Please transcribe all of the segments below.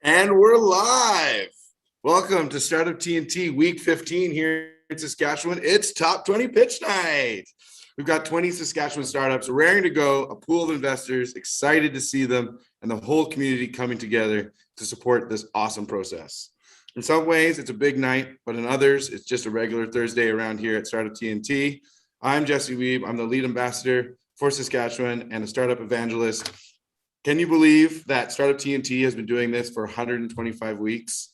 And we're live. Welcome to Startup TNT Week 15 here in Saskatchewan. It's Top 20 Pitch Night. We've got 20 Saskatchewan startups raring to go, a pool of investors, excited to see them, and the whole community coming together to support this awesome process. In some ways, it's a big night, but in others, it's just a regular Thursday around here at Startup TNT. I'm Jesse Wiebe. I'm the lead ambassador for Saskatchewan and a startup evangelist. Can you believe that Startup TNT has been doing this for 125 weeks,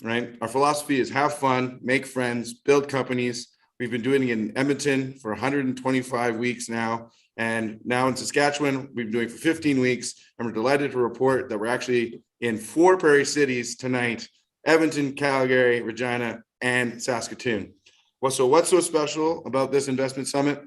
right? Our philosophy is have fun, make friends, build companies. We've been doing it in Edmonton for 125 weeks now. And now in Saskatchewan, we've been doing it for 15 weeks. And we're delighted to report that we're actually in 4 prairie cities tonight: Edmonton, Calgary, Regina, and Saskatoon. So what's so special about this investment summit?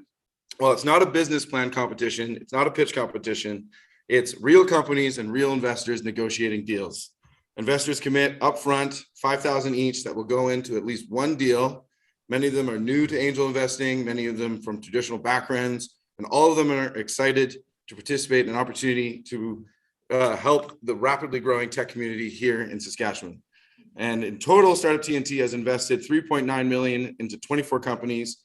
Well, it's not a business plan competition. It's not a pitch competition. It's real companies and real investors negotiating deals. Investors commit upfront $5,000 each that will go into at least one deal. Many of them are new to angel investing, many of them from traditional backgrounds, and all of them are excited to participate in an opportunity to help the rapidly growing tech community here in Saskatchewan. And in total, Startup TNT has invested $3.9 million into 24 companies,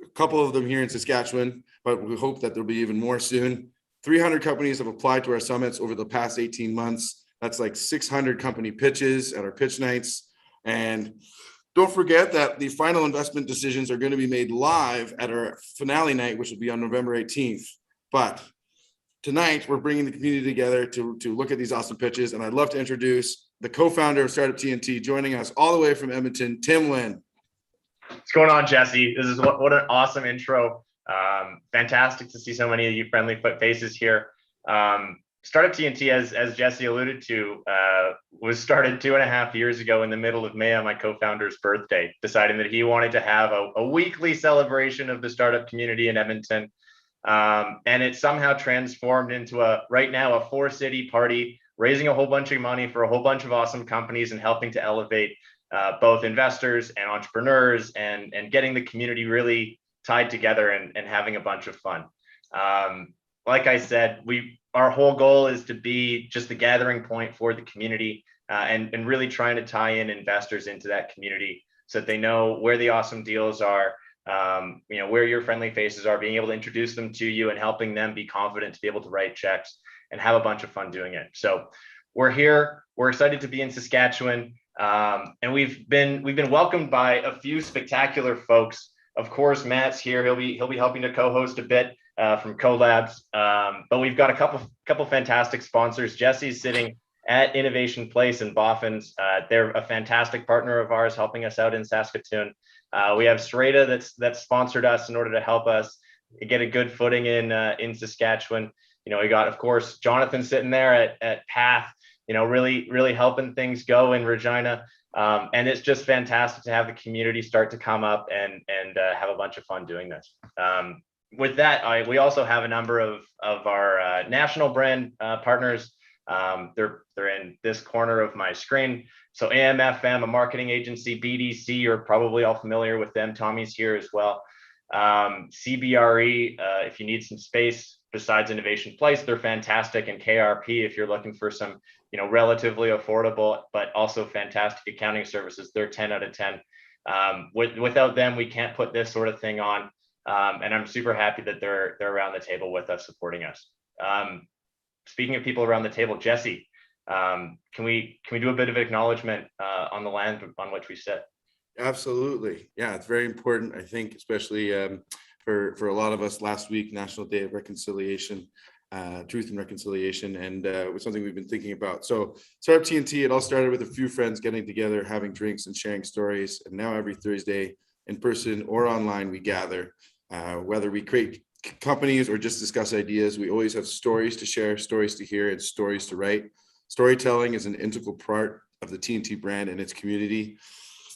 a couple of them here in Saskatchewan, but we hope that there'll be even more soon. 300 companies have applied to our summits over the past 18 months. That's like 600 company pitches at our pitch nights. And don't forget that the final investment decisions are going to be made live at our finale night, which will be on November 18th. But tonight, we're bringing the community together to look at these awesome pitches. And I'd love to introduce the co-founder of Startup TNT, joining us all the way from Edmonton, Tim Lynn. What's going on, Jesse? This is what an awesome intro. Fantastic to see so many of you friendly faces here. Startup TNT, as Jesse alluded to, was started 2.5 years ago in the middle of May on my co-founder's birthday, deciding that he wanted to have a weekly celebration of the startup community in Edmonton. And it somehow transformed into right now a 4-city party, raising a whole bunch of money for a whole bunch of awesome companies and helping to elevate both investors and entrepreneurs and getting the community really tied together and having a bunch of fun. Like I said, our whole goal is to be just the gathering point for the community and really trying to tie in investors into that community so that they know where the awesome deals are, where your friendly faces are, being able to introduce them to you and helping them be confident to be able to write checks and have a bunch of fun doing it. So we're here. We're excited to be in Saskatchewan. And we've been welcomed by a few spectacular folks. Of course, Matt's here. He'll be helping to co-host a bit from Co.Labs. But we've got a couple fantastic sponsors. Jesse's sitting at Innovation Place in Boffins. They're a fantastic partner of ours, helping us out in Saskatoon. We have SREDA that's sponsored us in order to help us get a good footing in Saskatchewan. We got, of course, Jonathan sitting there at Path, really helping things go in Regina. And it's just fantastic to have the community start to come up and have a bunch of fun doing this. With that, we also have a number of our national brand partners. They're in this corner of my screen. So AMFM, a marketing agency, BDC, you're probably all familiar with them. Tommy's here as well. CBRE, if you need some space besides Innovation Place, they're fantastic. And KRP, if you're looking for some relatively affordable, but also fantastic accounting services, they're 10 out of 10. Without them, we can't put this sort of thing on. And I'm super happy that they're around the table with us, supporting us. Speaking of people around the table, Jesse, can we do a bit of acknowledgement on the land on which we sit? Absolutely. Yeah, it's very important, I think, especially for a lot of us. Last week, National Day of Reconciliation, Truth and Reconciliation, and it was something we've been thinking about. So Startup TNT, it all started with a few friends getting together, having drinks and sharing stories. And now every Thursday, in person or online, we gather. Whether we create companies or just discuss ideas, we always have stories to share, stories to hear, and stories to write. Storytelling is an integral part of the TNT brand and its community.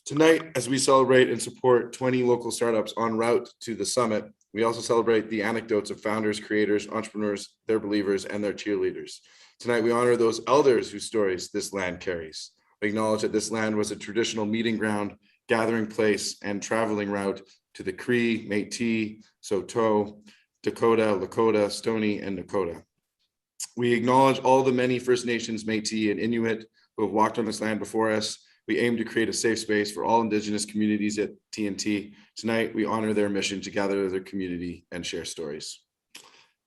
Tonight, as we celebrate and support 20 local startups en route to the summit, we also celebrate the anecdotes of founders, creators, entrepreneurs, their believers, and their cheerleaders. Tonight, we honor those elders whose stories this land carries. We acknowledge that this land was a traditional meeting ground, gathering place, and traveling route to the Cree, Métis, Saulteaux, Dakota, Lakota, Stoney, and Nakota. We acknowledge all the many First Nations, Métis, and Inuit who have walked on this land before us. We aim to create a safe space for all Indigenous communities at TNT. Tonight, we honor their mission to gather their community and share stories.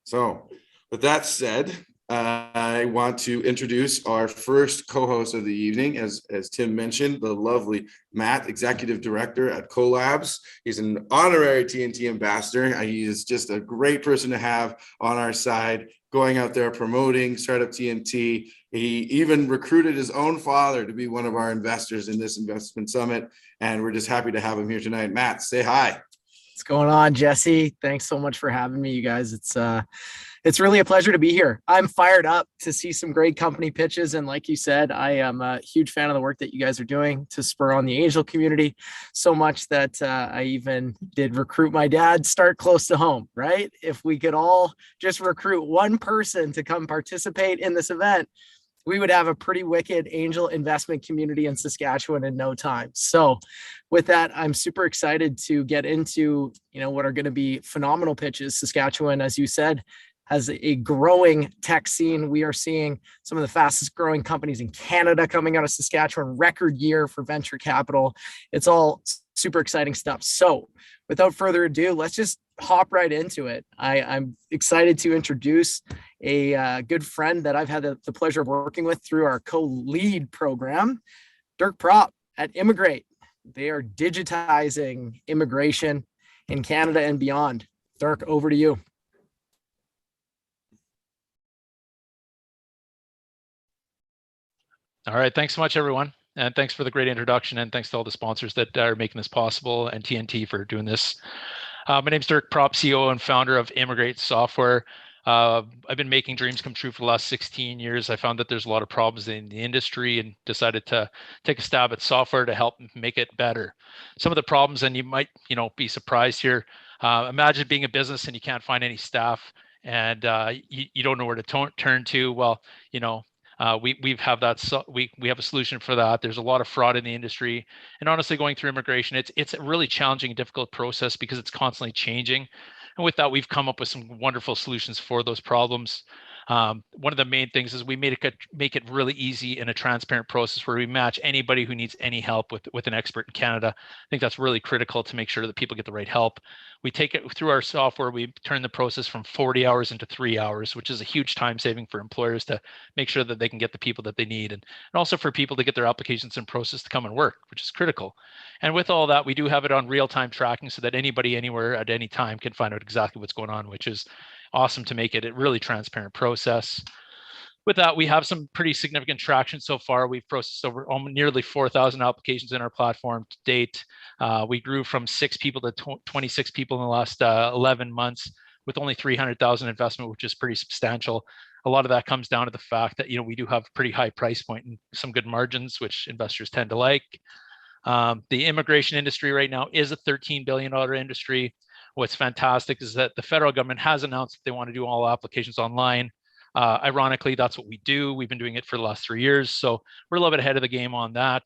So, with that said, I want to introduce our first co-host of the evening, as Tim mentioned, the lovely Matt, Executive Director at Co.Labs. He's an honorary TNT ambassador. He is just a great person to have on our side, going out there promoting Startup TNT. He even recruited his own father to be one of our investors in this investment summit, and we're just happy to have him here tonight. Matt, say hi. What's going on, Jesse? Thanks so much for having me, you guys. It's really a pleasure to be here. I'm fired up to see some great company pitches. And like you said, I am a huge fan of the work that you guys are doing to spur on the angel community, so much that I even did recruit my dad, start close to home, right? If we could all just recruit one person to come participate in this event, we would have a pretty wicked angel investment community in Saskatchewan in no time. So with that, I'm super excited to get into, what are going to be phenomenal pitches. Saskatchewan, as you said, has a growing tech scene. We are seeing some of the fastest growing companies in Canada coming out of Saskatchewan, record year for venture capital. It's all super exciting stuff. So without further ado, let's just hop right into it. I'm excited to introduce a good friend that I've had the pleasure of working with through our co-lead program, Dirk Prop at Immigrate. They are digitizing immigration in Canada and beyond. Dirk, over to you. All right. Thanks so much, everyone. And thanks for the great introduction. And thanks to all the sponsors that are making this possible, and TNT for doing this. My name's Dirk Prop, CEO and founder of Immigrate Software. I've been making dreams come true for the last 16 years. I found that there's a lot of problems in the industry and decided to take a stab at software to help make it better. Some of the problems, and you might, be surprised here. Imagine being a business and you can't find any staff, and you don't know where to turn to. Well, we have a solution for that. There's a lot of fraud in the industry, and honestly, going through immigration, it's a really challenging and difficult process because it's constantly changing. And with that, we've come up with some wonderful solutions for those problems. One of the main things is we make it really easy in a transparent process where we match anybody who needs any help with an expert in Canada. I think that's really critical to make sure that people get the right help. We take it through our software. We turn the process from 40 hours into 3 hours, which is a huge time saving for employers to make sure that they can get the people that they need, and also for people to get their applications in process to come and work, which is critical. And with all that, we do have it on real-time tracking so that anybody anywhere at any time can find out exactly what's going on, which is awesome to make it a really transparent process. With that, we have some pretty significant traction so far. We've processed over nearly 4,000 applications in our platform to date. We grew from 6 people to 26 people in the last 11 months with only 300,000 investment, which is pretty substantial. A lot of that comes down to the fact that we do have a pretty high price point and some good margins, which investors tend to like. The immigration industry right now is a $13 billion industry. What's fantastic is that the federal government has announced that they want to do all applications online. Ironically, that's what we do. We've been doing it for the last 3 years. So we're a little bit ahead of the game on that,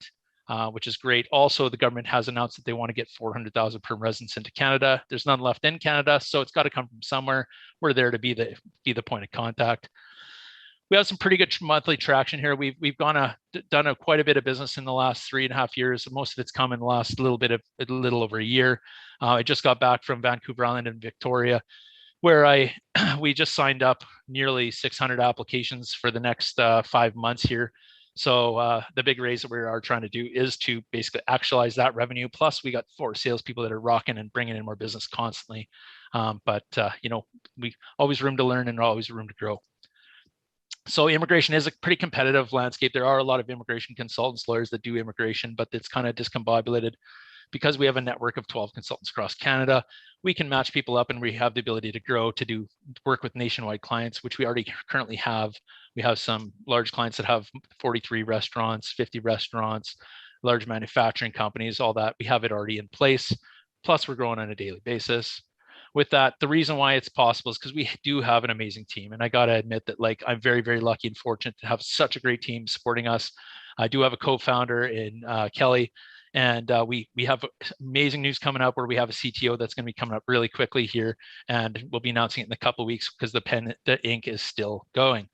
which is great. Also, the government has announced that they want to get 400,000 perm residents into Canada. There's none left in Canada, so it's got to come from somewhere. We're there to be the point of contact. We have some pretty good monthly traction here. We've done quite a bit of business in the last 3.5 years. Most of it's come in the last a little over a year. I just got back from Vancouver Island and Victoria, where we just signed up nearly 600 applications for the next 5 months here. So the big raise that we are trying to do is to basically actualize that revenue. Plus, we got 4 salespeople that are rocking and bringing in more business constantly. But we always room to learn and always room to grow. So immigration is a pretty competitive landscape. There are a lot of immigration consultants, lawyers that do immigration, but it's kind of discombobulated. Because we have a network of 12 consultants across Canada, we can match people up, and we have the ability to grow to work with nationwide clients, which we already currently have. We have some large clients that have 43 restaurants, 50 restaurants, large manufacturing companies, all that. We have it already in place. Plus, we're growing on a daily basis. With that, the reason why it's possible is because we do have an amazing team. And I got to admit that I'm very, very lucky and fortunate to have such a great team supporting us. I do have a co-founder in Kelly. And we have amazing news coming up where we have a CTO that's going to be coming up really quickly here, and we'll be announcing it in a couple of weeks because the ink is still going.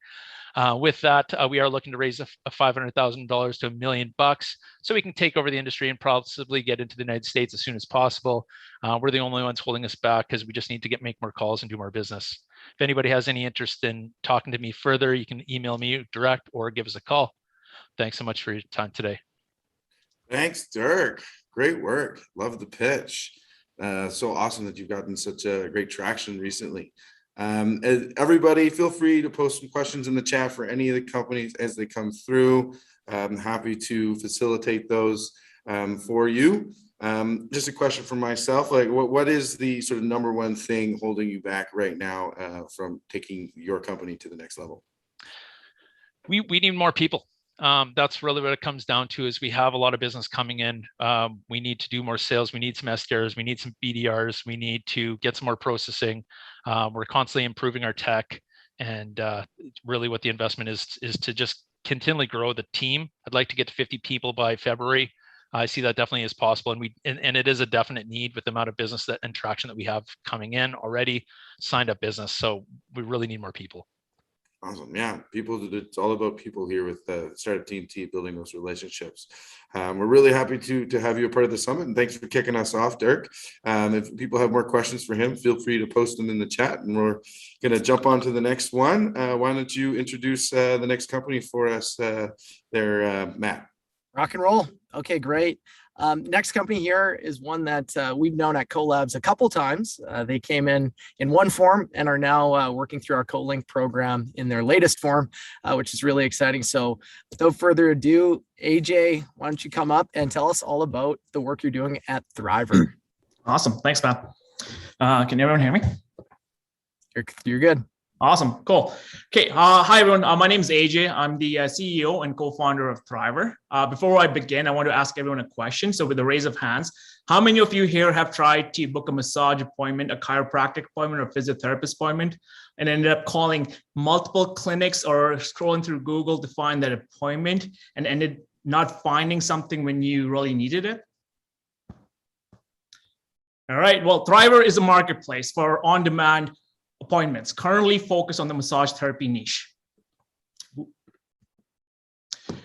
With that, we are looking to raise a $500,000 to $1 million so we can take over the industry and possibly get into the United States as soon as possible. We're the only ones holding us back because we just need to make more calls and do more business. If anybody has any interest in talking to me further, you can email me direct or give us a call. Thanks so much for your time today. Thanks, Dirk. Great work. Love the pitch. So awesome that you've gotten such a great traction recently. Everybody, feel free to post some questions in the chat for any of the companies as they come through. I'm happy to facilitate those for you. Just a question for myself, like what is the sort of number one thing holding you back right now from taking your company to the next level? We need more people. That's really what it comes down to is we have a lot of business coming in. We need to do more sales. We need some SDRs. We need some BDRs. We need to get some more processing. We're constantly improving our tech. And really what the investment is to just continually grow the team. I'd like to get to 50 people by February. I see that definitely is possible. And it is a definite need with the amount of business and traction that we have coming in already, signed up business. So we really need more people. Awesome. Yeah, people. It's all about people here with the Startup TNT, building those relationships. We're really happy to have you a part of the summit, and thanks for kicking us off, Dirk. If people have more questions for him, feel free to post them in the chat, and we're going to jump on to the next one. Why don't you introduce the next company for us there, Matt? Rock and roll. Okay, great. Next company here is one that we've known at Co.Labs a couple times. They came in one form and are now working through our Co-Link program in their latest form, which is really exciting. So without further ado, AJ, why don't you come up and tell us all about the work you're doing at Thrivr? Awesome. Thanks, Matt. Can everyone hear me? You're good. Awesome. Cool. Okay. Hi, everyone. My name is AJ. I'm the CEO and co-founder of Thrivr. Before I begin, I want to ask everyone a question. So with a raise of hands, how many of you here have tried to book a massage appointment, a chiropractic appointment, or a physiotherapist appointment, and ended up calling multiple clinics or scrolling through Google to find that appointment and ended not finding something when you really needed it? All right. Well, Thrivr is a marketplace for on-demand appointments, currently focused on the massage therapy niche.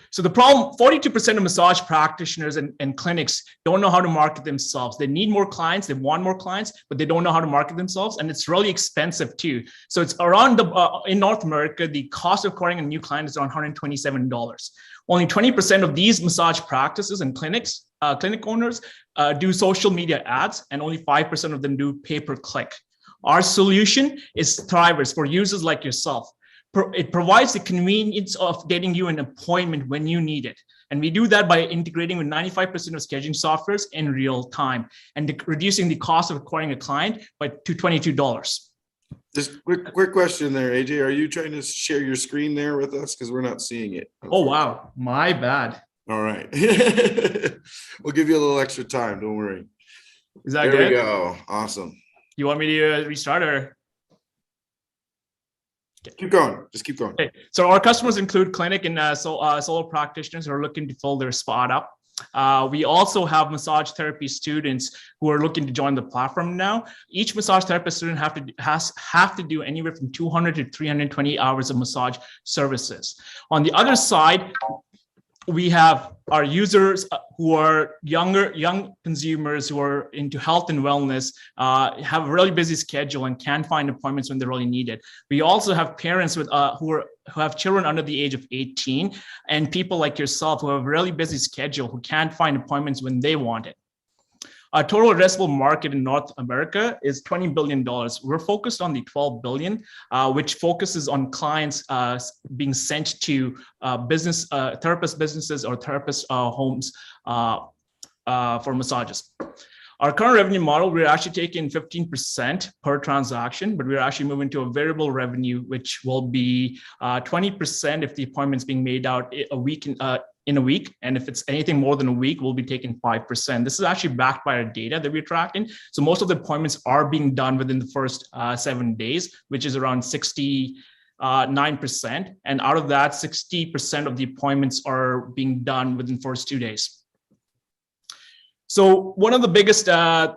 So the problem, 42% of massage practitioners and clinics don't know how to market themselves. They need more clients, they want more clients, but they don't know how to market themselves. And it's really expensive too. So it's around in North America, the cost of acquiring a new client is around $127. Only 20% of these massage practices and clinics, clinic owners do social media ads, and only 5% of them do pay-per-click. Our solution is Thrivr for users like yourself. It provides the convenience of getting you an appointment when you need it. And we do that by integrating with 95% of scheduling softwares in real time and reducing the cost of acquiring a client to $22. Just quick question there, AJ. Are you trying to share your screen there with us? Because we're not seeing it. Oh, wow. My bad. All right. We'll give you a little extra time. Don't worry. Is that there good? There we go. Awesome. You want me to restart or? Keep going. Just keep going. Okay. So our customers include clinic and solo practitioners who are looking to fill their spot up. We also have massage therapy students who are looking to join the platform now. Each massage therapist student have to do anywhere from 200 to 320 hours of massage services. On the other side, we have our users who are young consumers who are into health and wellness, have a really busy schedule and can't find appointments when they really need it. We also have parents with who have children under the age of 18, and people like yourself who have a really busy schedule who can't find appointments when they want it. Our total addressable market in North America is $20 billion. We're focused on the $12 billion, which focuses on clients being sent to therapist businesses or therapist homes for massages. Our current revenue model, we're actually taking 15% per transaction, but we're actually moving to a variable revenue, which will be 20% if the appointment's being made out in a week. And if it's anything more than a week, we'll be taking 5%. This is actually backed by our data that we're tracking. So most of the appointments are being done within the first 7 days, which is around 69%. And out of that, 60% of the appointments are being done within the first 2 days. So one of the biggest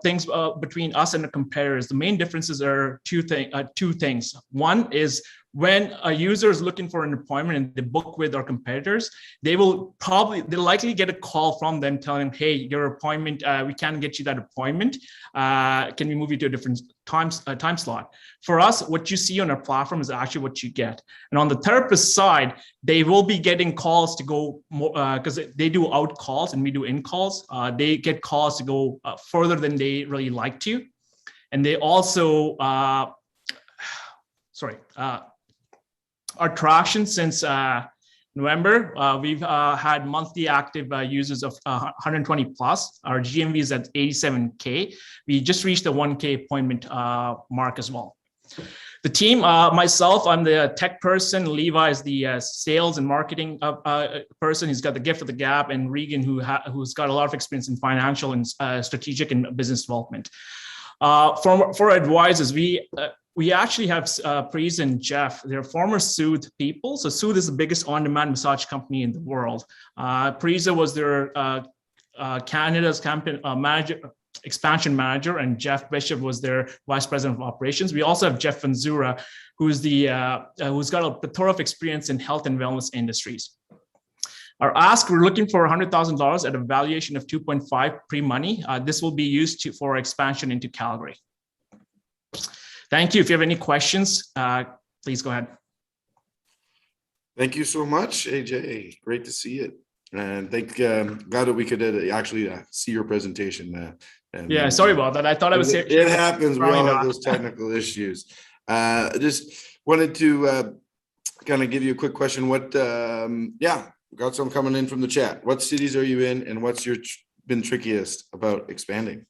things between us and the competitors, the main differences are two things. One is when a user is looking for an appointment and they book with our competitors, they'll likely get a call from them telling them, hey, your appointment, we can't get you that appointment. Can we move you to a different time slot? For us, what you see on our platform is actually what you get. And on the therapist side, they will be getting calls to go more, because they do out calls and we do in calls. They get calls to go further than they really like to. And they also, our traction since November, we've had monthly active users of 120 plus. Our GMV is at 87K. We just reached the 1K appointment mark as well. The team, myself, I'm the tech person. Levi is the sales and marketing person. He's got the gift of the gab, and Regan, who's got a lot of experience in financial and strategic and business development. For advisors, we actually have Preez and Jeff. They're former Soothe people. So Soothe is the biggest on-demand massage company in the world. Preez was their Canada's campaign manager, expansion manager, and Jeff Bishop was their vice president of operations. We also have Jeff Vanzura, who's got a plethora of experience in health and wellness industries. Our ask, we're looking for $100,000 at a valuation of 2.5 pre-money. This will be used for expansion into Calgary. Thank you. If you have any questions, please go ahead. Thank you so much, AJ. Great to see it. And glad that we could actually see your presentation. Yeah, sorry about that. I thought I was here. It happens. We all have those technical issues. Just wanted to kind of give you a quick question. We got some coming in from the chat. What cities are you in, and what's been trickiest about expanding?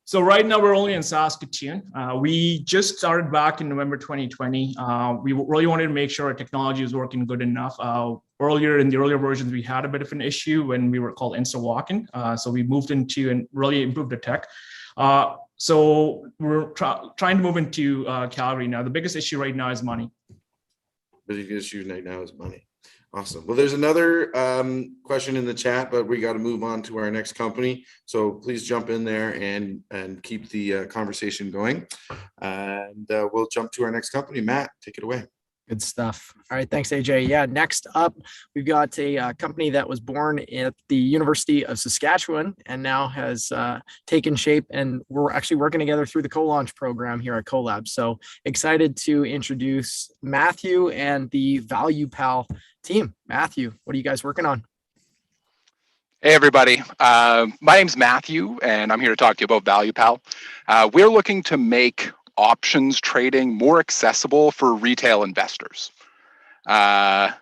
So right now we're only in Saskatoon. We just started back in November 2020. We really wanted to make sure our technology was working good enough. Earlier in the earlier versions, we had a bit of an issue when we were called Insta Walk-in. So we moved into and really improved the tech. So we're trying to move into Calgary now. The biggest issue right now is money. The biggest issue right now is money. Awesome. Well, there's another question in the chat, but we got to move on to our next company. So please jump in there and keep the conversation going. And we'll jump to our next company. Matt, take it away. Good stuff. All right. Thanks, AJ. Yeah. Next up, we've got a company that was born at the University of Saskatchewan and now has taken shape. And we're actually working together through the co-launch program here at Co.Labs. So excited to introduce Matthew and the ValuPal team. Matthew, what are you guys working on? Hey, everybody. My name's Matthew, and I'm here to talk to you about ValuPal. We're looking to make options trading more accessible for retail investors. I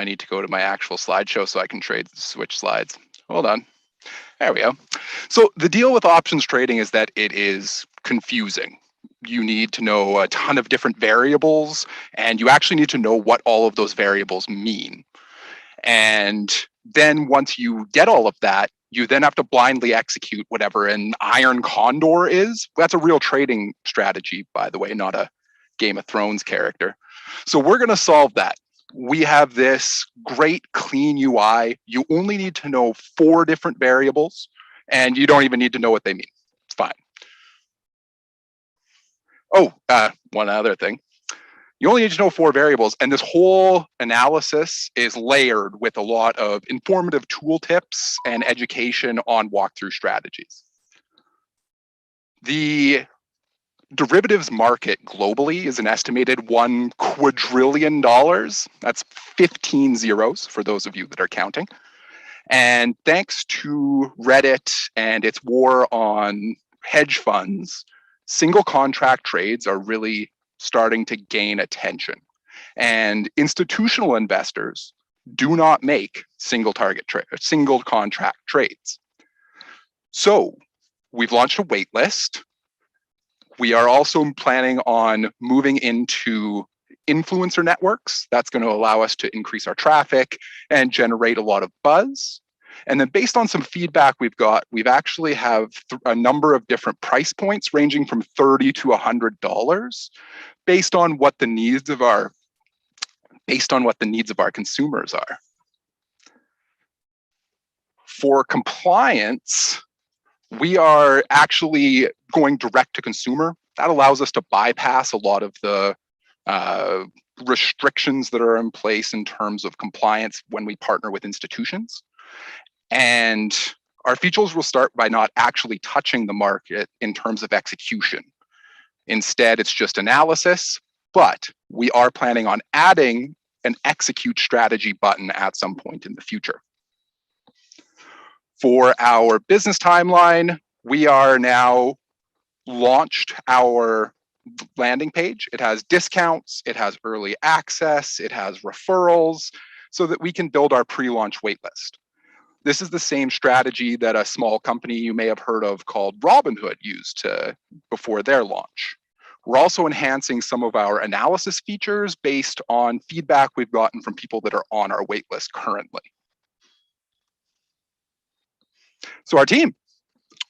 need to go to my actual slideshow so I can switch slides. Hold on. There we go. So the deal with options trading is that it is confusing. You need to know a ton of different variables, and you actually need to know what all of those variables mean. And then once you get all of that, you then have to blindly execute whatever an iron condor is. That's a real trading strategy, by the way, not a Game of Thrones character. So we're going to solve that. We have this great clean UI. You only need to know 4 different variables, and you don't even need to know what they mean. It's fine. Oh, one other thing. You only need to know 4 variables, and this whole analysis is layered with a lot of informative tooltips and education on walkthrough strategies. The derivatives market globally is an estimated $1 quadrillion. That's 15 zeros for those of you that are counting. And thanks to Reddit and its war on hedge funds, single contract trades are really starting to gain attention. And institutional investors do not make single contract trades. So we've launched a wait list. We are also planning on moving into influencer networks. That's going to allow us to increase our traffic and generate a lot of buzz. And then based on some feedback we've got, we've actually have a number of different price points ranging from $30 to $100 based on what the needs of our consumers are. For compliance, we are actually going direct to consumer. That allows us to bypass a lot of the restrictions that are in place in terms of compliance when we partner with institutions. And our features will start by not actually touching the market in terms of execution. Instead, it's just analysis, but we are planning on adding an execute strategy button at some point in the future. For our business timeline, we are now launched our landing page. It has discounts, it has early access, it has referrals, so that we can build our pre-launch waitlist. This is the same strategy that a small company you may have heard of called Robinhood used before their launch. We're also enhancing some of our analysis features based on feedback we've gotten from people that are on our waitlist currently. So our team.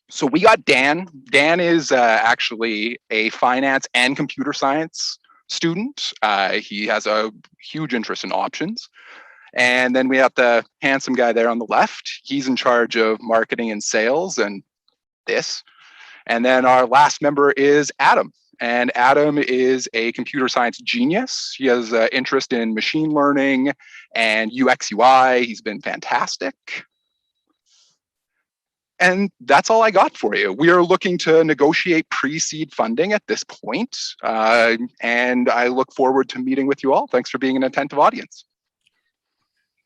So we got Dan. Dan is actually a finance and computer science student. He has a huge interest in options. And then we have the handsome guy there on the left. He's in charge of marketing and sales and this. And then our last member is Adam. And Adam is a computer science genius. He has an interest in machine learning and UX UI. He's been fantastic. And that's all I got for you. We are looking to negotiate pre-seed funding at this point. And I look forward to meeting with you all. Thanks for being an attentive audience.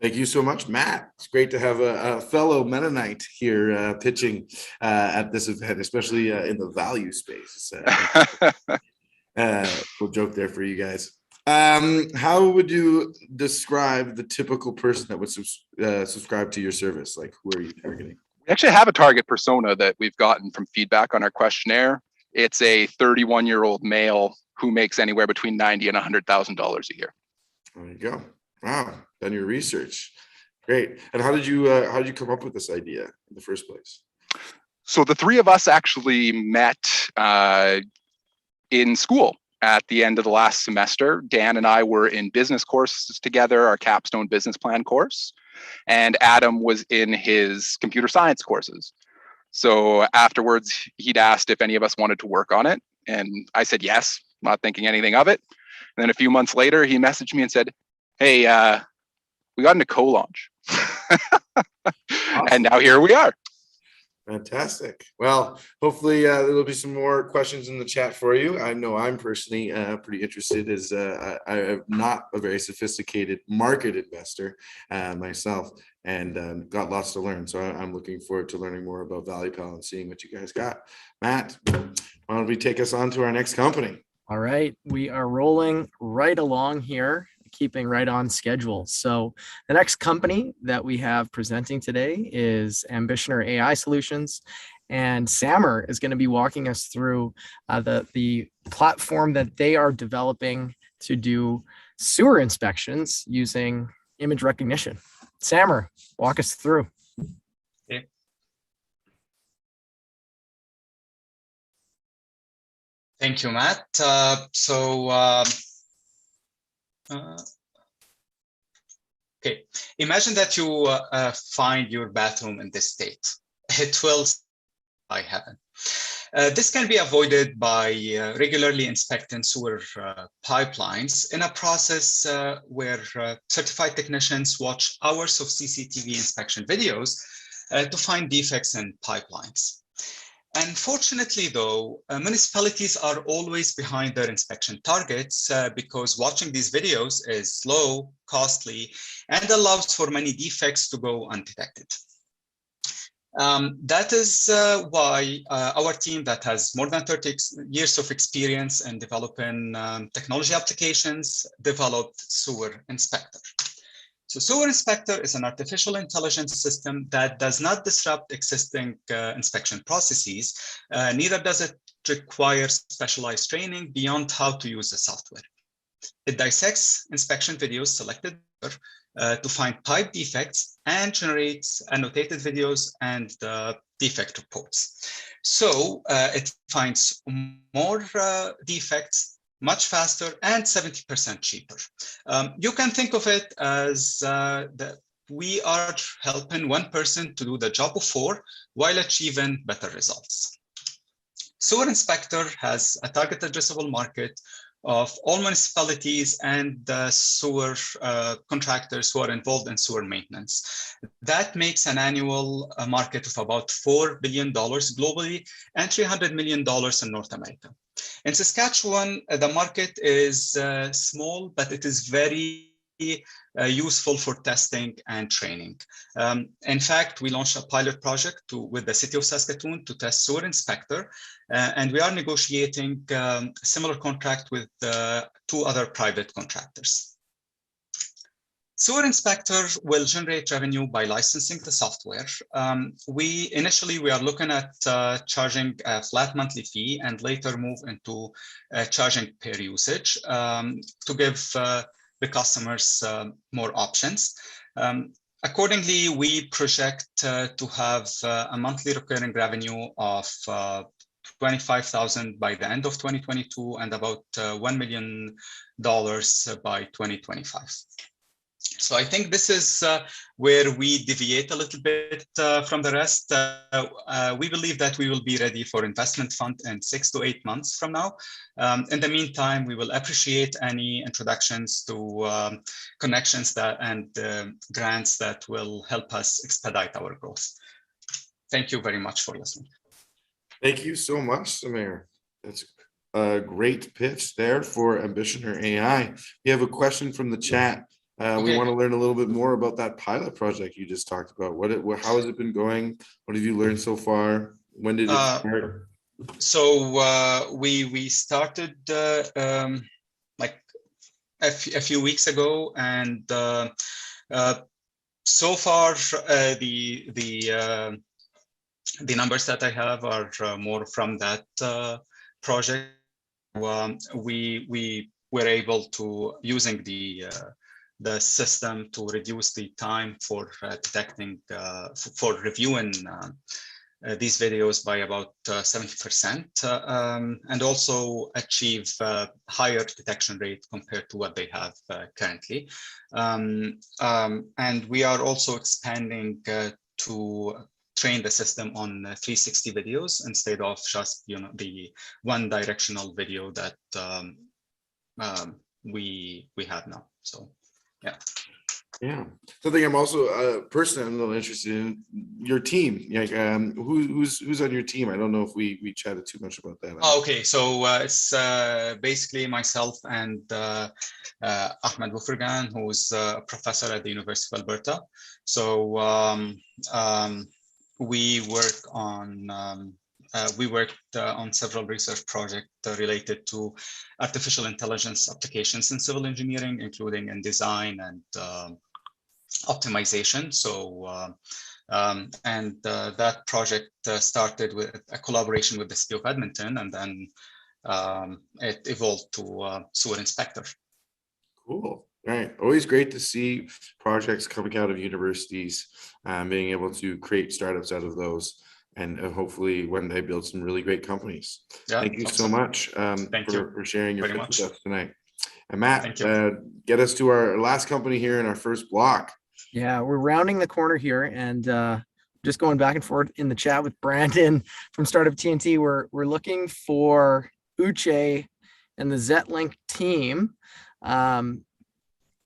Thank you so much, Matt. It's great to have a fellow Mennonite here pitching at this event, especially in the value space. We'll joke there for you guys. How would you describe the typical person that would subscribe to your service? Like, who are you targeting? We actually have a target persona that we've gotten from feedback on our questionnaire. It's a 31-year-old male who makes anywhere between $90,000 and $100,000 a year. There you go. Wow, done your research. Great. And how did you come up with this idea in the first place? So the three of us actually met in school at the end of the last semester. Dan and I were in business courses together, our capstone business plan course, and Adam was in his computer science courses. So afterwards, he'd asked if any of us wanted to work on it, and I said yes, not thinking anything of it. And then a few months later, he messaged me and said, "Hey, we got into co-launch." Awesome. And now here we are. Fantastic. Well, hopefully there'll be some more questions in the chat for you. I know I'm personally pretty interested, as I am not a very sophisticated market investor myself, and got lots to learn. So I'm looking forward to learning more about ValuPal and seeing what you guys got. Matt, why don't we take us on to our next company? All right, we are rolling right along here, keeping right on schedule. So the next company that we have presenting today is Ambitioner AI Solutions, and Samer is going to be walking us through the platform that they are developing to do sewer inspections using image recognition. Samer, walk us through. Okay. Thank you, Matt. Okay, imagine that you find your bathroom in this state. It will by heaven. This can be avoided by regularly inspecting sewer pipelines in a process where certified technicians watch hours of CCTV inspection videos to find defects in pipelines. Unfortunately, though, municipalities are always behind their inspection targets because watching these videos is slow, costly, and allows for many defects to go undetected. That is why our team that has more than 30 years of experience in developing technology applications developed Sewer Inspector. So Sewer Inspector is an artificial intelligence system that does not disrupt existing inspection processes, neither does it require specialized training beyond how to use the software. It dissects inspection videos selected to find pipe defects and generates annotated videos and defect reports. So it finds more defects much faster and 70% cheaper. You can think of it as we are helping one person to do the job of 4 while achieving better results. Sewer Inspector has a target addressable market of all municipalities and sewer contractors who are involved in sewer maintenance. That makes an annual market of about $4 billion globally and $300 million in North America. In Saskatchewan, the market is small, but it is very useful for testing and training. In fact, we launched a pilot project with the city of Saskatoon to test Sewer Inspector, and we are negotiating a similar contract with 2 other private contractors. Sewer Inspector will generate revenue by licensing the software. Initially, we are looking at charging a flat monthly fee and later move into charging per usage to give the customers more options. Accordingly, we project to have a monthly recurring revenue of $25,000 by the end of 2022 and about $1 million by 2025. So I think this is where we deviate a little bit from the rest. We believe that we will be ready for investment fund in 6 to 8 months from now. In the meantime, we will appreciate any introductions to connections and grants that will help us expedite our growth. Thank you very much for listening. Thank you so much, Samir. That's a great pitch there for Ambitioner AI. We have a question from the chat. We want to learn a little bit more about that pilot project you just talked about. How has it been going? What have you learned so far? When did it start? So we started like a few weeks ago, and so far the numbers that I have are more from that project. We were able to, using the system, to reduce the time for detecting, for reviewing these videos by about 70%, and also achieve higher detection rate compared to what they have currently. And we are also expanding to train the system on 360 videos instead of just the one directional video that we have now. So yeah. Something I'm also personally I'm a little interested in, your team. Like who's on your team? I don't know if we chatted too much about that. Okay, so it's basically myself and Ahmed Wufurgan, who's a professor at the University of Alberta. So we worked on several research projects related to artificial intelligence applications in civil engineering, including in design and optimization. So that project started with a collaboration with the city of Edmonton, and then it evolved to Sewer Inspector. Cool. Right. Always great to see projects coming out of universities, being able to create startups out of those, and hopefully one day build some really great companies. Yeah, thank you so much for sharing your pitch with us tonight. And Matt, get us to our last company here in our first block. Yeah, we're rounding the corner here, and just going back and forth in the chat with Brandon from Startup TNT. We're looking for Uche and the Xetlink team.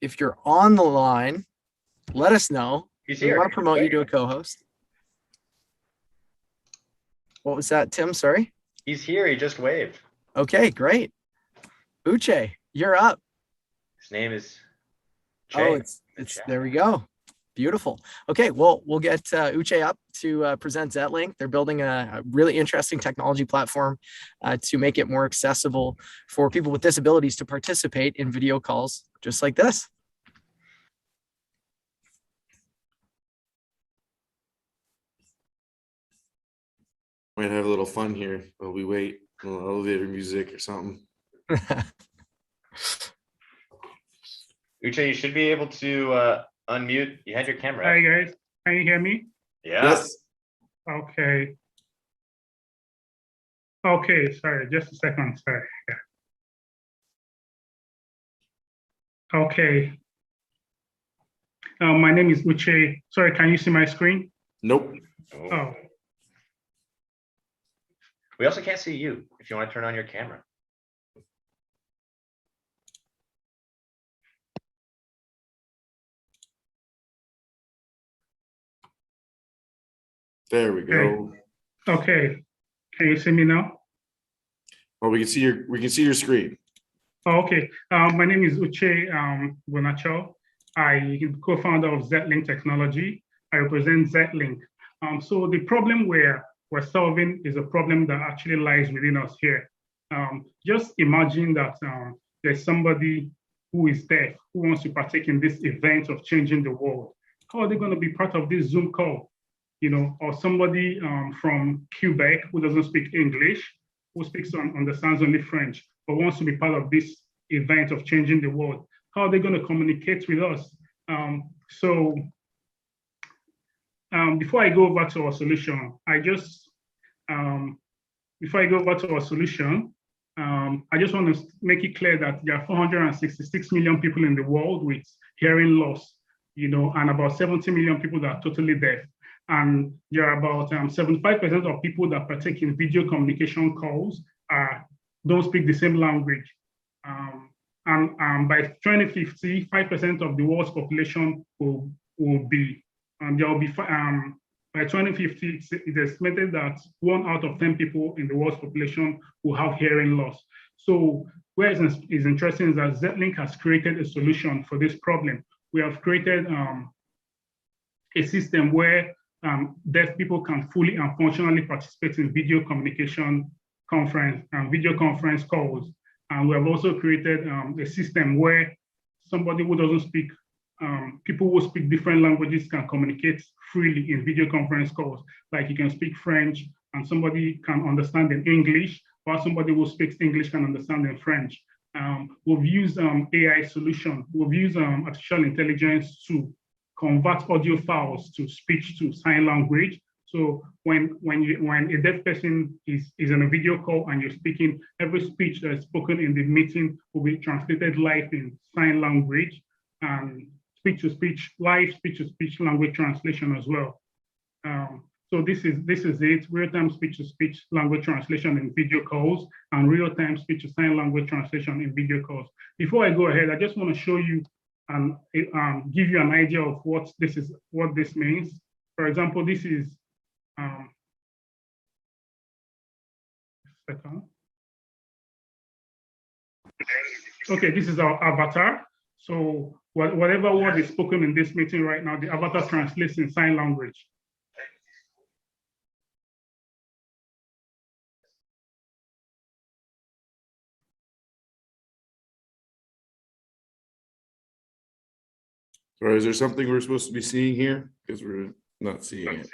If you're on the line, let us know. We want to promote you to a co-host. What was that, Tim? Sorry. He's here. He just waved. Okay, great. Uche, you're up. His name is Che. Oh, it's there we go. Beautiful. Okay, well, we'll get Uche up to present Xetlink. They're building a really interesting technology platform to make it more accessible for people with disabilities to participate in video calls just like this. Might have a little fun here while we wait, a little elevator music or something. Uche, you should be able to unmute. You had your camera. Hi guys, can you hear me? Yeah. Yes. Okay. Okay, sorry, just a second, sorry. Yeah. Okay. My name is Uche. Sorry, can you see my screen? Nope. Oh, We also can't see you if you want to turn on your camera. There we go. okay. Can you see me now? Well, we can see your screen. Oh, okay. My name is Uche Bonacho. I am co-founder of Xetlink Technology. I represent Xetlink. So the problem we're solving is a problem that actually lies within us here. Just imagine that there's somebody who is deaf who wants to partake in this event of changing the world. How are they going to be part of this Zoom call? You know, or somebody from Quebec who doesn't speak English, who understands only French, but wants to be part of this event of changing the world. How are they going to communicate with us? Before I go over to our solution, I just want to make it clear that there are 466 million people in the world with hearing loss, you know, and about 70 million people that are totally deaf. And there are about 75% of people that partake in video communication calls don't speak the same language. And by 2050, 5% of the world's population will be, there will be, by 2050, it's estimated that 1 out of 10 people in the world's population will have hearing loss. So where is interesting is that Xetlink has created a solution for this problem. We have created a system where deaf people can fully and functionally participate in video conference calls. And we have also created a system where somebody who doesn't speak, people who speak different languages can communicate freely in video conference calls. Like you can speak French and somebody can understand in English, while somebody who speaks English can understand in French. We've used AI solution. We've used artificial intelligence to convert audio files to speech to sign language. So when a deaf person is in a video call and you're speaking, every speech that is spoken in the meeting will be translated live in sign language and speech-to-speech, live speech-to-speech language translation as well. So this is it, real-time speech-to-speech language translation in video calls and real-time speech-to-sign language translation in video calls. Before I go ahead, I just want to show you and give you an idea of what this means. For example, this is okay, this is our avatar. So whatever word is spoken in this meeting right now, the avatar translates in sign language. Sorry, is there something we're supposed to be seeing here? Because we're not seeing it.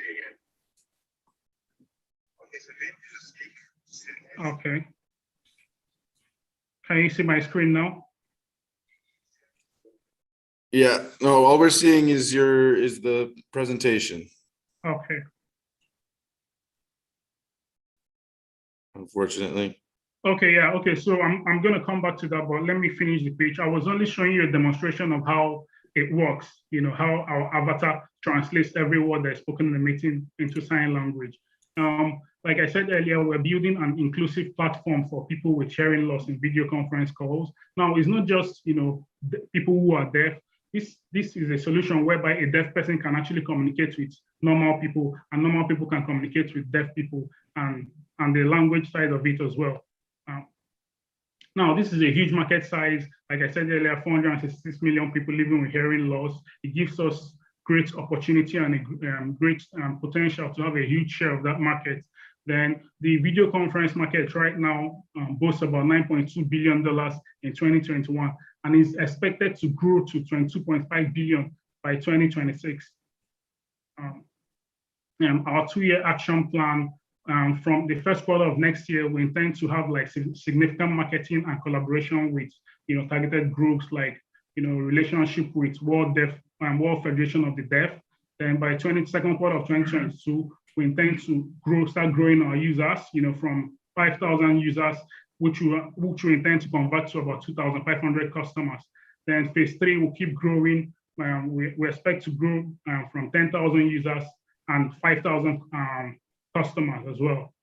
Okay. Can you see my screen now? Yeah, no, all we're seeing is the presentation. Okay. Unfortunately. Okay, yeah, okay. So I'm gonna come back to that, but let me finish the page. I was only showing you a demonstration of how it works, you know, how our avatar translates every word that's spoken in the meeting into sign language. Like I said earlier, we're building an inclusive platform for people with hearing loss in video conference calls. Now, it's not just, you know, people who are deaf. This is a solution whereby a deaf person can actually communicate with normal people, and normal people can communicate with deaf people, and the language side of it as well. Now, this is a huge market size. Like I said earlier, 466 million people living with hearing loss. It gives us great opportunity and a great potential to have a huge share of that market. Then the video conference market right now boasts about $9.2 billion in 2021 and is expected to grow to $22.5 billion by 2026. Our 2-year action plan, from the first quarter of next year, we intend to have like significant marketing and collaboration with, you know, targeted groups like, you know, relationship with World Federation of the Deaf. Then by second quarter of 2022, we intend to start growing our users, you know, from 5,000 users, which we intend to convert to about 2,500 customers. Then phase 3 will keep growing we expect to grow from 10,000 users and 5,000 customers as well.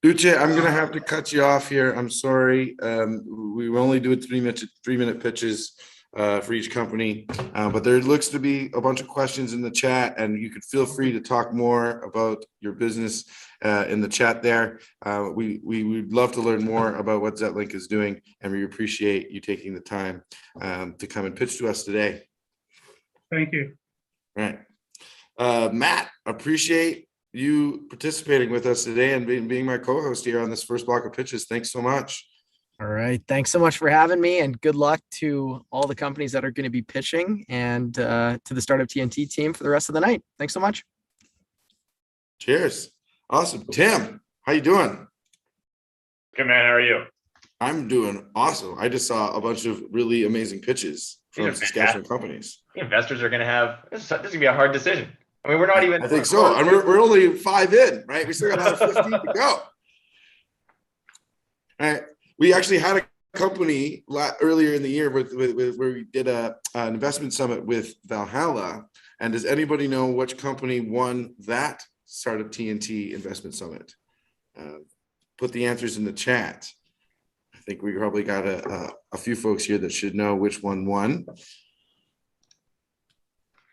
Uche, I'm going to have to cut you off here. I'm sorry. We only do it 3-minute pitches for each company, but there looks to be a bunch of questions in the chat, and you could feel free to talk more about your business in the chat there. We would love to learn more about what Xetlink is doing, and we appreciate you taking the time to come and pitch to us today. Thank you. All right. Matt, appreciate you participating with us today and being my co-host here on this first block of pitches. Thanks so much. All right. Thanks so much for having me, and good luck to all the companies that are going to be pitching, and to the Startup TNT team for the rest of the night. Thanks so much. Cheers. Awesome. Tim, how you doing? Good, man. How are you? I'm doing awesome. I just saw a bunch of really amazing pitches from Saskatchewan companies. Investors are going to have, this is going to be a hard decision. I mean, we're not even. I think so. And we're only 5 in, right? We still got another 15 to go. All right. We actually had a company earlier in the year where we did an investment summit with Valhalla. And does anybody know which company won that Startup TNT Investment Summit? Put the answers in the chat. I think we probably got a few folks here that should know which one won.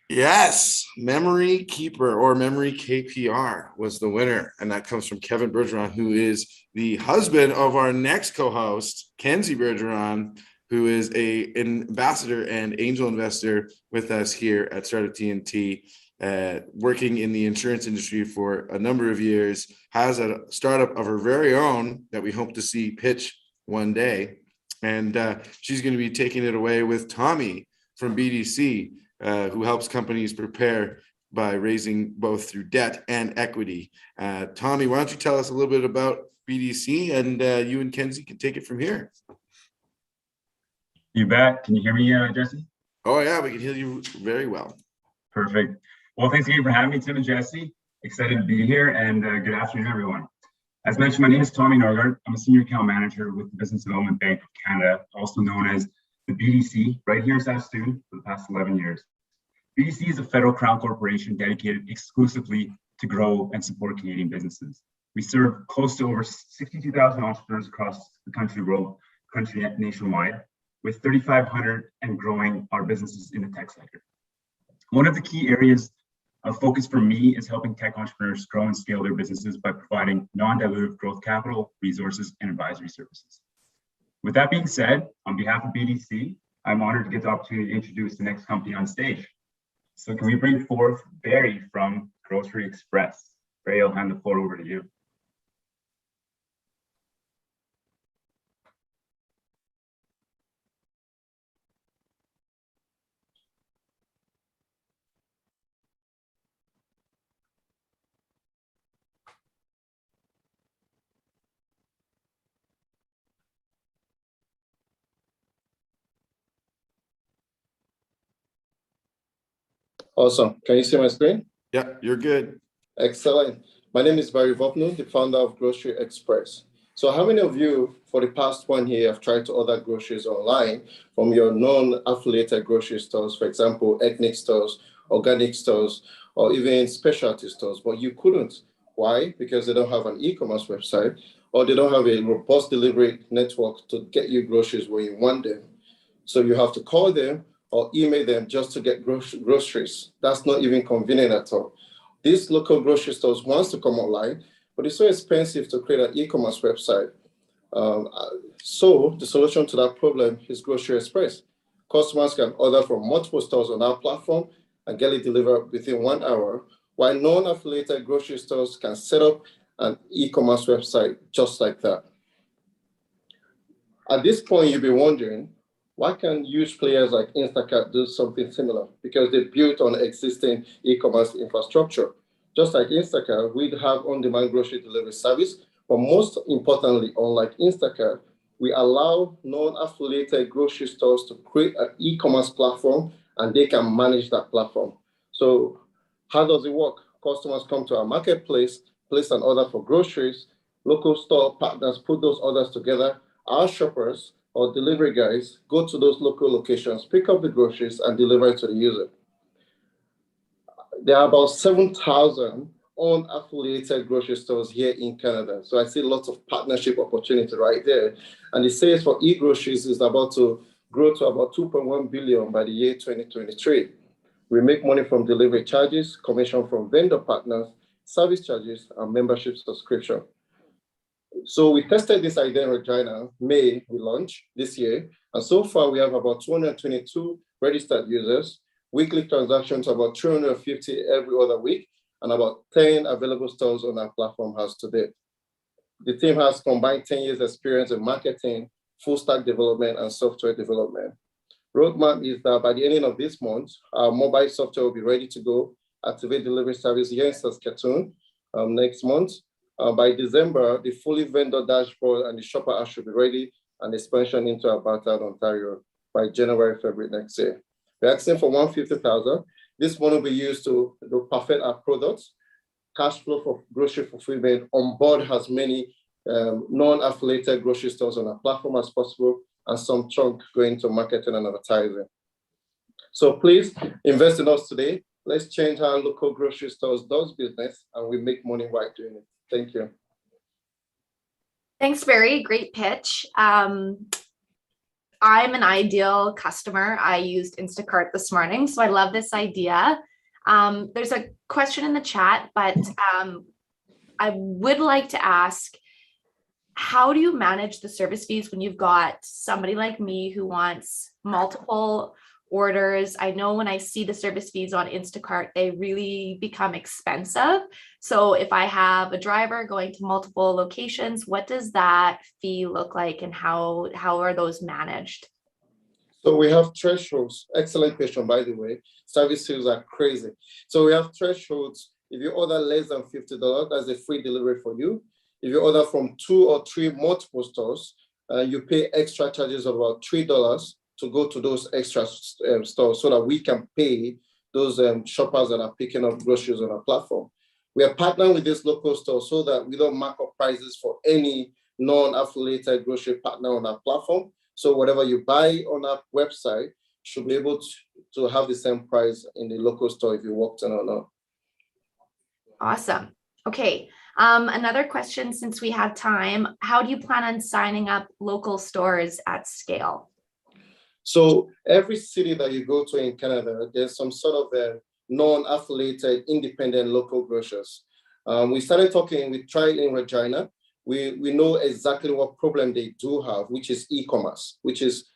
Yes, Memory Keeper or Memory KPR was the winner. And that comes from Kevin Bergeron, who is the husband of our next co-host, Kenzie Bergeron, who is an ambassador and angel investor with us here at Startup TNT, working in the insurance industry for a number of years, has a startup of her very own that we hope to see pitch one day. And she's going to be taking it away with Tommy from BDC, who helps companies prepare by raising both through debt and equity. Tommy, why don't you tell us a little bit about BDC, and you and Kenzie can take it from here. You bet. Can you hear me, Jesse? Oh yeah, we can hear you very well. Perfect. Well, thanks again for having me, Tim and Jesse. Excited to be here, and good afternoon, everyone. As mentioned, my name is Tommy Norgaard. I'm a senior account manager with the Business Development Bank of Canada, also known as the BDC, right here in Saskatoon for the past 11 years. BDC is a federal crown corporation dedicated exclusively to grow and support Canadian businesses. We serve close to over 62,000 entrepreneurs across the country nationwide, with 3,500 and growing our businesses in the tech sector. One of the key areas of focus for me is helping tech entrepreneurs grow and scale their businesses by providing non-dilutive growth capital, resources, and advisory services. With that being said, on behalf of BDC, I'm honored to get the opportunity to introduce the next company on stage. So can we bring forth Barry from GroceryXpress? Barry, I'll hand the floor over to you. Awesome. Can you see my screen? Yeah, you're good. Excellent. My name is Barry Vopnu, the founder of GroceryXpress. So how many of you for the past 1 year have tried to order groceries online from your non-affiliated grocery stores, for example, ethnic stores, organic stores, or even specialty stores, but you couldn't? Why? Because they don't have an e-commerce website, or they don't have a robust delivery network to get you groceries where you want them. So you have to call them or email them just to get groceries. That's not even convenient at all. These local grocery stores wants to come online, but it's so expensive to create an e-commerce website. So the solution to that problem is GroceryXpress. Customers can order from multiple stores on our platform and get it delivered within 1 hour, while non-affiliated grocery stores can set up an e-commerce website just like that. At this point, you'll be wondering, why can't huge players like Instacart do something similar? Because they built on existing e-commerce infrastructure. Just like Instacart, we have on-demand grocery delivery service, but most importantly, unlike Instacart, we allow non-affiliated grocery stores to create an e-commerce platform, and they can manage that platform. So how does it work? Customers come to our marketplace, place an order for groceries, local store partners put those orders together, our shoppers or delivery guys go to those local locations, pick up the groceries, and deliver it to the user. There are about 7,000 unaffiliated grocery stores here in Canada. So I see lots of partnership opportunity right there. And the sales for e-groceries is about to grow to about 2.1 billion by the year 2023. We make money from delivery charges, commission from vendor partners, service charges, and membership subscription. So we tested this idea in Regina, May, we launched this year. And so far we have about 222 registered users, weekly transactions about 350 every other week, and about 10 available stores on our platform as today. The team has combined 10 years experience in marketing, full stack development, and software development. Roadmap is that by the ending of this month, our mobile software will be ready to go, activate delivery service here in Saskatoon next month. By December, the fully vendor dashboard and the shopper app should be ready, and expansion into Alberta and Ontario by January, February next year. We're asking for 150,000. This money will be used to perfect our products, cash flow for grocery fulfillment, onboard as many non-affiliated grocery stores on our platform as possible, and some chunk going to marketing and advertising. So please invest in us today. Let's change how local grocery stores does business, and we make money while doing it. Thank you. Thanks, Barry. Great pitch. I'm an ideal customer. I used Instacart this morning, so I love this idea. There's a question in the chat, but I would like to ask, how do you manage the service fees when you've got somebody like me who wants multiple orders? I know when I see the service fees on Instacart, they really become expensive. So if I have a driver going to multiple locations, what does that fee look like, and how are those managed? So we have thresholds. Excellent question, by the way. Service fees are crazy. So we have thresholds. If you order less than $50, that's a free delivery for you. If you order from 2 or 3 multiple stores, you pay extra charges of about $3 to go to those extra stores so that we can pay those shoppers that are picking up groceries on our platform. We are partnering with this local store so that we don't mark up prices for any non-affiliated grocery partner on our platform. So whatever you buy on our website should be able to have the same price in the local store if you walked in or not. Awesome. Okay. Another question, since we have time, how do you plan on signing up local stores at scale? So every city that you go to in Canada, there's some sort of a non-affiliated independent local grocers. We started talking, we tried in Regina. We know exactly what problem they do have, which is e-commerce, which is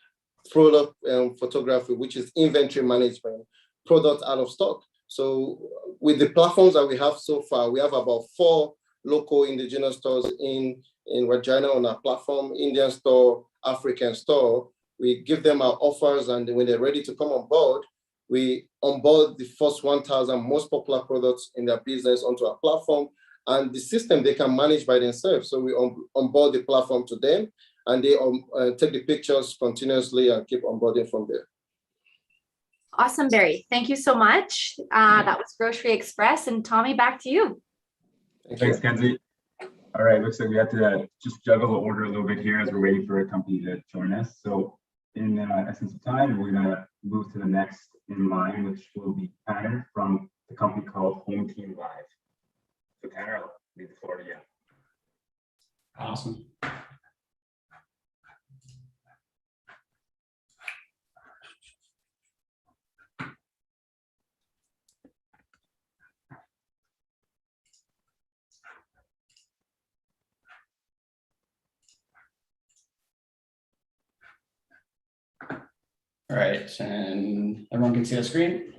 product photography, which is inventory management, product out of stock. So with the platforms that we have so far, we have about 4 local indigenous stores in Regina on our platform, Indian store, African store. We give them our offers, and when they're ready to come on board, we onboard the first 1,000 most popular products in their business onto our platform, and the system they can manage by themselves. So we onboard the platform to them, and they take the pictures continuously and keep onboarding from there. Awesome, Barry. Thank you so much. That was GroceryXpress, and Tommy, back to you. Thanks, Kenzie. All right, looks like we have to just juggle the order a little bit here as we're waiting for a company to join us. So in essence of time, we're gonna move to the next in line, which will be Tanner from the company called HomeTeam Live. So Tanner, I'll leave the floor to you. Awesome. All right, and everyone can see the screen?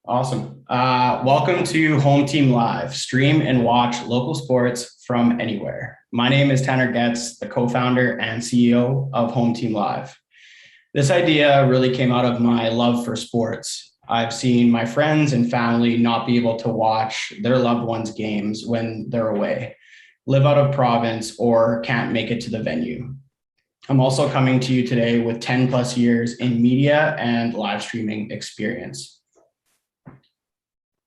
Awesome. Welcome to HomeTeam Live, stream and watch local sports from anywhere. My name is Tanner Getz, the co-founder and CEO of HomeTeam Live. This idea really came out of my love for sports. I've seen my friends and family not be able to watch their loved ones' games when they're away, live out of province, or can't make it to the venue. I'm also coming to you today with 10 plus years in media and live streaming experience.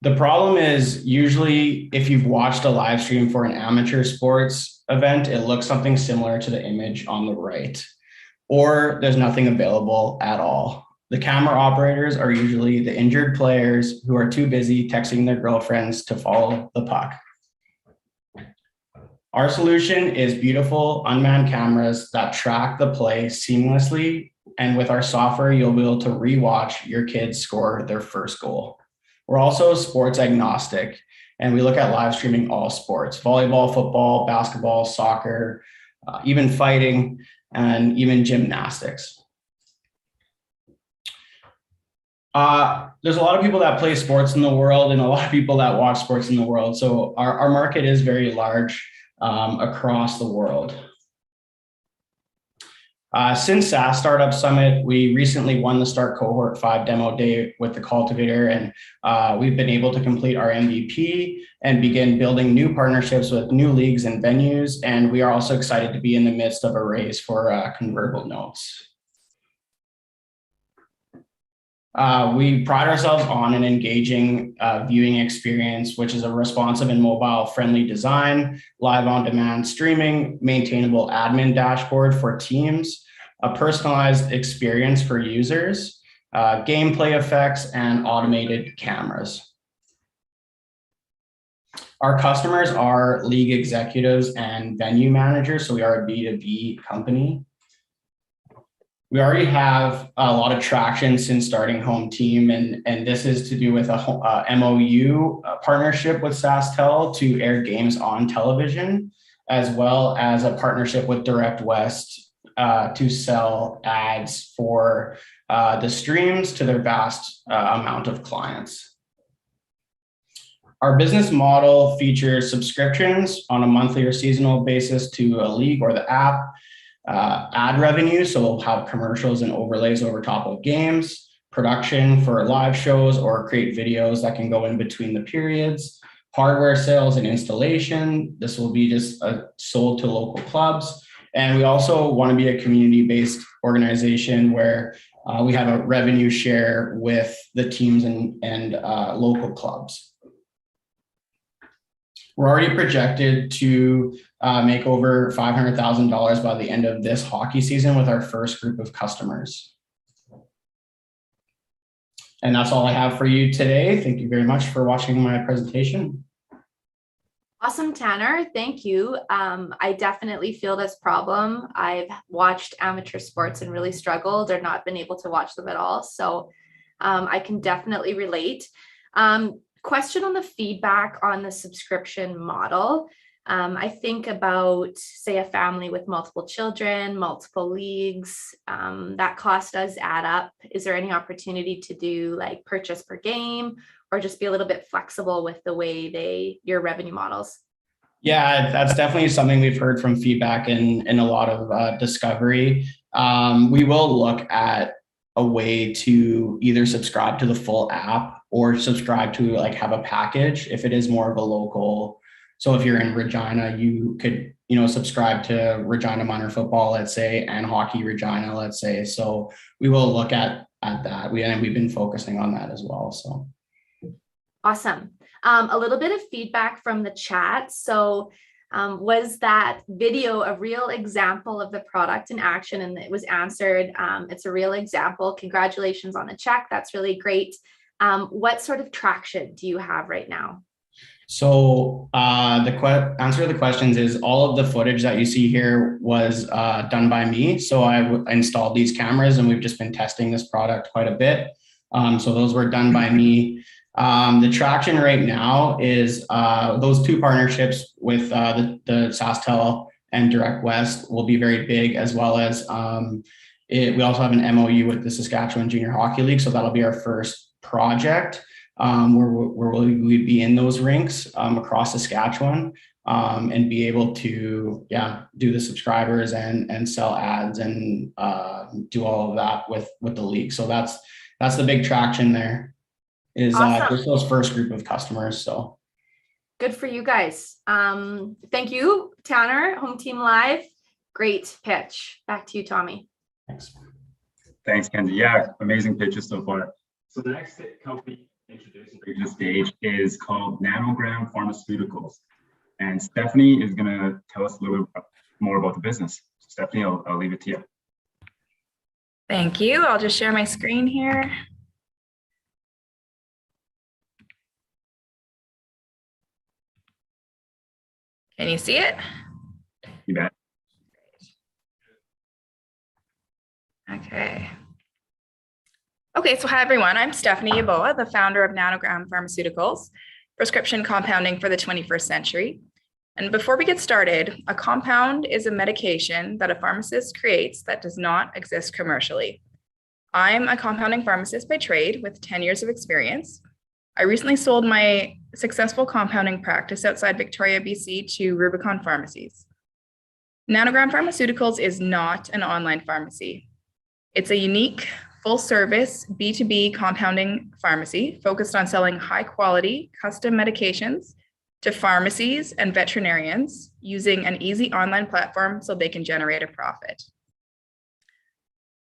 The problem is usually if you've watched a live stream for an amateur sports, event, it looks something similar to the image on the right, or there's nothing available at all. The camera operators are usually the injured players who are too busy texting their girlfriends to follow the puck. Our solution is beautiful unmanned cameras that track the play seamlessly. And with our software, you'll be able to rewatch your kids score their first goal. We're also sports agnostic, and we look at live streaming all sports: volleyball, football, basketball, soccer, even fighting, and even gymnastics. There's a lot of people that play sports in the world and a lot of people that watch sports in the world. So our market is very large across the world. Since SaaS Startup Summit, we recently won the Start Cohort 5 demo day with the Cultivator, and we've been able to complete our MVP and begin building new partnerships with new leagues and venues. And we are also excited to be in the midst of a raise for convertible notes. We pride ourselves on an engaging viewing experience, which is a responsive and mobile-friendly design, live on-demand streaming, maintainable admin dashboard for teams, a personalized experience for users, gameplay effects, and automated cameras. Our customers are league executives and venue managers, so we are a B2B company. We already have a lot of traction since starting HomeTeam, and this is to do with a MOU partnership with SaskTel to air games on television, as well as a partnership with Direct West to sell ads for the streams to their vast amount of clients. Our business model features subscriptions on a monthly or seasonal basis to a league or the app. Ad revenue, so we'll have commercials and overlays over top of games, production for live shows or create videos that can go in between the periods, hardware sales and installation. This will be just sold to local clubs. And we also want to be a community-based organization where we have a revenue share with the teams and local clubs. We're already projected to make over $500,000 by the end of this hockey season with our first group of customers. And that's all I have for you today. Thank you very much for watching my presentation. Awesome, Tanner. Thank you. I definitely feel this problem. I've watched amateur sports and really struggled or not been able to watch them at all. So I can definitely relate. Question on the feedback on the subscription model. I think about, say, a family with multiple children, multiple leagues, that cost does add up. Is there any opportunity to do like purchase per game or just be a little bit flexible with the way your revenue models? Yeah, that's definitely something we've heard from feedback in a lot of discovery. We will look at a way to either subscribe to the full app or subscribe to like have a package if it is more of a local. So if you're in Regina, you could, subscribe to Regina Minor Football, let's say, and Hockey Regina, let's say. So we will look at that. We've been focusing on that as well. So awesome. A little bit of feedback from the chat. So was that video a real example of the product in action? And it was answered. It's a real example. Congratulations on the check. That's really great. What sort of traction do you have right now? So the answer to the questions is all of the footage that you see here was done by me. So I installed these cameras and we've just been testing this product quite a bit. So those were done by me. The traction right now is those two partnerships with the SaskTel and Direct West will be very big, as well as we also have an MOU with the Saskatchewan Junior Hockey League. So that'll be our first project where we'd be in those rinks across Saskatchewan and be able to do the subscribers and sell ads and do all of that with the league. So that's the big traction there. Is awesome. Just those first group of customers. So good for you guys. Thank you, Tanner. HomeTeam Live. Great pitch. Back to you, Tommy. Thanks, Kenzie. Yeah, amazing pitches so far. So the next company introduced to the stage is called Nanogram Pharmaceuticals. And Stephanie is going to tell us a little bit more about the business. So Stephanie, I'll leave it to you. Thank you. I'll just share my screen here. Can you see it? You bet. Okay. Okay, so hi everyone. I'm Stephanie Yeboah, the founder of Nanogram Pharmaceuticals, prescription compounding for the 21st century. And before we get started, a compound is a medication that a pharmacist creates that does not exist commercially. I'm a compounding pharmacist by trade with 10 years of experience. I recently sold my successful compounding practice outside Victoria, BC to Rubicon Pharmacies. Nanogram Pharmaceuticals is not an online pharmacy. It's a unique, full-service B2B compounding pharmacy focused on selling high-quality custom medications to pharmacies and veterinarians using an easy online platform so they can generate a profit.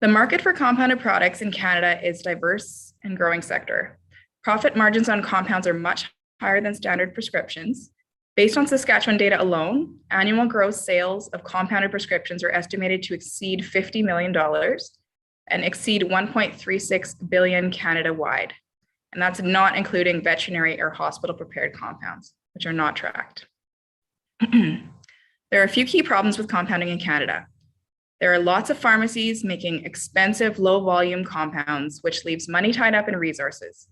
The market for compounded products in Canada is diverse and growing sector. Profit margins on compounds are much higher than standard prescriptions. Based on Saskatchewan data alone, annual gross sales of compounded prescriptions are estimated to exceed $50 million and exceed 1.36 billion Canada-wide. And that's not including veterinary or hospital-prepared compounds, which are not tracked. There are a few key problems with compounding in Canada. There are lots of pharmacies making expensive, low-volume compounds, which leaves money tied up in resources.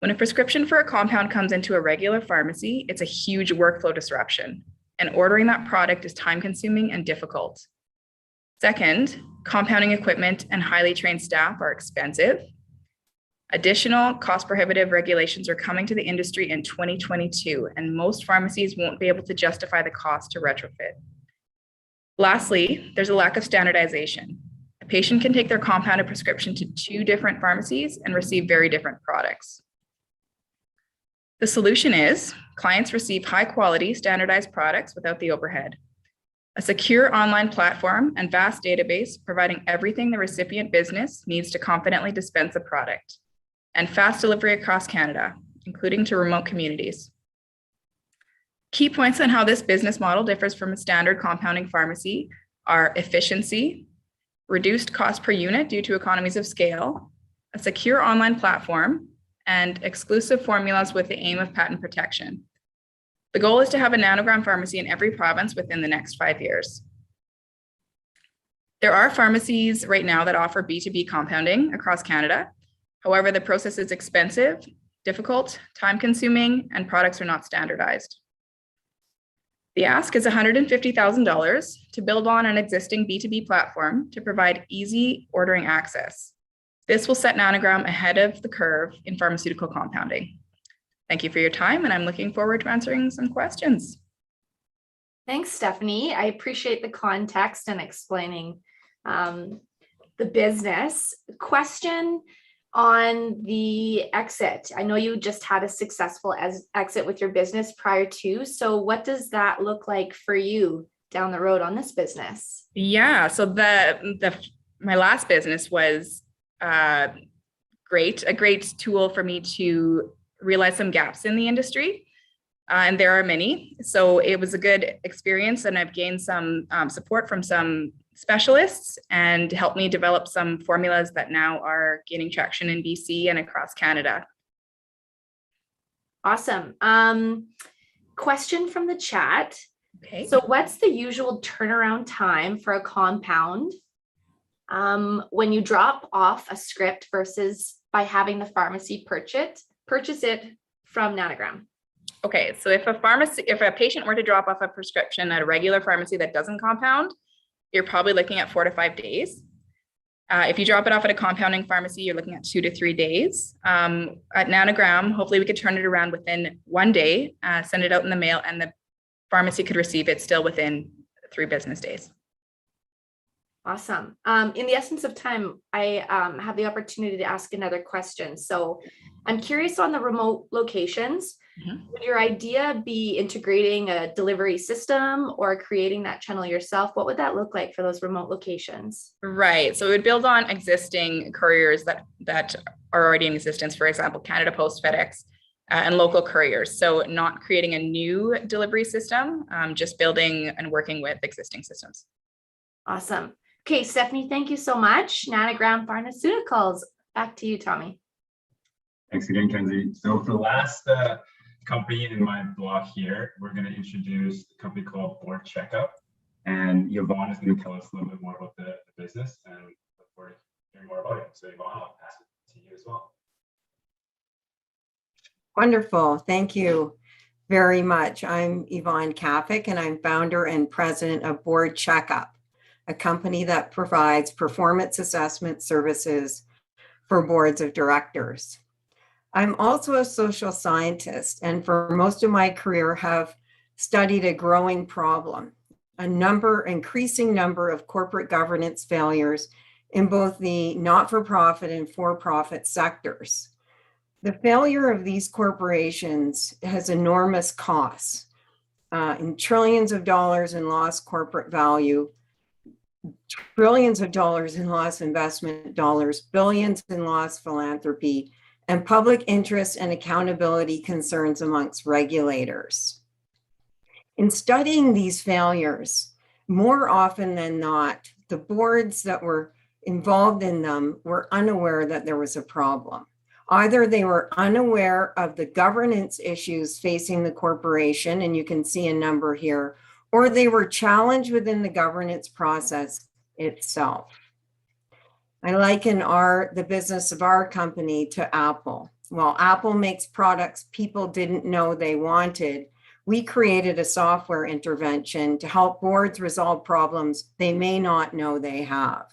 When a prescription for a compound comes into a regular pharmacy, it's a huge workflow disruption, and ordering that product is time-consuming and difficult. Second, compounding equipment and highly trained staff are expensive. Additional cost-prohibitive regulations are coming to the industry in 2022, and most pharmacies won't be able to justify the cost to retrofit. Lastly, there's a lack of standardization. A patient can take their compounded prescription to 2 different pharmacies and receive very different products. The solution is clients receive high-quality standardized products without the overhead. A secure online platform and vast database providing everything the recipient business needs to confidently dispense a product, and fast delivery across Canada, including to remote communities. Key points on how this business model differs from a standard compounding pharmacy are efficiency, reduced cost per unit due to economies of scale, a secure online platform, and exclusive formulas with the aim of patent protection. The goal is to have a Nanogram pharmacy in every province within the next 5 years. There are pharmacies right now that offer B2B compounding across Canada. However, the process is expensive, difficult, time-consuming, and products are not standardized. The ask is $150,000 to build on an existing B2B platform to provide easy ordering access. This will set Nanogram ahead of the curve in pharmaceutical compounding. Thank you for your time, and I'm looking forward to answering some questions. Thanks, Stephanie. I appreciate the context and explaining the business. Question on the exit. I know you just had a successful exit with your business prior to, so what does that look like for you down the road on this business? Yeah, so my last business was a great tool for me to realize some gaps in the industry, and there are many. So it was a good experience, and I've gained some support from some specialists and helped me develop some formulas that now are gaining traction in BC and across Canada. Awesome. Question from the chat. Okay. So what's the usual turnaround time for a compound when you drop off a script versus by having the pharmacy purchase it from Nanogram? Okay, so if a patient were to drop off a prescription at a regular pharmacy that doesn't compound, you're probably looking at 4 to 5 days. If you drop it off at a compounding pharmacy, you're looking at 2 to 3 days. At Nanogram, hopefully we could turn it around within 1 day, send it out in the mail, and the pharmacy could receive it still within 3 business days. Awesome. In the essence of time, I have the opportunity to ask another question. So I'm curious on the remote locations. Would your idea be integrating a delivery system or creating that channel yourself? What would that look like for those remote locations? Right. So it would build on existing couriers that are already in existence. For example, Canada Post, FedEx, and local couriers. So not creating a new delivery system, just building and working with existing systems. Awesome. Okay, Stephanie, thank you so much. Nanogram Pharmaceuticals. Back to you, Tommy. Thanks again, Kenzie. So for the last company in my block here, we're going to introduce a company called Board Checkup. And Yvonne is going to tell us a little bit more about the business and look forward to hearing more about it. So Yvonne, I'll pass it to you as well. Wonderful. Thank you very much. I'm Yvonne Kafik, and I'm founder and president of Board Checkup, a company that provides performance assessment services for boards of directors. I'm also a social scientist, and for most of my career have studied a growing problem, increasing number of corporate governance failures in both the not-for-profit and for-profit sectors. The failure of these corporations has enormous costs in trillions of dollars in lost corporate value, trillions of dollars in lost investment dollars, billions in lost philanthropy, and public interest and accountability concerns amongst regulators. In studying these failures, more often than not, the boards that were involved in them were unaware that there was a problem. Either they were unaware of the governance issues facing the corporation, and you can see a number here, or they were challenged within the governance process itself. I liken the business of our company to Apple. While Apple makes products people didn't know they wanted, we created a software intervention to help boards resolve problems they may not know they have.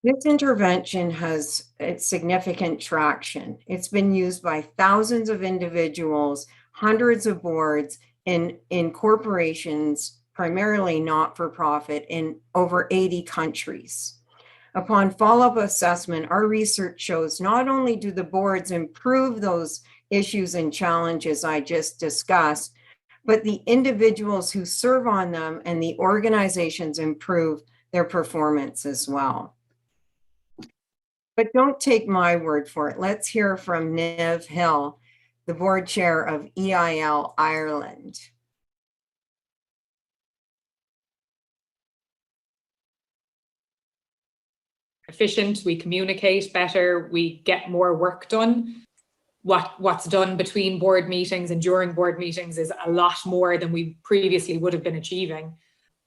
This intervention has significant traction. It's been used by thousands of individuals, hundreds of boards in corporations, primarily not-for-profit, in over 80 countries. Upon follow-up assessment, our research shows not only do the boards improve those issues and challenges I just discussed, but the individuals who serve on them and the organizations improve their performance as well. But don't take my word for it. Let's hear from Niv Hill, the board chair of EIL Ireland. Efficient, we communicate better, we get more work done. What's done between board meetings and during board meetings is a lot more than we previously would have been achieving.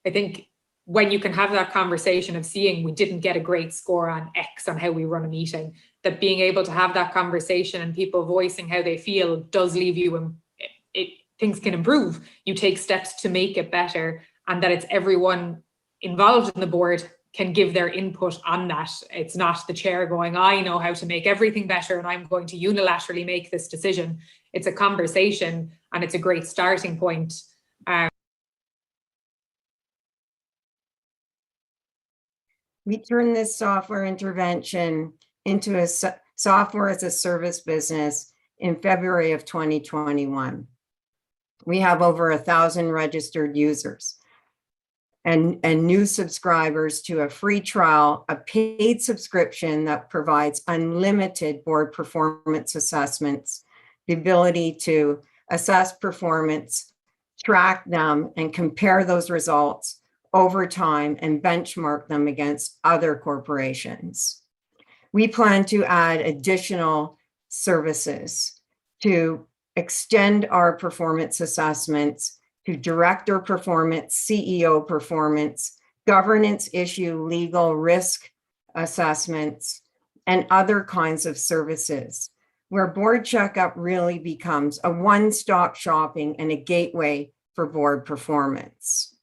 I think when you can have that conversation of seeing we didn't get a great score on X on how we run a meeting, that being able to have that conversation and people voicing how they feel does leave you, things can improve. You take steps to make it better, and that it's everyone involved in the board can give their input on that. It's not the chair going, I know how to make everything better and I'm going to unilaterally make this decision. It's a conversation, and it's a great starting point. We turned this software intervention into a software as a service business in February of 2021. We have over 1,000 registered users and new subscribers to a free trial, a paid subscription that provides unlimited board performance assessments, the ability to assess performance, track them, and compare those results over time and benchmark them against other corporations. We plan to add additional services to extend our performance assessments to director performance, CEO performance, governance issue, legal risk assessments, and other kinds of services, where Board Checkup really becomes a one-stop shopping and a gateway for board performance.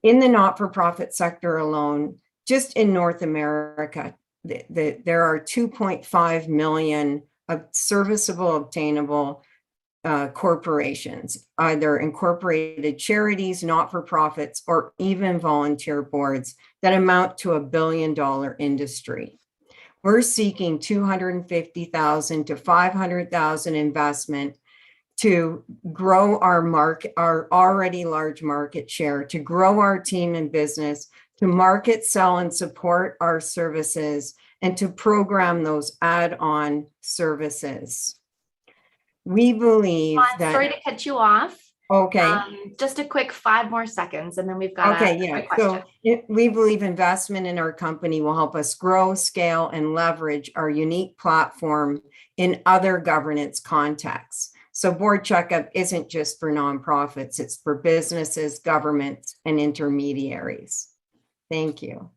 In the not-for-profit sector alone, just in North America, there are 2.5 million of serviceable, obtainable corporations, either incorporated charities, not-for-profits, or even volunteer boards that amount to $1 billion industry. We're seeking 250,000 to 500,000 investment to grow our already large market share, to grow our team and business, to market, sell, and support our services, and to program those add-on services. We believe that. Sorry to cut you off. Okay. Just a quick 5 more seconds, and then we've got okay, a yeah. question. So we believe investment in our company will help us grow, scale, and leverage our unique platform in other governance contexts. So Board Checkup isn't just for nonprofits, it's for businesses, governments, and intermediaries. Thank you.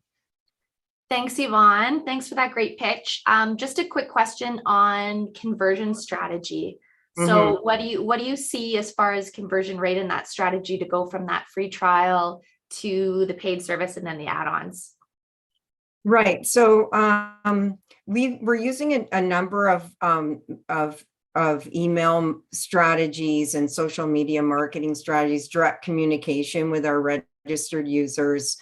Thanks, Yvonne. Thanks for that great pitch. Just a quick question on conversion strategy. So what do you see as far as conversion rate in that strategy to go from that free trial to the paid service and then the add-ons? Right. So we're using a number of email strategies and social media marketing strategies, direct communication with our registered users.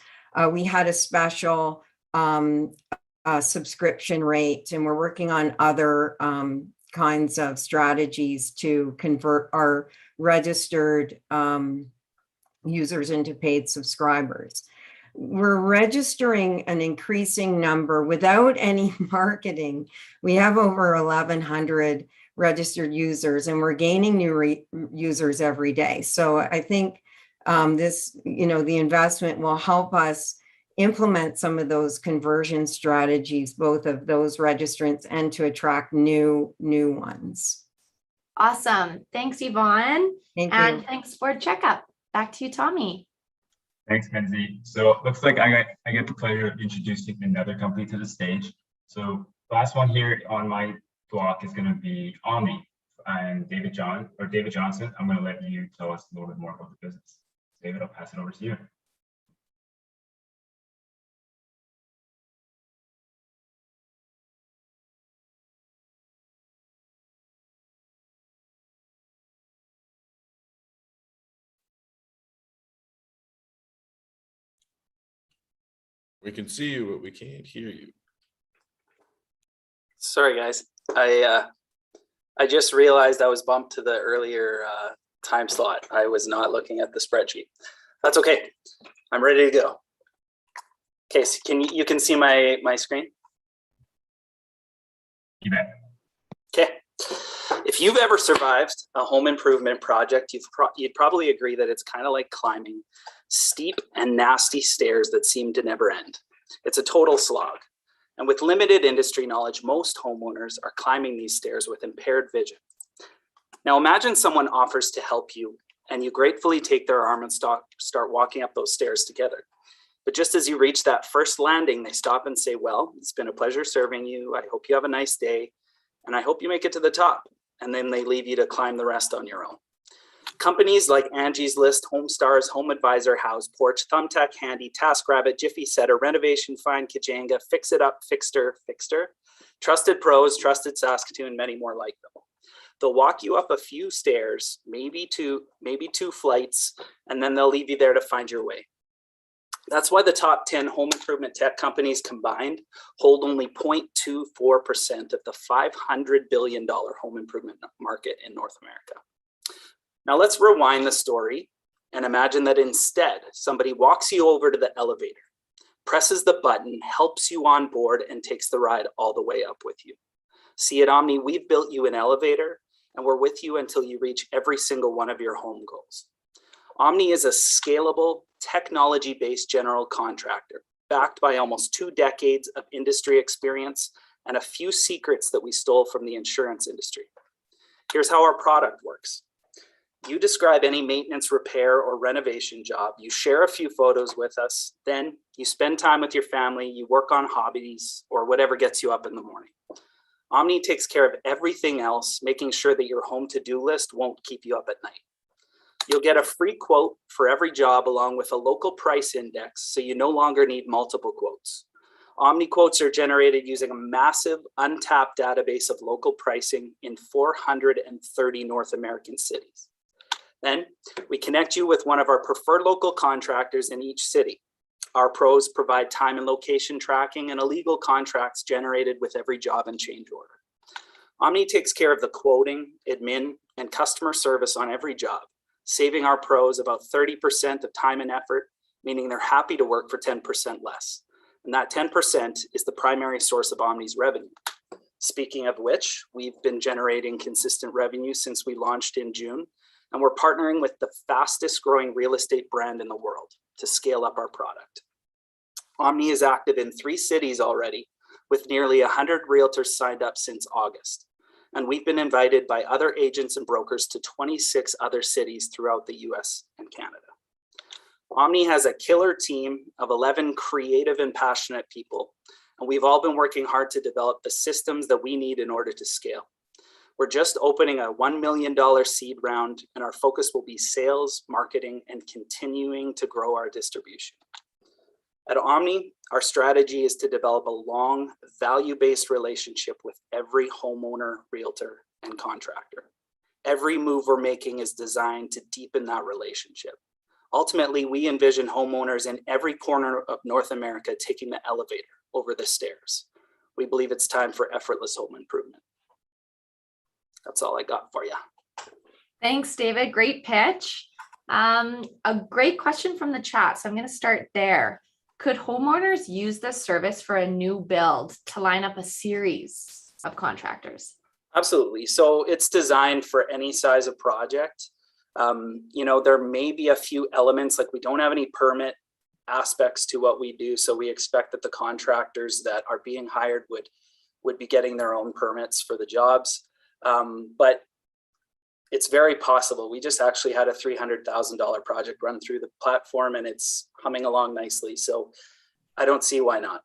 We had a special subscription rate, and we're working on other kinds of strategies to convert our registered users into paid subscribers. We're registering an increasing number without any marketing. We have over 1,100 registered users, and we're gaining new users every day. So I think this, the investment will help us implement some of those conversion strategies, both of those registrants and to attract new ones. Awesome. Thanks, Yvonne. Thank and you. Thanks for Checkup. Back to you, Tommy. Thanks, Kenzie. So it looks like I get the pleasure of introducing another company to the stage. So last one here on my block is going to be Omnee. And David Johnson, I'm going to let you tell us a little bit more about the business. David, I'll pass it over to you. We can see you, but we can't hear you. Sorry, guys. I just realized I was bumped to the earlier time slot. I was not looking at the spreadsheet. That's okay. I'm ready to go. Okay, so you can see my screen? You bet. Okay. If you've ever survived a home improvement project, you'd probably agree that it's kind of like climbing steep and nasty stairs that seem to never end. It's a total slog. And with limited industry knowledge, most homeowners are climbing these stairs with impaired vision. Now imagine someone offers to help you and you gratefully take their arm and start walking up those stairs together. But just as you reach that first landing, they stop and say, well, it's been a pleasure serving you. I hope you have a nice day. And I hope you make it to the top. And then they leave you to climb the rest on your own. Companies like Angie's List, HomeStars, Home Advisor, House Porch, Thumbtack Handy, TaskRabbit, Jiffy Setter, Renovation Find, Kajanga, Fix It Up, Fixter, Trusted Pros, Trusted Saskatoon, and many more like them. They'll walk you up a few stairs, maybe two flights, and then they'll leave you there to find your way. That's why the top 10 home improvement tech companies combined hold only 0.24% of the $500 billion home improvement market in North America. Now let's rewind the story and imagine that instead somebody walks you over to the elevator, presses the button, helps you on board, and takes the ride all the way up with you. See, at Omnee, we've built you an elevator and we're with you until you reach every single one of your home goals. Omnee is a scalable, technology-based general contractor backed by almost 2 decades of industry experience and a few secrets that we stole from the insurance industry. Here's how our product works. You describe any maintenance, repair, or renovation job. You share a few photos with us. Then you spend time with your family. You work on hobbies or whatever gets you up in the morning. Omnee takes care of everything else, making sure that your home to-do list won't keep you up at night. You'll get a free quote for every job along with a local price index, so you no longer need multiple quotes. Omnee quotes are generated using a massive untapped database of local pricing in 430 North American cities. Then we connect you with one of our preferred local contractors in each city. Our pros provide time and location tracking and illegal contracts generated with every job and change order. Omnee takes care of the quoting, admin, and customer service on every job, saving our pros about 30% of time and effort, meaning they're happy to work for 10% less. And that 10% is the primary source of Omnee's revenue. Speaking of which, we've been generating consistent revenue since we launched in June, and we're partnering with the fastest growing real estate brand in the world to scale up our product. Omnee is active in 3 cities already, with nearly 100 realtors signed up since August. And we've been invited by other agents and brokers to 26 other cities throughout the US and Canada. Omnee has a killer team of 11 creative and passionate people, and we've all been working hard to develop the systems that we need in order to scale. We're just opening a $1 million seed round, and our focus will be sales, marketing, and continuing to grow our distribution. At Omnee, our strategy is to develop a long, value-based relationship with every homeowner, realtor, and contractor. Every move we're making is designed to deepen that relationship. Ultimately, we envision homeowners in every corner of North America taking the elevator over the stairs. We believe it's time for effortless home improvement. That's all I got for you. Thanks, David. Great pitch. A great question from the chat. So I'm going to start there. Could homeowners use this service for a new build to line up a series of contractors? Absolutely. So it's designed for any size of project. There may be a few elements, like we don't have any permit aspects to what we do. So we expect that the contractors that are being hired would be getting their own permits for the jobs. But it's very possible. We just actually had a $300,000 project run through the platform, and it's humming along nicely. So I don't see why not.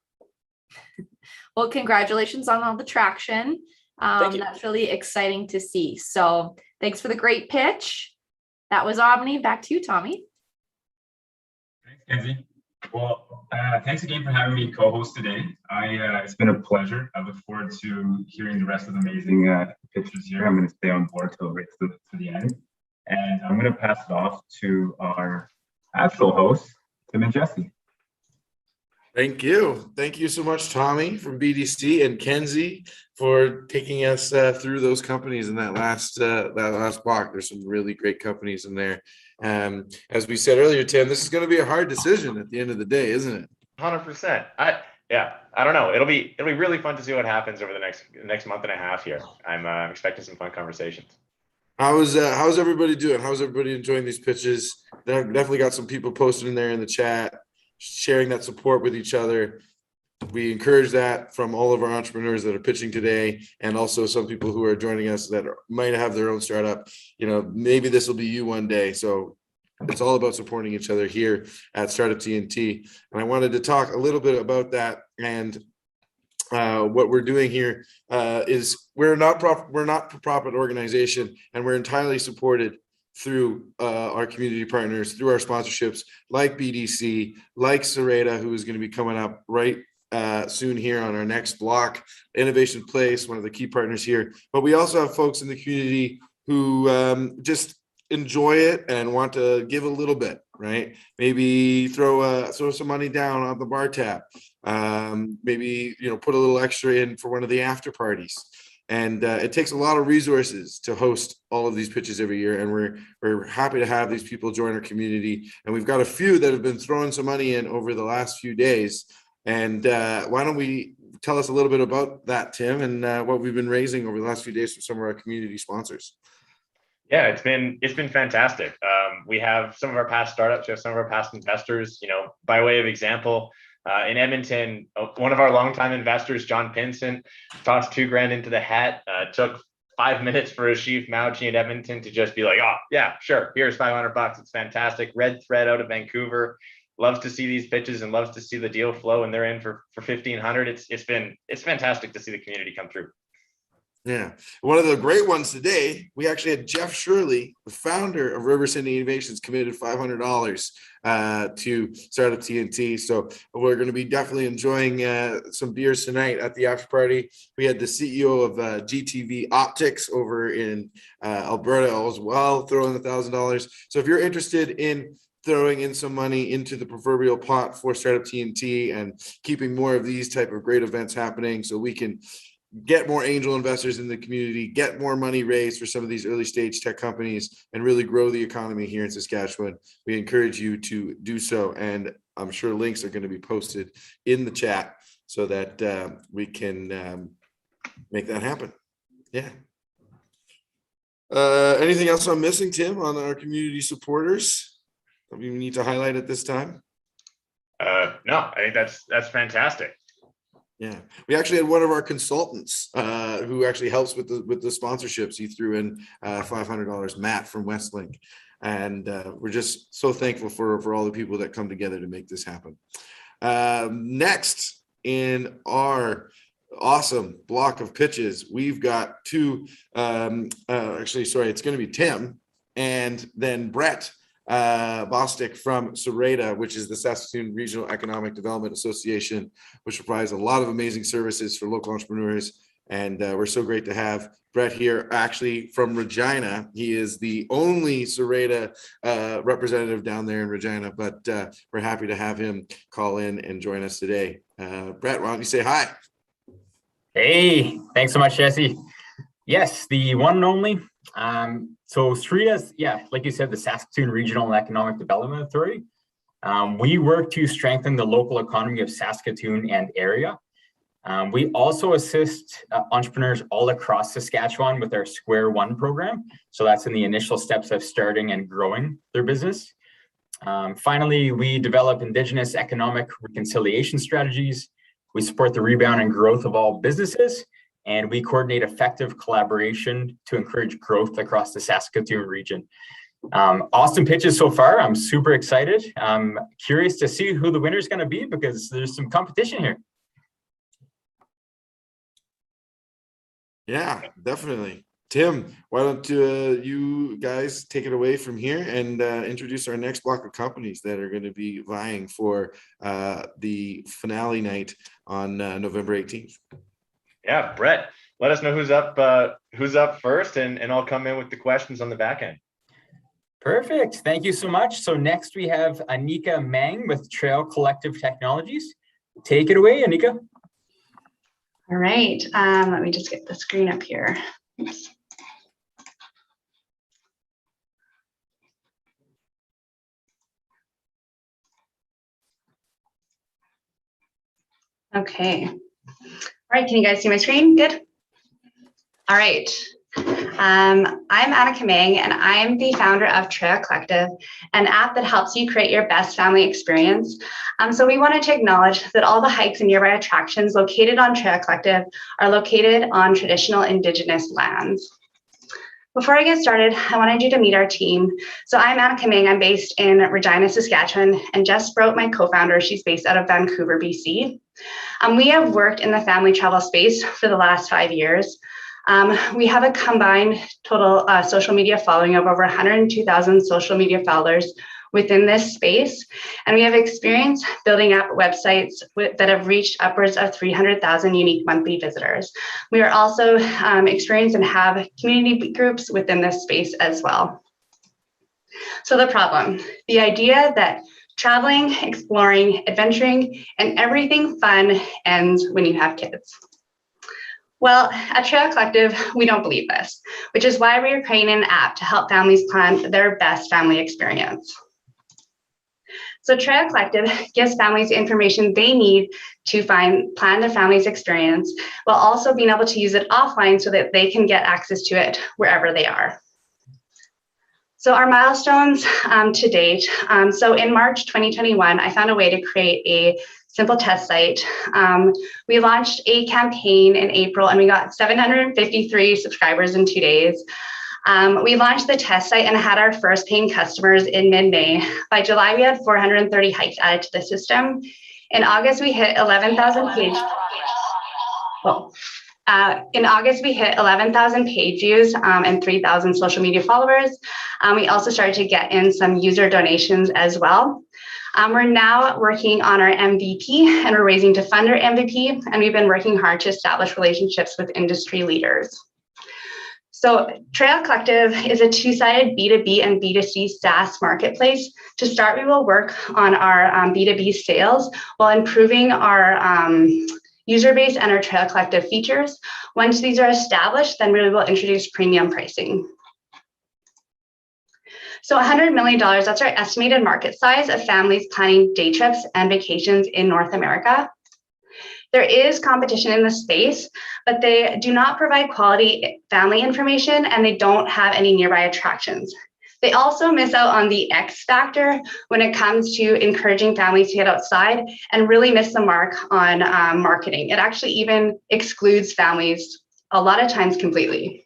Well, congratulations on all the traction. That's really exciting to see. So thanks for the great pitch. That was Omnee. Back to you, Tommy. Thanks, Kenzie. Well, thanks again for having me co-host today. It's been a pleasure. I look forward to hearing the rest of the amazing pitches here. I'm going to stay on board till right to the end. And I'm going to pass it off to our actual hosts, Tim and Jesse. Thank you. Thank you so much, Tommy from BDC, and Kenzie for taking us through those companies in that last block. There's some really great companies in there. As we said earlier, Tim, this is going to be a hard decision at the end of the day, isn't it? 100%. I don't know. It'll be really fun to see what happens over the next month and a half here. I'm expecting some fun conversations. How's everybody doing? How's everybody enjoying these pitches? Definitely got some people posting in there in the chat, sharing that support with each other. We encourage that from all of our entrepreneurs that are pitching today, and also some people who are joining us that might have their own startup. Maybe this will be you one day. So it's all about supporting each other here at Startup TNT. And I wanted to talk a little bit about that. And what we're doing here is we're a not-for-profit organization, and we're entirely supported through our community partners, through our sponsorships like BDC, like SREDA, who is going to be coming up right soon here on our next block, Innovation Place, one of the key partners here. But we also have folks in the community who just enjoy it and want to give a little bit, right? Maybe throw some money down on the bar tab. Maybe put a little extra in for one of the after parties. And it takes a lot of resources to host all of these pitches every year. And we're happy to have these people join our community. And we've got a few that have been throwing some money in over the last few days. And why don't we tell us a little bit about that, Tim, and what we've been raising over the last few days from some of our community sponsors. Yeah, it's been fantastic. We have some of our past startups, we have some of our past investors. By way of example, in Edmonton, one of our longtime investors, John Pinson, tossed $2,000 into the hat. Took 5 minutes for Ashif Mauchi in Edmonton to just be like, "Oh yeah, sure, here's $500. It's fantastic." Red Thread out of Vancouver loves to see these pitches and loves to see the deal flow, and they're in for $1,500. It's fantastic to see the community come through. Yeah. One of the great ones today, we actually had Jeff Shirley, the founder of River City Innovations, committed $500 to Startup TNT. So we're going to be definitely enjoying some beers tonight at the after party. We had the CEO of GTV Optics over in Alberta as well, throwing $1,000. So if you're interested in throwing in some money into the proverbial pot for Startup TNT and keeping more of these type of great events happening so we can get more angel investors in the community, get more money raised for some of these early stage tech companies, and really grow the economy here in Saskatchewan, we encourage you to do so. And I'm sure links are going to be posted in the chat so that we can make that happen. Yeah. Anything else I'm missing, Tim, on our community supporters that we need to highlight at this time? No, I think that's fantastic. Yeah, we actually had one of our consultants who actually helps with the sponsorships. He threw in $500, Matt from Westlink, and we're just so thankful for all the people that come together to make this happen. Next in our awesome block of pitches, we've got two. Actually, sorry, it's going to be Tim and then Brett Bostick from SREDA, which is the Saskatoon Regional Economic Development Association, which provides a lot of amazing services for local entrepreneurs. And we're so great to have Brett here, actually from Regina. He is the only SREDA representative down there in Regina, but we're happy to have him call in and join us today. Brett, why don't you say hi? Hey, thanks so much, Jesse. Yes, the one and only. So SREDA, yeah, like you said, the Saskatoon Regional Economic Development Authority. We work to strengthen the local economy of Saskatoon and area. We also assist entrepreneurs all across Saskatchewan with our Square One program. So that's in the initial steps of starting and growing their business. Finally, we develop Indigenous economic reconciliation strategies. We support the rebound and growth of all businesses, and we coordinate effective collaboration to encourage growth across the Saskatoon region. Awesome pitches so far. I'm super excited. I'm curious to see who the winner is going to be because there's some competition here. Yeah, definitely. Tim, why don't you guys take it away from here and introduce our next block of companies that are going to be vying for the finale night on November 18th. Yeah, Brett, let us know who's up first, and I'll come in with the questions on the back end. Perfect. Thank you so much. So next we have Anika Mang with TrailCollectiv Technologies. Take it away, Anika. All right. Let me just get the screen up here. Oops. Okay. All right, can you guys see my screen? Good. All right. I'm Anika Mang, and I'm the founder of TrailCollectiv, an app that helps you create your best family experience. So we wanted to acknowledge that all the hikes and nearby attractions located on TrailCollectiv are located on traditional Indigenous lands. Before I get started, I wanted you to meet our team. So I'm Anika Mang. I'm based in Regina, Saskatchewan, and Jess Brote, my co-founder, she's based out of Vancouver, BC. We have worked in the family travel space for the last 5 years. We have a combined total social media following of over 102,000 social media followers within this space. And we have experience building up websites that have reached upwards of 300,000 unique monthly visitors. We are also experienced and have community groups within this space as well. So the problem, the idea that traveling, exploring, adventuring, and everything fun ends when you have kids. Well, at TrailCollectiv, we don't believe this, which is why we are creating an app to help families plan their best family experience. So TrailCollectiv gives families the information they need to plan their family's experience, while also being able to use it offline so that they can get access to it wherever they are. So our milestones to date. So in March 2021, I found a way to create a simple test site. We launched a campaign in April and we got 753 subscribers in 2 days. We launched the test site and had our first paying customers in mid-May. By July, we had 430 hikes added to the system. In August, we hit 11,000 page. In August, we hit 11,000 page views and 3,000 social media followers. We also started to get in some user donations as well. We're now working on our MVP and we're raising to fund our MVP, and we've been working hard to establish relationships with industry leaders. So TrailCollectiv is a two-sided B2B and B2C SaaS marketplace. To start, we will work on our B2B sales while improving our user base and our TrailCollectiv features. Once these are established, then we will introduce premium pricing. So $100 million, that's our estimated market size of families planning day trips and vacations in North America. There is competition in the space, but they do not provide quality family information and they don't have any nearby attractions. They also miss out on the X factor when it comes to encouraging families to get outside and really miss the mark on marketing. It actually even excludes families a lot of times completely.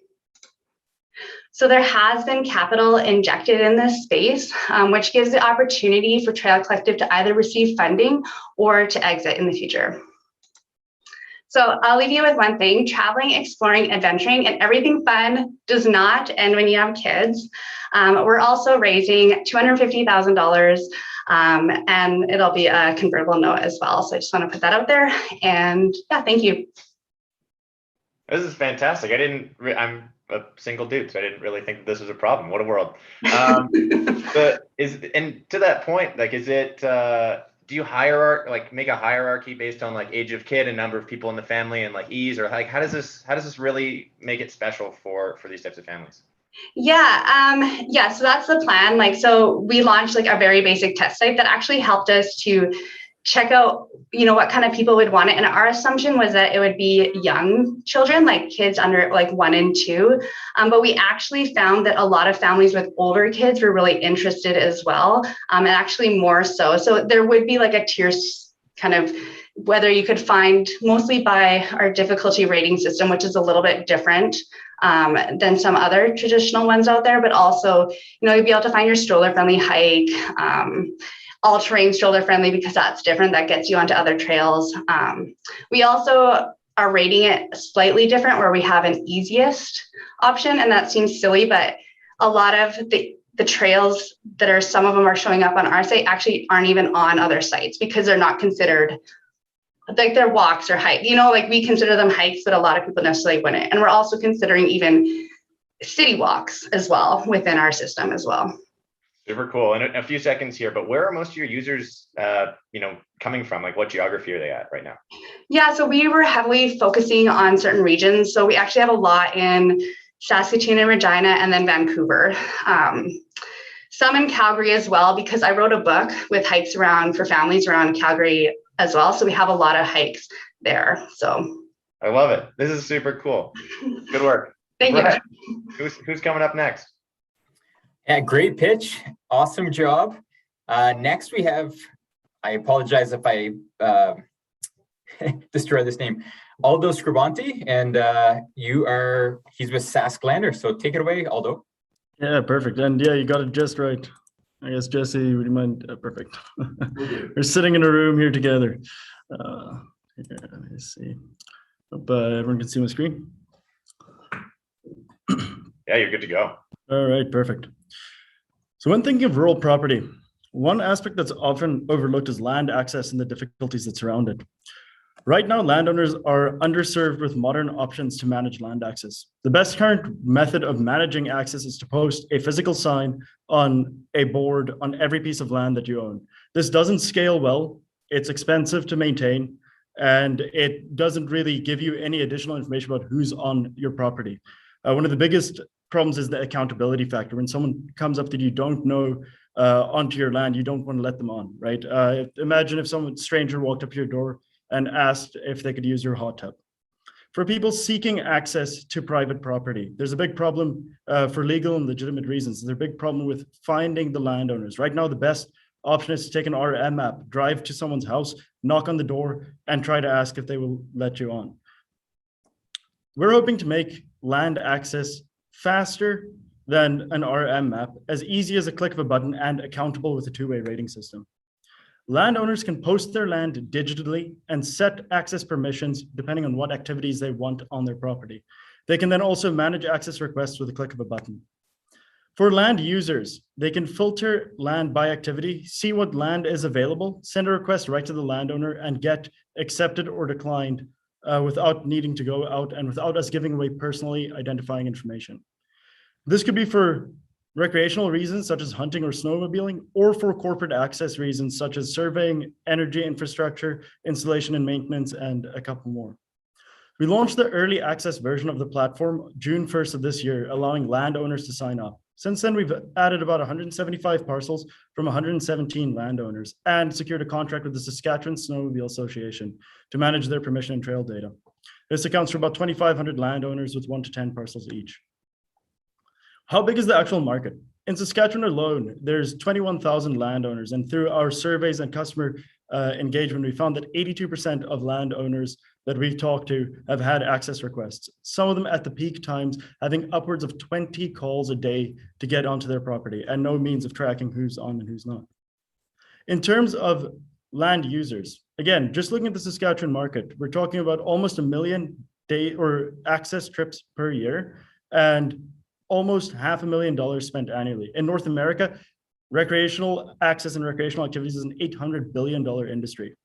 So there has been capital injected in this space, which gives the opportunity for TrailCollectiv to either receive funding or to exit in the future. So I'll leave you with one thing: traveling, exploring, adventuring, and everything fun does not end when you have kids. We're also raising $250,000, and it'll be a convertible note as well. So I just want to put that out there. And yeah, thank you. This is fantastic. I'm a single dude, so I didn't really think that this was a problem. What a world. And to that point, like, is it, do you make a hierarchy based on like age of kid and number of people in the family and like ease, or like how does this really make it special for these types of families? Yeah, so that's the plan. Like, so we launched like a very basic test site that actually helped us to check out, what kind of people would want it. And our assumption was that it would be young children, like kids under like 1 and 2. But we actually found that a lot of families with older kids were really interested as well, and actually more so. So there would be like a tier kind of, whether you could find mostly by our difficulty rating system, which is a little bit different than some other traditional ones out there, but also, you'd be able to find your stroller friendly hike, all-terrain stroller friendly, because that's different. That gets you onto other trails. We also are rating it slightly different, where we have an easiest option, and that seems silly, but a lot of the trails that some of them are showing up on our site actually aren't even on other sites because they're not considered like they're walks or hikes. Like we consider them hikes, but a lot of people necessarily wouldn't. And we're also considering even city walks as well within our system as well. Super cool. In a few seconds here, but where are most of your users, coming from? Like, what geography are they at right now? Yeah, so we were heavily focusing on certain regions. So we actually have a lot in Saskatoon and Regina, and then Vancouver. Some in Calgary as well, because I wrote a book with hikes for families around Calgary as well. So we have a lot of hikes there. So I love it. This is super cool. Good work. Thank you. Who's coming up next? Yeah, great pitch. Awesome job. Next we have, I apologize if I destroy this name, Aldo Scribanti, and he's with SaskLander. So take it away, Aldo. Yeah, perfect. And yeah, you got it just right. I guess, Jesse, would you mind? Perfect. We're sitting in a room here together. Here, let me see. Hope everyone can see my screen. Yeah, you're good to go. All right, perfect. So when thinking of rural property, one aspect that's often overlooked is land access and the difficulties that surround it. Right now, landowners are underserved with modern options to manage land access. The best current method of managing access is to post a physical sign on a board on every piece of land that you own. This doesn't scale well, it's expensive to maintain, and it doesn't really give you any additional information about who's on your property. One of the biggest problems is the accountability factor. When someone comes up that you don't know onto your land, you don't want to let them on, right? Imagine if some stranger walked up to your door and asked if they could use your hot tub. For people seeking access to private property, there's a big problem for legal and legitimate reasons. There's a big problem with finding the landowners. Right now, the best option is to take an RM map, drive to someone's house, knock on the door, and try to ask if they will let you on. We're hoping to make land access faster than an RM map, as easy as a click of a button, and accountable with a two-way rating system. Landowners can post their land digitally and set access permissions depending on what activities they want on their property. They can then also manage access requests with a click of a button. For land users, they can filter land by activity, see what land is available, send a request right to the landowner, and get accepted or declined without needing to go out and without us giving away personally identifying information. This could be for recreational reasons such as hunting or snowmobiling, or for corporate access reasons such as surveying, energy infrastructure, installation and maintenance, and a couple more. We launched the early access version of the platform June 1st of this year, allowing landowners to sign up. Since then, we've added about 175 parcels from 117 landowners and secured a contract with the Saskatchewan Snowmobile Association to manage their permission and trail data. This accounts for about 2,500 landowners with 1 to 10 parcels each. How big is the actual market? In Saskatchewan alone, there's 21,000 landowners, and through our surveys and customer engagement, we found that 82% of landowners that we've talked to have had access requests, some of them at the peak times having upwards of 20 calls a day to get onto their property and no means of tracking who's on and who's not. In terms of land users, again, just looking at the Saskatchewan market, we're talking about almost 1 million day or access trips per year and almost $500,000 spent annually. In North America, recreational access and recreational activities is an $800 billion industry.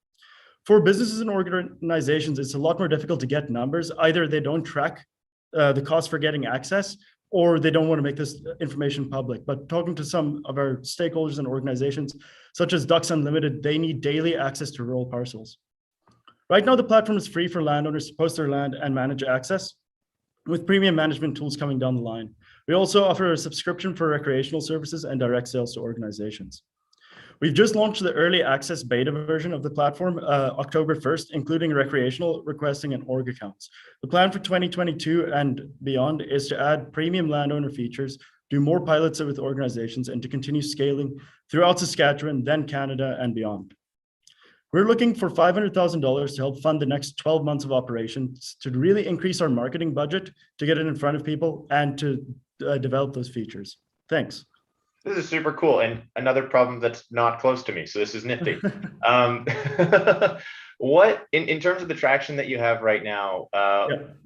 For businesses and organizations, it's a lot more difficult to get numbers. Either they don't track the cost for getting access, or they don't want to make this information public. But talking to some of our stakeholders and organizations, such as Ducks Unlimited, they need daily access to rural parcels. Right now, the platform is free for landowners to post their land and manage access, with premium management tools coming down the line. We also offer a subscription for recreational services and direct sales to organizations. We've just launched the early access beta version of the platform October 1st, including recreational requesting and org accounts. The plan for 2022 and beyond is to add premium landowner features, do more pilots with organizations, and to continue scaling throughout Saskatchewan, then Canada and beyond. We're looking for $500,000 to help fund the next 12 months of operations to really increase our marketing budget, to get it in front of people, and to develop those features. Thanks. This is super cool, and another problem that's not close to me, so this is nifty. What, in terms of the traction that you have right now,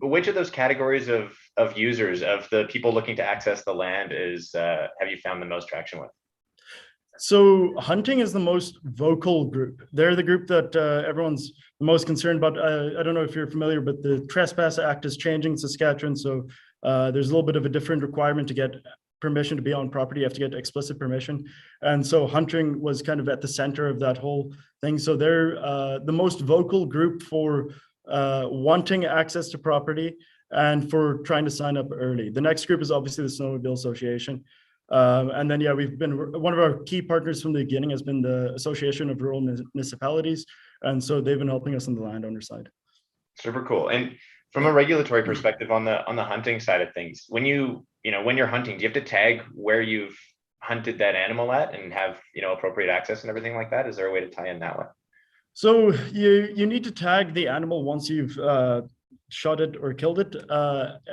which of those categories of users, of the people looking to access the land, have you found the most traction with? So hunting is the most vocal group. They're the group that everyone's the most concerned about. I don't know if you're familiar, but the Trespass Act is changing in Saskatchewan, so there's a little bit of a different requirement to get permission to be on property. You have to get explicit permission. And so hunting was kind of at the center of that whole thing. So they're the most vocal group for wanting access to property and for trying to sign up early. The next group is obviously the Snowmobile Association. And then, yeah, we've been, one of our key partners from the beginning has been the Association of Rural Municipalities. And so they've been helping us on the landowner side. Super cool. And from a regulatory perspective on the hunting side of things, when when you're hunting, do you have to tag where you've hunted that animal at and have, appropriate access and everything like that? Is there a way to tie in that way? So you need to tag the animal once you've shot it or killed it.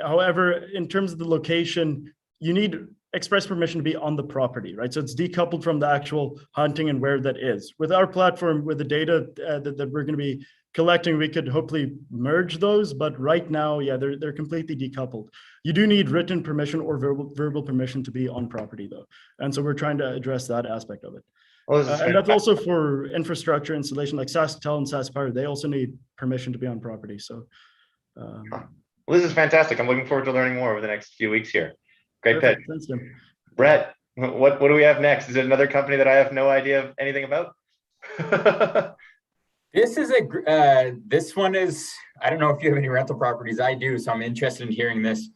However, in terms of the location, you need express permission to be on the property, right? So it's decoupled from the actual hunting and where that is. With our platform, with the data that we're going to be collecting, we could hopefully merge those, but right now, yeah, they're completely decoupled. You do need written permission or verbal permission to be on property though. And so we're trying to address that aspect of it. And that's also for infrastructure installation, like SaskTel and SaskPower, they also need permission to be on property. So, well, this is fantastic. I'm looking forward to learning more over the next few weeks here. Great pitch. Thanks, Jim. Brett, what do we have next? Is it another company that I have no idea anything about? This one is, I don't know if you have any rental properties. I do, so I'm interested in hearing this.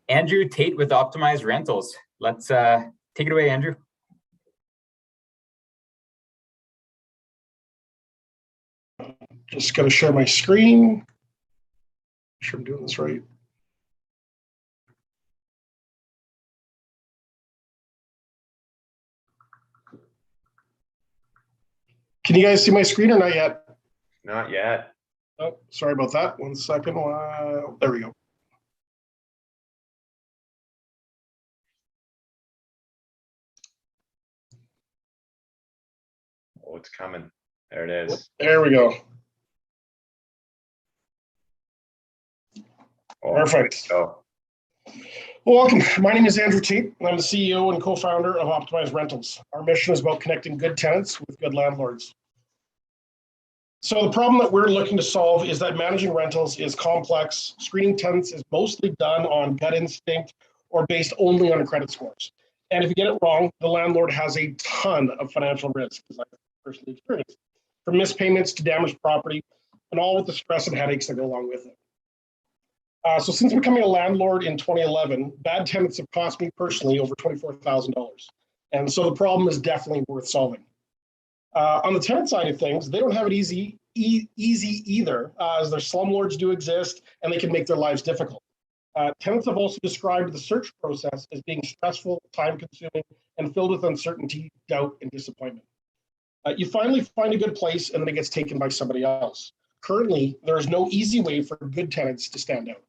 Andrew Tate with Optimized Rentals. Let's take it away, Andrew. Just got to share my screen. Make sure I'm doing this right. Can you guys see my screen or not yet? Not yet. Oh, sorry about that. 1 second. There we go. Oh, it's coming. There it is. There we go. Oh, perfect. Oh. Well, welcome. My name is Andrew Tate, and I'm the CEO and co-founder of Optimized Rentals. Our mission is about connecting good tenants with good landlords. So the problem that we're looking to solve is that managing rentals is complex. Screening tenants is mostly done on gut instinct or based only on credit scores. And if you get it wrong, the landlord has a ton of financial risk, as I've personally experienced, from missed payments to damaged property, and all with the stress and headaches that go along with it. So since becoming a landlord in 2011, bad tenants have cost me personally over $24,000. And so the problem is definitely worth solving. On the tenant side of things, they don't have it easy either, as their slumlords do exist and they can make their lives difficult. Tenants have also described the search process as being stressful, time-consuming, and filled with uncertainty, doubt, and disappointment. You finally find a good place and then it gets taken by somebody else. Currently, there is no easy way for good tenants to stand out.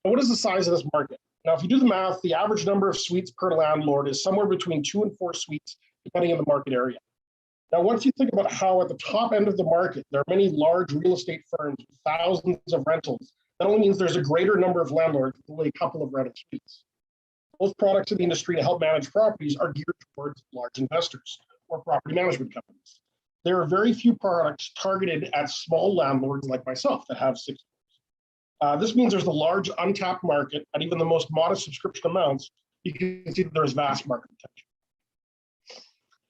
Now, what is the size of this market? Now, if you do the math, the average number of suites per landlord is somewhere between 2 and 4 suites, depending on the market area. Now, once you think about how at the top end of the market, there are many large real estate firms with thousands of rentals, that only means there's a greater number of landlords with only a couple of rental suites. Most products in the industry to help manage properties are geared towards large investors or property management companies. There are very few products targeted at small landlords like myself that have 6 floors. This means there's a large untapped market at even the most modest subscription amounts. You can see that there's vast market potential.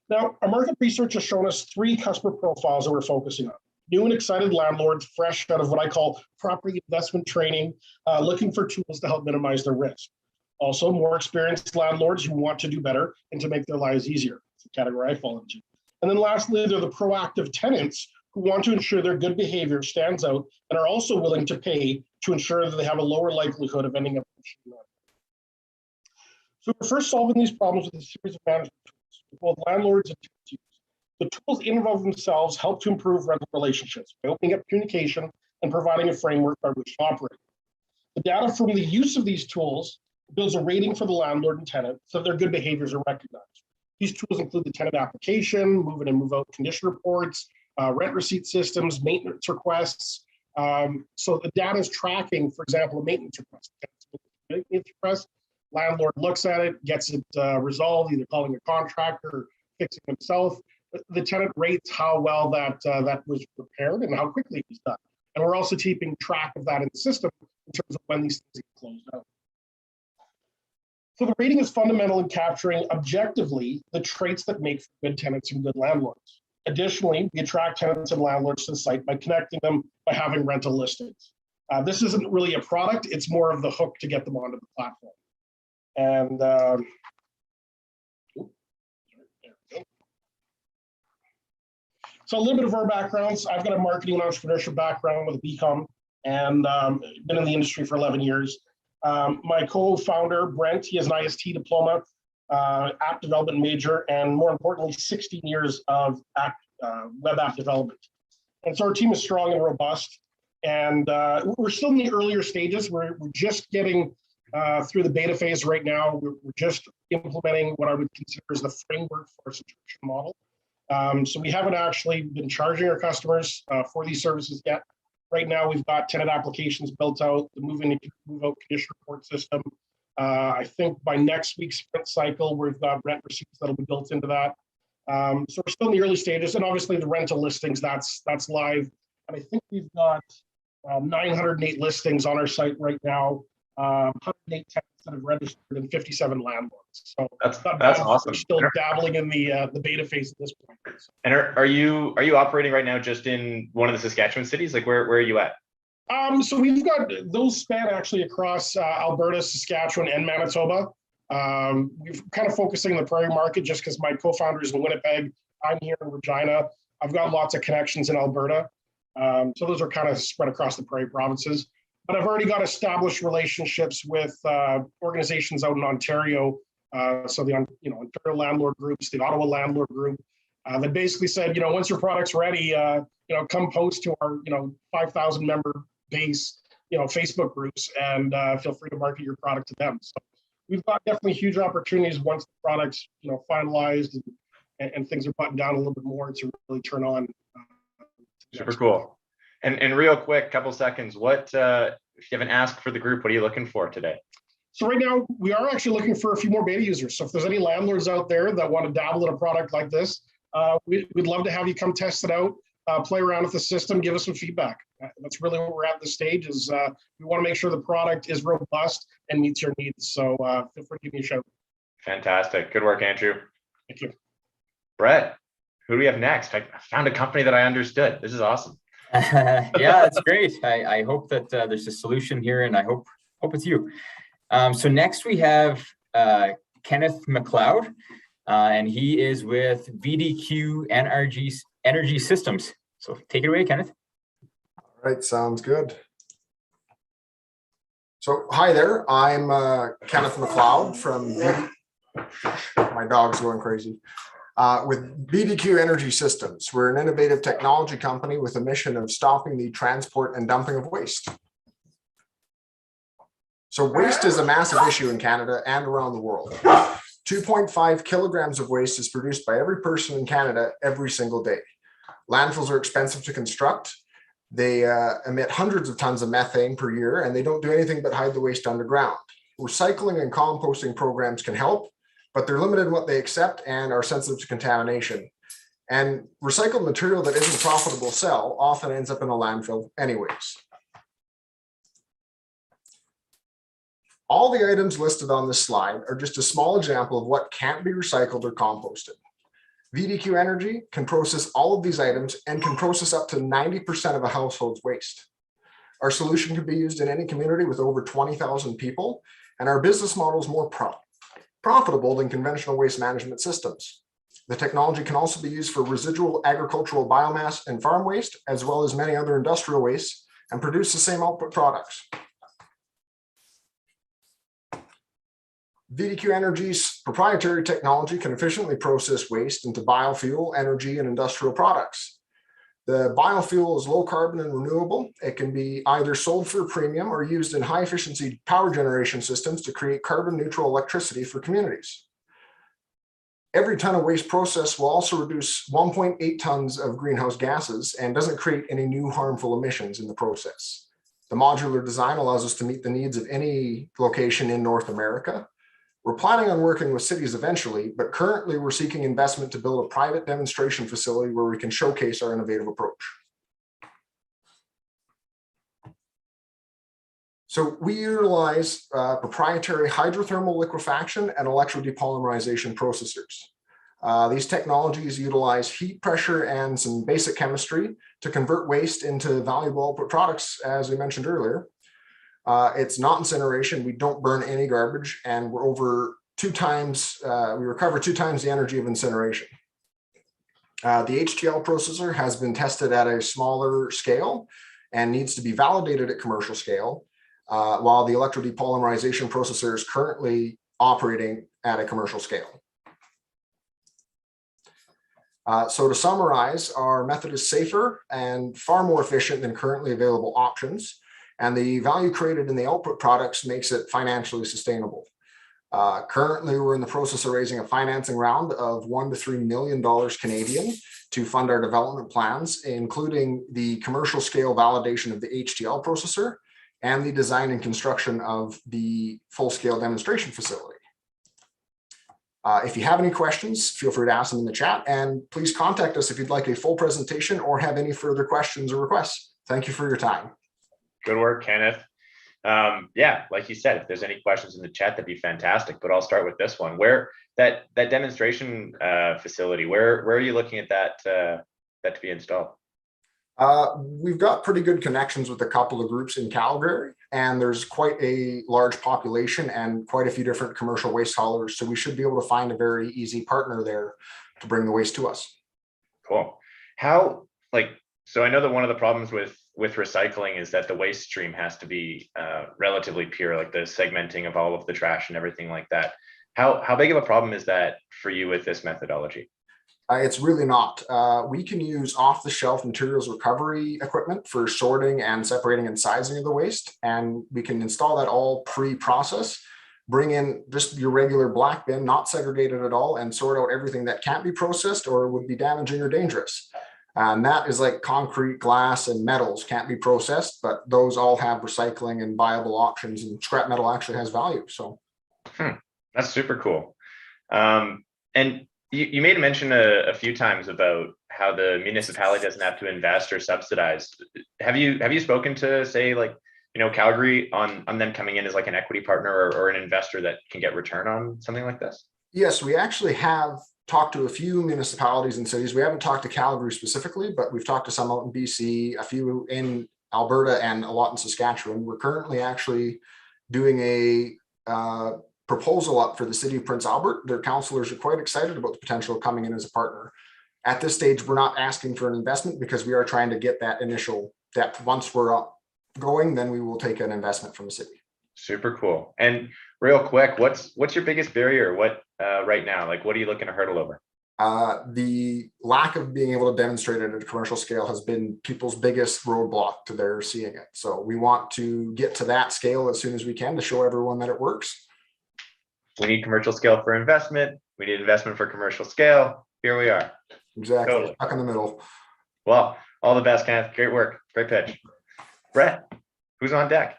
Now, our market research has shown us 3 customer profiles that we're focusing on. New and excited landlords, fresh out of what I call property investment training, looking for tools to help minimize their risk. Also, more experienced landlords who want to do better and to make their lives easier. It's the category I fall into. And then lastly, they're the proactive tenants who want to ensure their good behavior stands out and are also willing to pay to ensure that they have a lower likelihood of ending up in the market. So we're first solving these problems with a series of management tools, with both landlords and tenants use. The tools in and of themselves help to improve rental relationships by opening up communication and providing a framework by which to operate. The data from the use of these tools builds a rating for the landlord and tenant so that their good behaviors are recognized. These tools include the tenant application, move in and move out condition reports, rent receipt systems, maintenance requests. So the data is tracking, for example, a maintenance request. Landlord looks at it, gets it resolved, either calling a contractor or fixing himself. The tenant rates how well that was repaired and how quickly it was done. And we're also keeping track of that in the system in terms of when these things get closed out. So the rating is fundamental in capturing objectively the traits that make for good tenants and good landlords. Additionally, we attract tenants and landlords to the site by connecting them by having rental listings. This isn't really a product, it's more of the hook to get them onto the platform. And so a little bit of our backgrounds. I've got a marketing and entrepreneurship background with a BCom and been in the industry for 11 years. My co-founder, Brent, he has an IST diploma, app development major, and more importantly, 16 years of web app development. And so our team is strong and robust. And we're still in the earlier stages. We're just getting through the beta phase right now. We're just implementing what I would consider as the framework for a subscription model. So we haven't actually been charging our customers for these services yet. Right now, we've got tenant applications built out, the move in and move out condition report system. I think by next week's sprint cycle, we've got rent receipts that'll be built into that. So we're still in the early stages, and obviously the rental listings, that's live. And I think we've got 908 listings on our site right now, 108 tenants that have registered and 57 landlords. So that's awesome. We're still dabbling in the beta phase at this point. And are you operating right now just in one of the Saskatchewan cities? Like where are you at? So we've got those span actually across Alberta, Saskatchewan, and Manitoba. We're kind of focusing on the prairie market just because my co-founder is in Winnipeg. I'm here in Regina. I've got lots of connections in Alberta. So those are kind of spread across the prairie provinces. But I've already got established relationships with organizations out in Ontario. So the Ontario landlord groups, the Ottawa landlord group, that basically said, once your product's ready, come post to our 5,000 member base, Facebook groups, and feel free to market your product to them. So we've got definitely huge opportunities once the product's finalized and things are buttoned down a little bit more to really turn on. Super cool. And real quick, couple seconds, what if you have an ask for the group, what are you looking for today? So right now we are actually looking for a few more beta users. So if there's any landlords out there that want to dabble in a product like this, we'd love to have you come test it out, play around with the system, give us some feedback. That's really where we're at this stage is we want to make sure the product is robust and meets your needs. So feel free to give me a shout. Fantastic. Good work, Andrew. Thank you. Brett, who do we have next? I found a company that I understood. This is awesome. Yeah, it's great. I hope that there's a solution here, and I hope it's you. So next we have Kenneth McLeod, and he is with VDQ-NRG Systems. So take it away, Kenneth. All right, sounds good. So hi there, I'm Kenneth McLeod from my dog's going crazy. With VDQ-NRG Systems. We're an innovative technology company with a mission of stopping the transport and dumping of waste. So waste is a massive issue in Canada and around the world. 2.5 kilograms of waste is produced by every person in Canada every single day. Landfills are expensive to construct. They emit hundreds of tons of methane per year, and they don't do anything but hide the waste underground. Recycling and composting programs can help, but they're limited in what they accept and are sensitive to contamination. And recycled material that isn't profitable to sell often ends up in a landfill anyways. All the items listed on this slide are just a small example of what can't be recycled or composted. VDQ-NRG can process all of these items and can process up to 90% of a household's waste. Our solution can be used in any community with over 20,000 people, and our business model is more profitable than conventional waste management systems. The technology can also be used for residual agricultural biomass and farm waste, as well as many other industrial wastes, and produce the same output products. VDQ-NRG's proprietary technology can efficiently process waste into biofuel, energy, and industrial products. The biofuel is low carbon and renewable. It can be either sold for a premium or used in high efficiency power generation systems to create carbon neutral electricity for communities. Every ton of waste processed will also reduce 1.8 tons of greenhouse gases and doesn't create any new harmful emissions in the process. The modular design allows us to meet the needs of any location in North America. We're planning on working with cities eventually, but currently we're seeking investment to build a private demonstration facility where we can showcase our innovative approach. So we utilize proprietary hydrothermal liquefaction and electrodepolymerization processors. These technologies utilize heat, pressure, and some basic chemistry to convert waste into valuable output products, as we mentioned earlier. It's not incineration. We don't burn any garbage, and we're over 2 times, we recover 2 times the energy of incineration. The HTL processor has been tested at a smaller scale and needs to be validated at commercial scale, while the electrodepolymerization processor is currently operating at a commercial scale. So to summarize, our method is safer and far more efficient than currently available options. And the value created in the output products makes it financially sustainable. Currently, we're in the process of raising a financing round of $1 to $3 million Canadian to fund our development plans, including the commercial scale validation of the HTL processor and the design and construction of the full-scale demonstration facility. If you have any questions, feel free to ask them in the chat, and please contact us if you'd like a full presentation or have any further questions or requests. Thank you for your time. Good work, Kenneth. Yeah, like you said, if there's any questions in the chat, that'd be fantastic. But I'll start with this one. Where that demonstration facility, where are you looking at that to be installed? We've got pretty good connections with a couple of groups in Calgary, and there's quite a large population and quite a few different commercial waste haulers. So we should be able to find a very easy partner there to bring the waste to us. Cool. So I know that one of the problems with recycling is that the waste stream has to be relatively pure, like the segmenting of all of the trash and everything like that. How big of a problem is that for you with this methodology? It's really not. We can use off-the-shelf materials recovery equipment for sorting and separating and sizing of the waste, and we can install that all pre-process, bring in just your regular black bin, not segregated at all, and sort out everything that can't be processed or would be damaging or dangerous. And that is like concrete, glass, and metals can't be processed, but those all have recycling and viable options, and scrap metal actually has value. So that's super cool. And you made a mention a few times about how the municipality doesn't have to invest or subsidize. Have you spoken to, say, like, Calgary on them coming in as like an equity partner or an investor that can get return on something like this? Yes, we actually have talked to a few municipalities and cities. We haven't talked to Calgary specifically, but we've talked to some out in BC, a few in Alberta, and a lot in Saskatchewan. We're currently actually doing a proposal up for the city of Prince Albert. Their councillors are quite excited about the potential of coming in as a partner. At this stage, we're not asking for an investment because we are trying to get that initial depth. Once we're up going, then we will take an investment from the city. Super cool. And real quick, what's your biggest barrier? What right now? Like, what are you looking to hurdle over? The lack of being able to demonstrate it at a commercial scale has been people's biggest roadblock to their seeing it. So we want to get to that scale as soon as we can to show everyone that it works. We need commercial scale for investment. We need investment for commercial scale. Here we are. Exactly. Totally. Stuck in the middle. Well, all the best, Kenneth. Great work. Great pitch. Brett, who's on deck?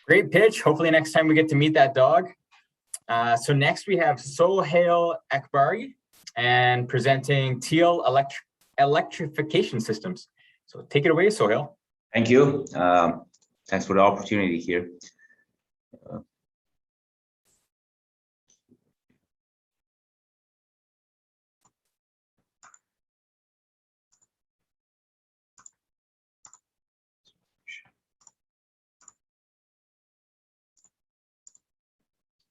Great pitch. Hopefully next time we get to meet that dog. So next we have Sohail Akbari and presenting TealEV electrification systems. So take it away, Sohail. Thank you. Thanks for the opportunity here.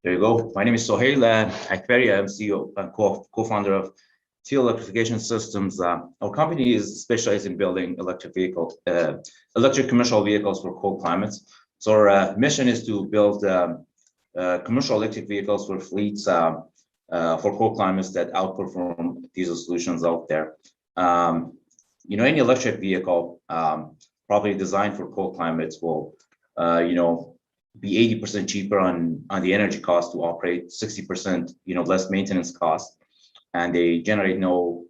There you go. My name is Sohail Akbari. I'm CEO and co-founder of TealEV Electrification Systems. Our company is specialized in building electric commercial vehicles for cold climates. So our mission is to build commercial electric vehicles for fleets for cold climates that outperform diesel solutions out there. Any electric vehicle probably designed for cold climates will, be 80% cheaper on the energy cost to operate, 60% less maintenance cost, and they generate no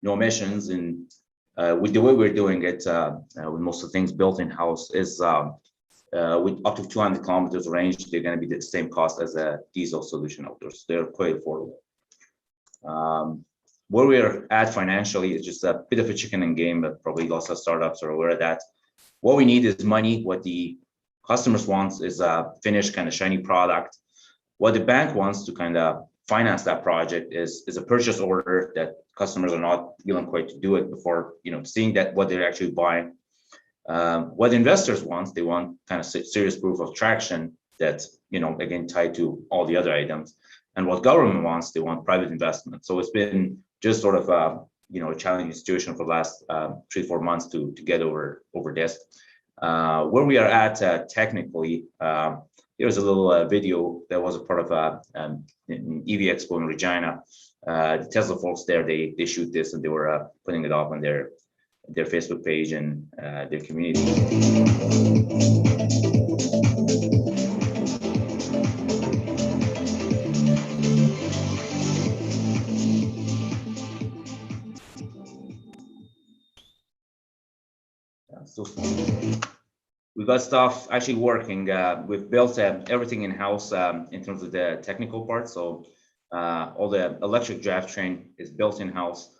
emissions. And with the way we're doing it, with most of the things built in house, is with up to 200 kilometers range, they're going to be the same cost as a diesel solution out there. So they're quite affordable. Where we're at financially is just a bit of a chicken and game, but probably lots of startups are aware of that. What we need is money. What the customers wants is a finished kind of shiny product. What the bank wants to kind of finance that project is a purchase order that customers are not willing quite to do it before seeing that what they're actually buying. What investors want, they want kind of serious proof of traction that's again tied to all the other items. And what government wants, they want private investment. So it's been just sort of a challenging situation for the last 3-4 months to get over this. Where we are at technically, here's a little video that was a part of an EV Expo in Regina. The Tesla folks there, they shoot this and they were putting it up on their Facebook page and their community. So we got stuff actually working. We've built everything in house in terms of the technical part. So all the electric drivetrain is built in house.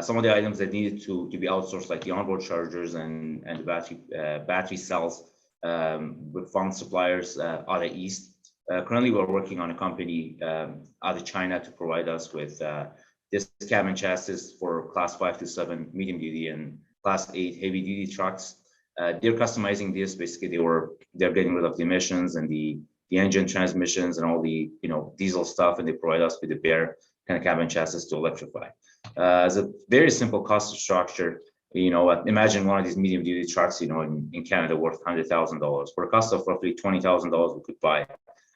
Some of the items that needed to be outsourced, like the onboard chargers and the battery cells, with found suppliers out of East. Currently, we're working on a company out of China to provide us with this cabin chassis for class 5 to 7 medium duty and class 8 heavy duty trucks. They're customizing this. Basically, they're getting rid of the emissions and the engine transmissions and all the diesel stuff, and they provide us with the bare kind of cabin chassis to electrify. It's a very simple cost structure. Imagine one of these medium duty trucks, in Canada worth $100,000. For a cost of roughly $20,000, we could buy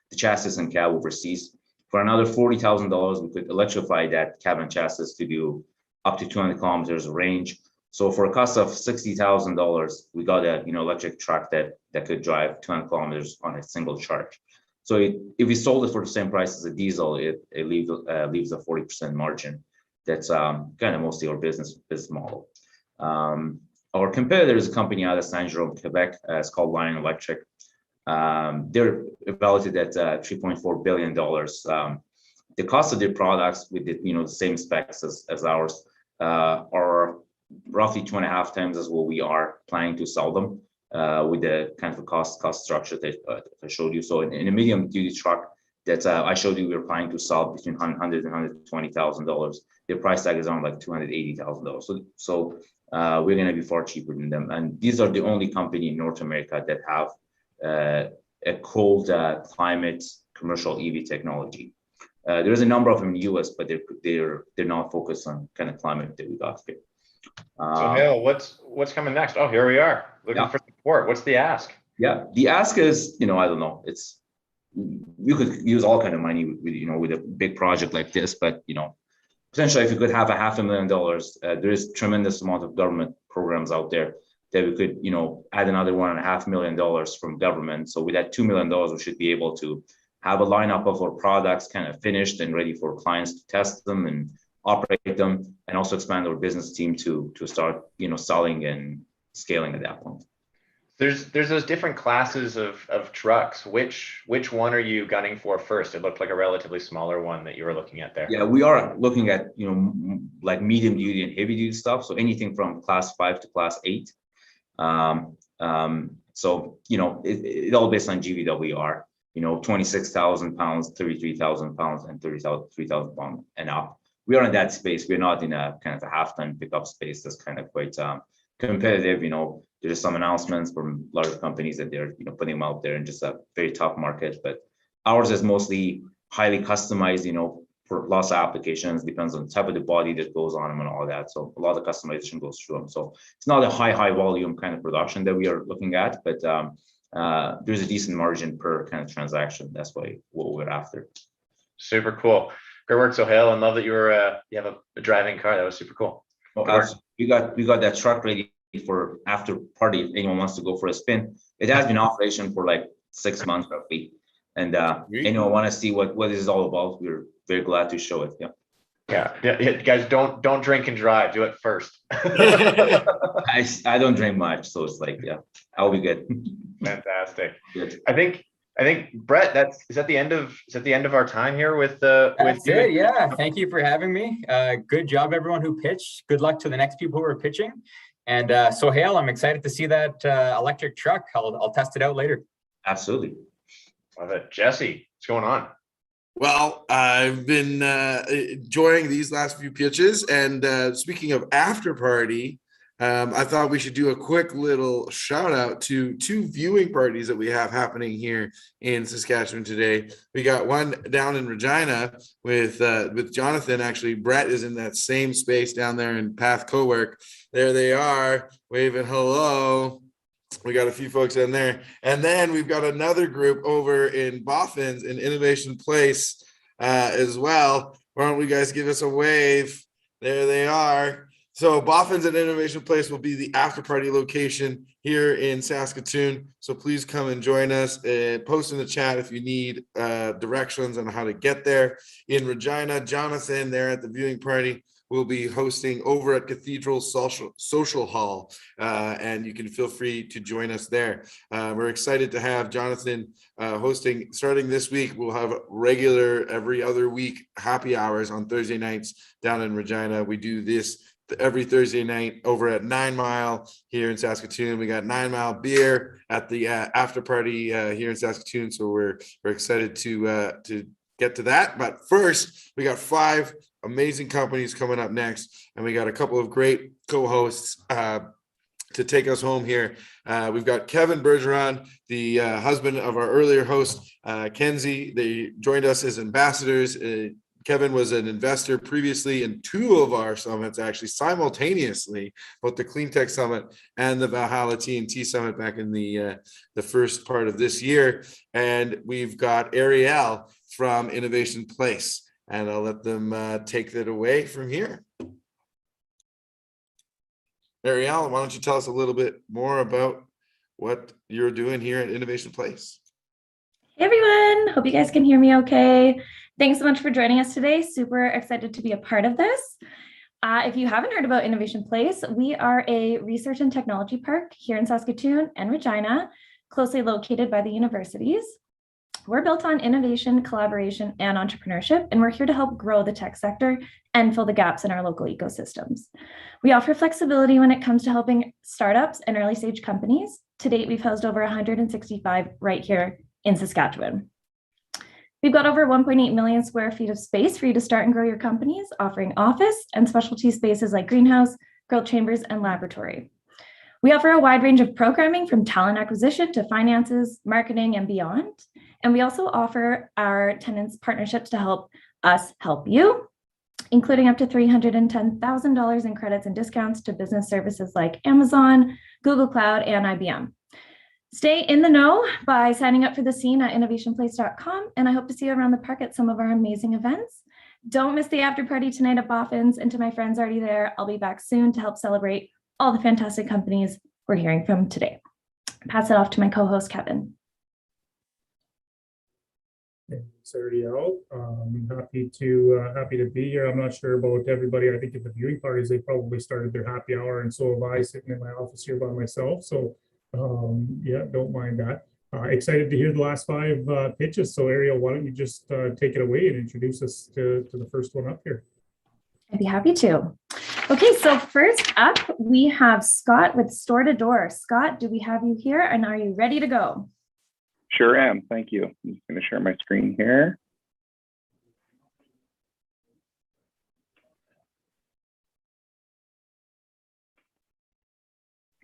the chassis and cab overseas. For another $40,000, we could electrify that cabin chassis to do up to 200 kilometers of range. So for a cost of $60,000, we got an electric truck that could drive 200 kilometers on a single charge. So if we sold it for the same price as a diesel, it leaves a 40% margin. That's kind of mostly our business model. Our competitor is a company out of Saint Jerome, Quebec. It's called Lion Electric. They're valued at $3.4 billion. The cost of their products with the same specs as ours are roughly 2.5 times as what we are planning to sell them, with the kind of cost structure that I showed you. So in a medium duty truck, that I showed you we were planning to sell between $100,000 and $120,000. Their price tag is on like $280,000. So we're going to be far cheaper than them. And these are the only company in North America that have a cold climate commercial EV technology. There's a number of them in the US, but they're not focused on kind of climate that we got here. So Hale, what's coming next? Oh, here we are looking for support. What's the ask? Yeah, the ask is, I don't know. You could use all kind of money with a big project like this, but potentially if you could have $500,000, there is tremendous amount of government programs out there that we could, add another $1.5 million from government. So with that $2 million, we should be able to have a lineup of our products kind of finished and ready for clients to test them and operate them, and also expand our business team to start, selling and scaling at that point. There's those different classes of trucks. Which one are you gunning for first? It looked like a relatively smaller one that you were looking at there. Yeah, we are looking at, like medium duty and heavy duty stuff. So anything from class 5 to class 8. So, it all based on GVWR, 26,000 pounds, 33,000 pounds, and 3,000 pounds and up. We are in that space. We're not in a kind of a half-ton pickup space that's kind of quite competitive. There's some announcements from larger companies that they're putting them out there in just a very tough market. But ours is mostly highly customized, for lots of applications, depends on the type of the body that goes on them and all that. So a lot of customization goes through them. So it's not a high volume kind of production that we are looking at, but there's a decent margin per kind of transaction. That's what we're after. Super cool. Great work, Sohail. I love that you have a driving car. That was super cool. We got that truck ready for after party if anyone wants to go for a spin. It has been in operation for like 6 months roughly, and anyone want to see what it is all about, we're very glad to show it. Yeah, guys, don't drink and drive. Do it first. I don't drink much, so it's like, I'll be good. Fantastic. Good. I think Brett, is that the end of our time here with That's it. Yeah, thank you for having me. Good job everyone who pitched. Good luck to the next people who are pitching. And Sohail, I'm excited to see that electric truck. I'll test it out later. Absolutely. Love it. Jesse, what's going on? Well, I've been enjoying these last few pitches, and speaking of after party, I thought we should do a quick little shout out to 2 viewing parties that we have happening here in Saskatchewan today. We got one down in Regina with Jonathan. Actually, Brett is in that same space down there in Path Co-work. There they are, waving hello. We got a few folks in there. And then we've got another group over in Boffins in Innovation Place as well. Why don't we guys give us a wave? There they are. So Boffins and Innovation Place will be the after party location here in Saskatoon. So please come and join us. Post in the chat if you need directions on how to get there. In Regina, Jonathan there at the viewing party will be hosting over at Cathedral Social Hall, and you can feel free to join us there. We're excited to have Jonathan hosting starting this week. We'll have regular every other week happy hours on Thursday nights down in Regina. We do this every Thursday night over at 9 Mile here in Saskatoon. We got 9 Mile beer at the after party here in Saskatoon. So we're excited to get to that. But first, we got 5 amazing companies coming up next, and we got a couple of great co-hosts to take us home here. We've got Kevin Bergeron, the husband of our earlier host, Kenzie. They joined us as ambassadors. Kevin was an investor previously in 2 of our summits, actually simultaneously, both the Clean Tech Summit and the Valhalla TNT Summit back in the first part of this year. And we've got Arielle from Innovation Place, and I'll let them take it away from here. Arielle, why don't you tell us a little bit more about what you're doing here at Innovation Place? Hey everyone, hope you guys can hear me okay. Thanks so much for joining us today. Super excited to be a part of this. If you haven't heard about Innovation Place, we are a research and technology park here in Saskatoon and Regina, closely located by the universities. We're built on innovation, collaboration, and entrepreneurship, and we're here to help grow the tech sector and fill the gaps in our local ecosystems. We offer flexibility when it comes to helping startups and early stage companies. To date, we've housed over 165 right here in Saskatchewan. We've got over 1.8 million square feet of space for you to start and grow your companies, offering office and specialty spaces like greenhouse, growth chambers, and laboratory. We offer a wide range of programming from talent acquisition to finances, marketing, and beyond. And we also offer our tenants partnerships to help us help you, including up to $310,000 in credits and discounts to business services like Amazon, Google Cloud, and IBM. Stay in the know by signing up for the scene at innovationplace.com, and I hope to see you around the park at some of our amazing events. Don't miss the after party tonight at Boffin's, and to my friends already there, I'll be back soon to help celebrate all the fantastic companies we're hearing from today. Pass it off to my co-host, Kevin. Thanks, Arielle. Happy to be here. I'm not sure about everybody. I think at the viewing parties, they probably started their happy hour, and so have I, sitting in my office here by myself. So yeah, don't mind that. Excited to hear the last 5 pitches. So Arielle, why don't you just take it away and introduce us to the first one up here? I'd be happy to. Okay, so first up, we have Scott with StoreToDoor. Scott, do we have you here, and are you ready to go? Sure am. Thank you. I'm just going to share my screen here.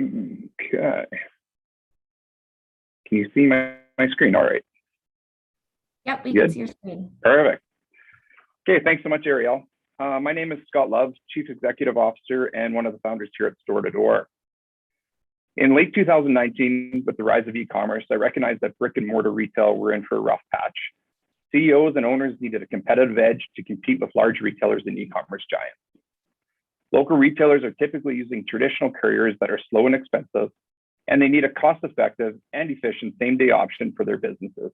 Okay. Can you see my screen? All right. Yep, we Good. can see your screen. Perfect. Okay, thanks so much, Arielle. My name is Scott Love, Chief Executive Officer and one of the founders here at StoreToDoor. In late 2019, with the rise of e-commerce, I recognized that brick and mortar retail were in for a rough patch. CEOs and owners needed a competitive edge to compete with large retailers and e-commerce giants. Local retailers are typically using traditional couriers that are slow and expensive, and they need a cost-effective and efficient same-day option for their businesses.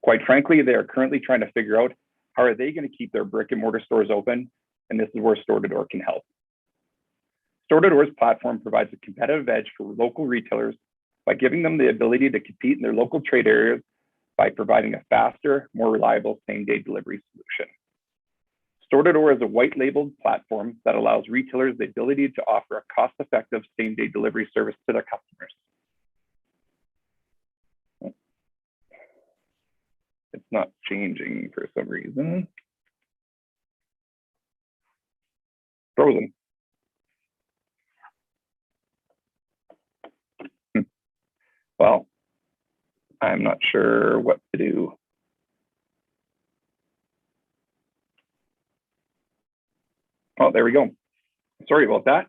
Quite frankly, they are currently trying to figure out how are they going to keep their brick and mortar stores open, and this is where StoreToDoor can help. StoreToDoor's platform provides a competitive edge for local retailers by giving them the ability to compete in their local trade areas by providing a faster, more reliable same-day delivery solution. StoreToDoor is a white-labeled platform that allows retailers the ability to offer a cost-effective same-day delivery service to their customers. It's not changing for some reason. Frozen. Well, I'm not sure what to do. Oh, there we go. Sorry about that.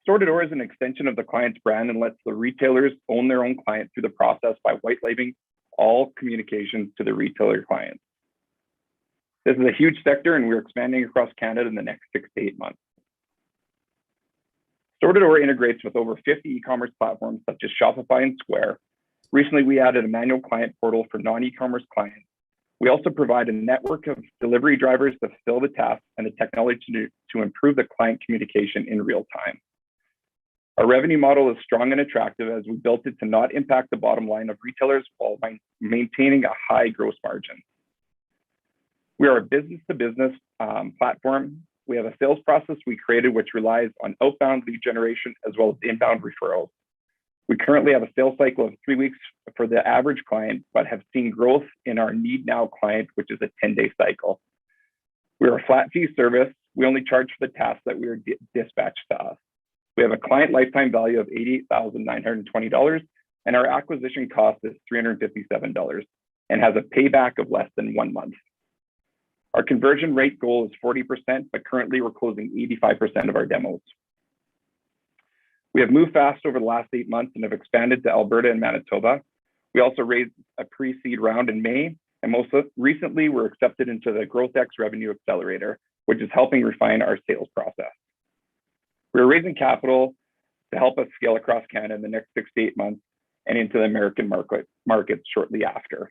StoreToDoor is an extension of the client's brand and lets the retailers own their own client through the process by white labeling all communications to the retailer clients. This is a huge sector, and we're expanding across Canada in the next 6 to 8 months. StoreToDoor integrates with over 50 e-commerce platforms such as Shopify and Square. Recently, we added a manual client portal for non-e-commerce clients. We also provide a network of delivery drivers to fulfill the tasks and the technology to improve the client communication in real time. Our revenue model is strong and attractive as we built it to not impact the bottom line of retailers while maintaining a high gross margin. We are a business-to-business platform. We have a sales process we created which relies on outbound lead generation as well as inbound referrals. We currently have a sales cycle of 3 weeks for the average client, but have seen growth in our Need Now client, which is a 10-day cycle. We are a flat fee service. We only charge for the tasks that we are dispatched to us. We have a client lifetime value of $88,920, and our acquisition cost is $357 and has a payback of less than 1 month. Our conversion rate goal is 40%, but currently we're closing 85% of our demos. We have moved fast over the last 8 months and have expanded to Alberta and Manitoba. We also raised a pre-seed round in May, and most recently we're accepted into the GrowthX Revenue Accelerator, which is helping refine our sales process. We're raising capital to help us scale across Canada in the next 6 to 8 months and into the American markets shortly after.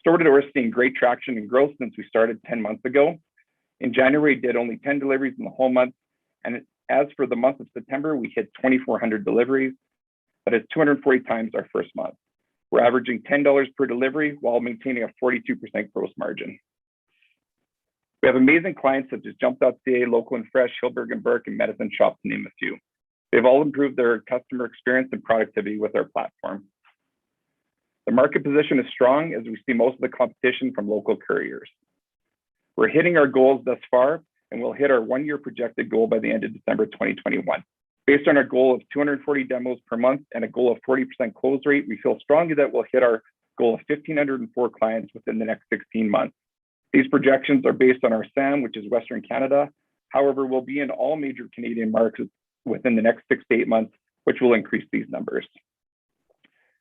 StoreToDoor is seeing great traction and growth since we started 10 months ago. In January, we did only 10 deliveries in the whole month. And as for the month of September, we hit 2,400 deliveries. That is 240 times our first month. We're averaging $10 per delivery while maintaining a 42% gross margin. We have amazing clients such as Jump.ca, Local and Fresh, Hilberg and Burke, and Medicine Shop, to name a few. They've all improved their customer experience and productivity with our platform. The market position is strong as we see most of the competition from local couriers. We're hitting our goals thus far, and we'll hit our 1-year projected goal by the end of December 2021. Based on our goal of 240 demos per month and a goal of 40% close rate, we feel strongly that we'll hit our goal of 1,504 clients within the next 16 months. These projections are based on our SAM, which is Western Canada. However, we'll be in all major Canadian markets within the next 6 to 8 months, which will increase these numbers.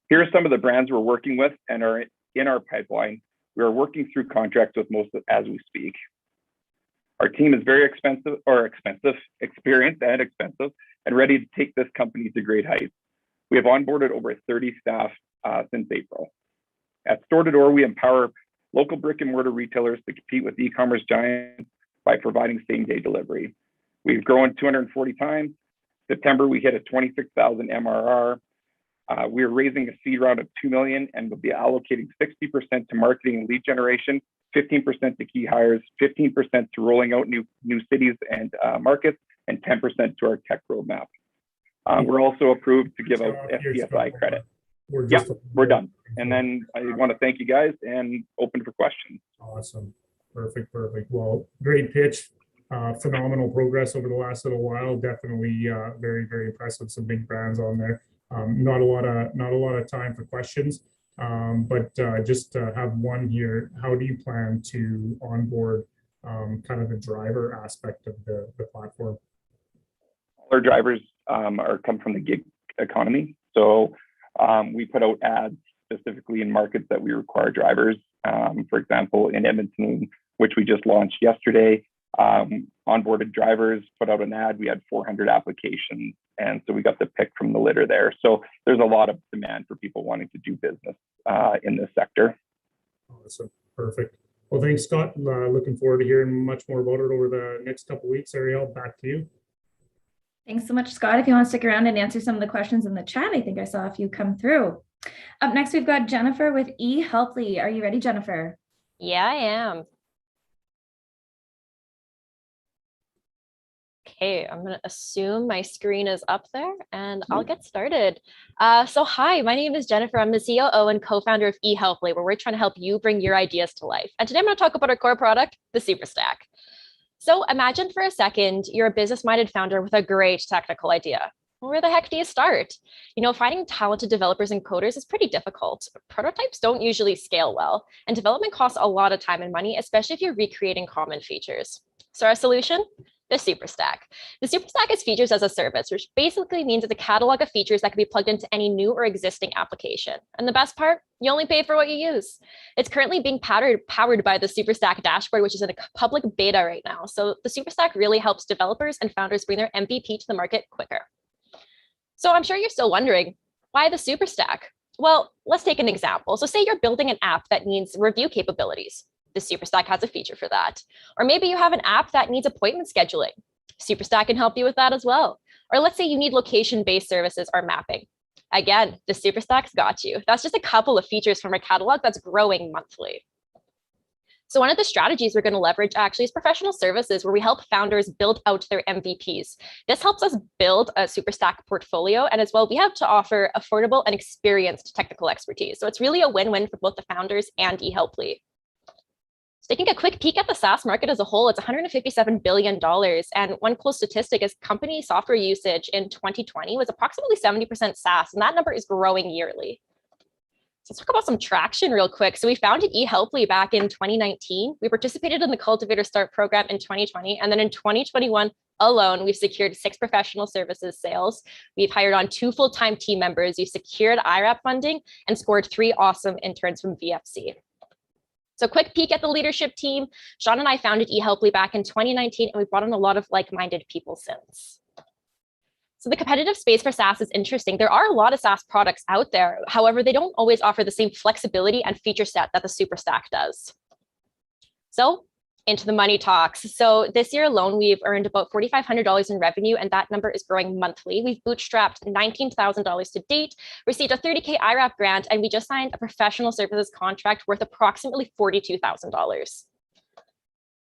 Here are some of the brands we're working with and are in our pipeline. We are working through contracts with most as we speak. Our team is very experienced and expensive, and ready to take this company to great heights. We have onboarded over 30 staff since April. At StoreToDoor, we empower local brick and mortar retailers to compete with e-commerce giants by providing same-day delivery. We've grown 240 times. September, we hit a 26,000 MRR. We are raising a seed round of $2 million and will be allocating 60% to marketing and lead generation, 15% to key hires, 15% to rolling out new cities and markets, and 10% to our tech roadmap. We're also approved to give out FDSI credit. We're done. And then I want to thank you guys and open for questions. Awesome. Perfect. Well, great pitch. Phenomenal progress over the last little while. Definitely very, very impressive. Some big brands on there. Not a lot of time for questions, but just have one here. How do you plan to onboard kind of the driver aspect of the platform? Our drivers come from the gig economy. So we put out ads specifically in markets that we require drivers. For example, in Edmonton, which we just launched yesterday, onboarded drivers, put out an ad. We had 400 applications. And so we got the pick from the litter there. So there's a lot of demand for people wanting to do business in this sector. Awesome. Perfect. Well, thanks, Scott. Looking forward to hearing much more about it over the next couple of weeks. Arielle, back to you. Thanks so much, Scott. If you want to stick around and answer some of the questions in the chat, I think I saw a few come through. Up next, we've got Jennifer with eHelply. Are you ready, Jennifer? Yeah, I am. Okay, I'm going to assume my screen is up there and I'll get started. So hi, my name is Jennifer. I'm the COO and co-founder of eHelply, where we're trying to help you bring your ideas to life. And today I'm going to talk about our core product, the SuperStack. So imagine for a second, you're a business-minded founder with a great technical idea. Where the heck do you start? You know, finding talented developers and coders is pretty difficult. Prototypes don't usually scale well, and development costs a lot of time and money, especially if you're recreating common features. So our solution? The SuperStack. The SuperStack is features as a service, which basically means it's a catalog of features that can be plugged into any new or existing application. And the best part, you only pay for what you use. It's currently being powered by the SuperStack dashboard, which is in a public beta right now. So the SuperStack really helps developers and founders bring their MVP to the market quicker. So I'm sure you're still wondering, why the SuperStack? Well, let's take an example. So say you're building an app that needs review capabilities. The SuperStack has a feature for that. Or maybe you have an app that needs appointment scheduling. SuperStack can help you with that as well. Or let's say you need location-based services or mapping. Again, the SuperStack's got you. That's just a couple of features from our catalog that's growing monthly. So one of the strategies we're going to leverage actually is professional services, where we help founders build out their MVPs. This helps us build a SuperStack portfolio, and as well, we have to offer affordable and experienced technical expertise. So it's really a win-win for both the founders and eHelply. Taking a quick peek at the SaaS market as a whole, it's $157 billion. And one cool statistic is company software usage in 2020 was approximately 70% SaaS, and that number is growing yearly. So let's talk about some traction real quick. So we founded eHelply back in 2019. We participated in the Cultivator Start program in 2020. And then in 2021 alone, we've secured 6 professional services sales. We've hired on 2 full-time team members. We've secured IRAP funding and scored 3 awesome interns from VFC. So quick peek at the leadership team. Sean and I founded eHelply back in 2019, and we brought on a lot of like-minded people since. So the competitive space for SaaS is interesting. There are a lot of SaaS products out there. However, they don't always offer the same flexibility and feature set that the SuperStack does. So into the money talks. So this year alone, we've earned about $4,500 in revenue, and that number is growing monthly. We've bootstrapped $19,000 to date, received a $30K IRAP grant, and we just signed a professional services contract worth approximately $42,000.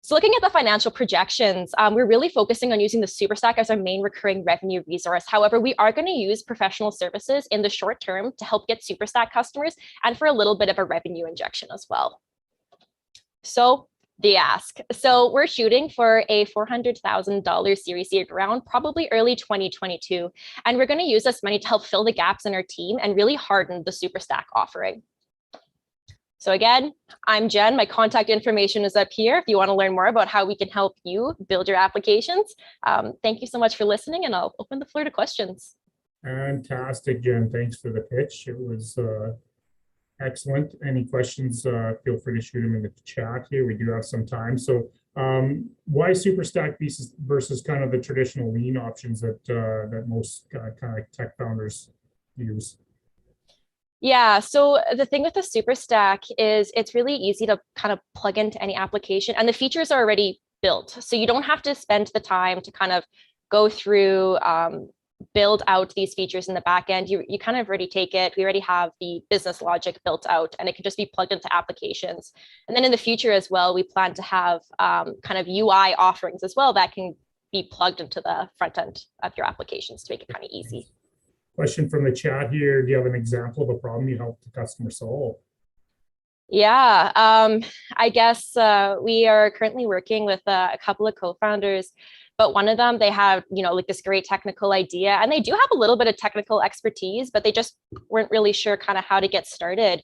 So looking at the financial projections, we're really focusing on using the Superstack as our main recurring revenue resource. However, we are going to use professional services in the short term to help get Superstack customers and for a little bit of a revenue injection as well. So the ask. So we're shooting for a $400,000 Series C round, probably early 2022. And we're going to use this money to help fill the gaps in our team and really harden the Superstack offering. So again, I'm Jen. My contact information is up here if you want to learn more about how we can help you build your applications. Thank you so much for listening, and I'll open the floor to questions. Fantastic, Jen. Thanks for the pitch. It was excellent. Any questions, feel free to shoot them in the chat here. We do have some time. So why Superstack versus kind of the traditional lean options that that most kind of tech founders use? Yeah, so the thing with the Superstack is it's really easy to kind of plug into any application, and the features are already built. So you don't have to spend the time to kind of go through, build out these features in the back end. You kind of already take it. We already have the business logic built out, and it can just be plugged into applications. And then in the future as well, we plan to have kind of UI offerings as well that can be plugged into the front end of your applications to make it kind of easy. Question from the chat here. Do you have an example of a problem you helped the customer solve? Yeah, I guess we are currently working with a couple of co-founders, but one of them, they have, like this great technical idea, and they do have a little bit of technical expertise, but they just weren't really sure kind of how to get started.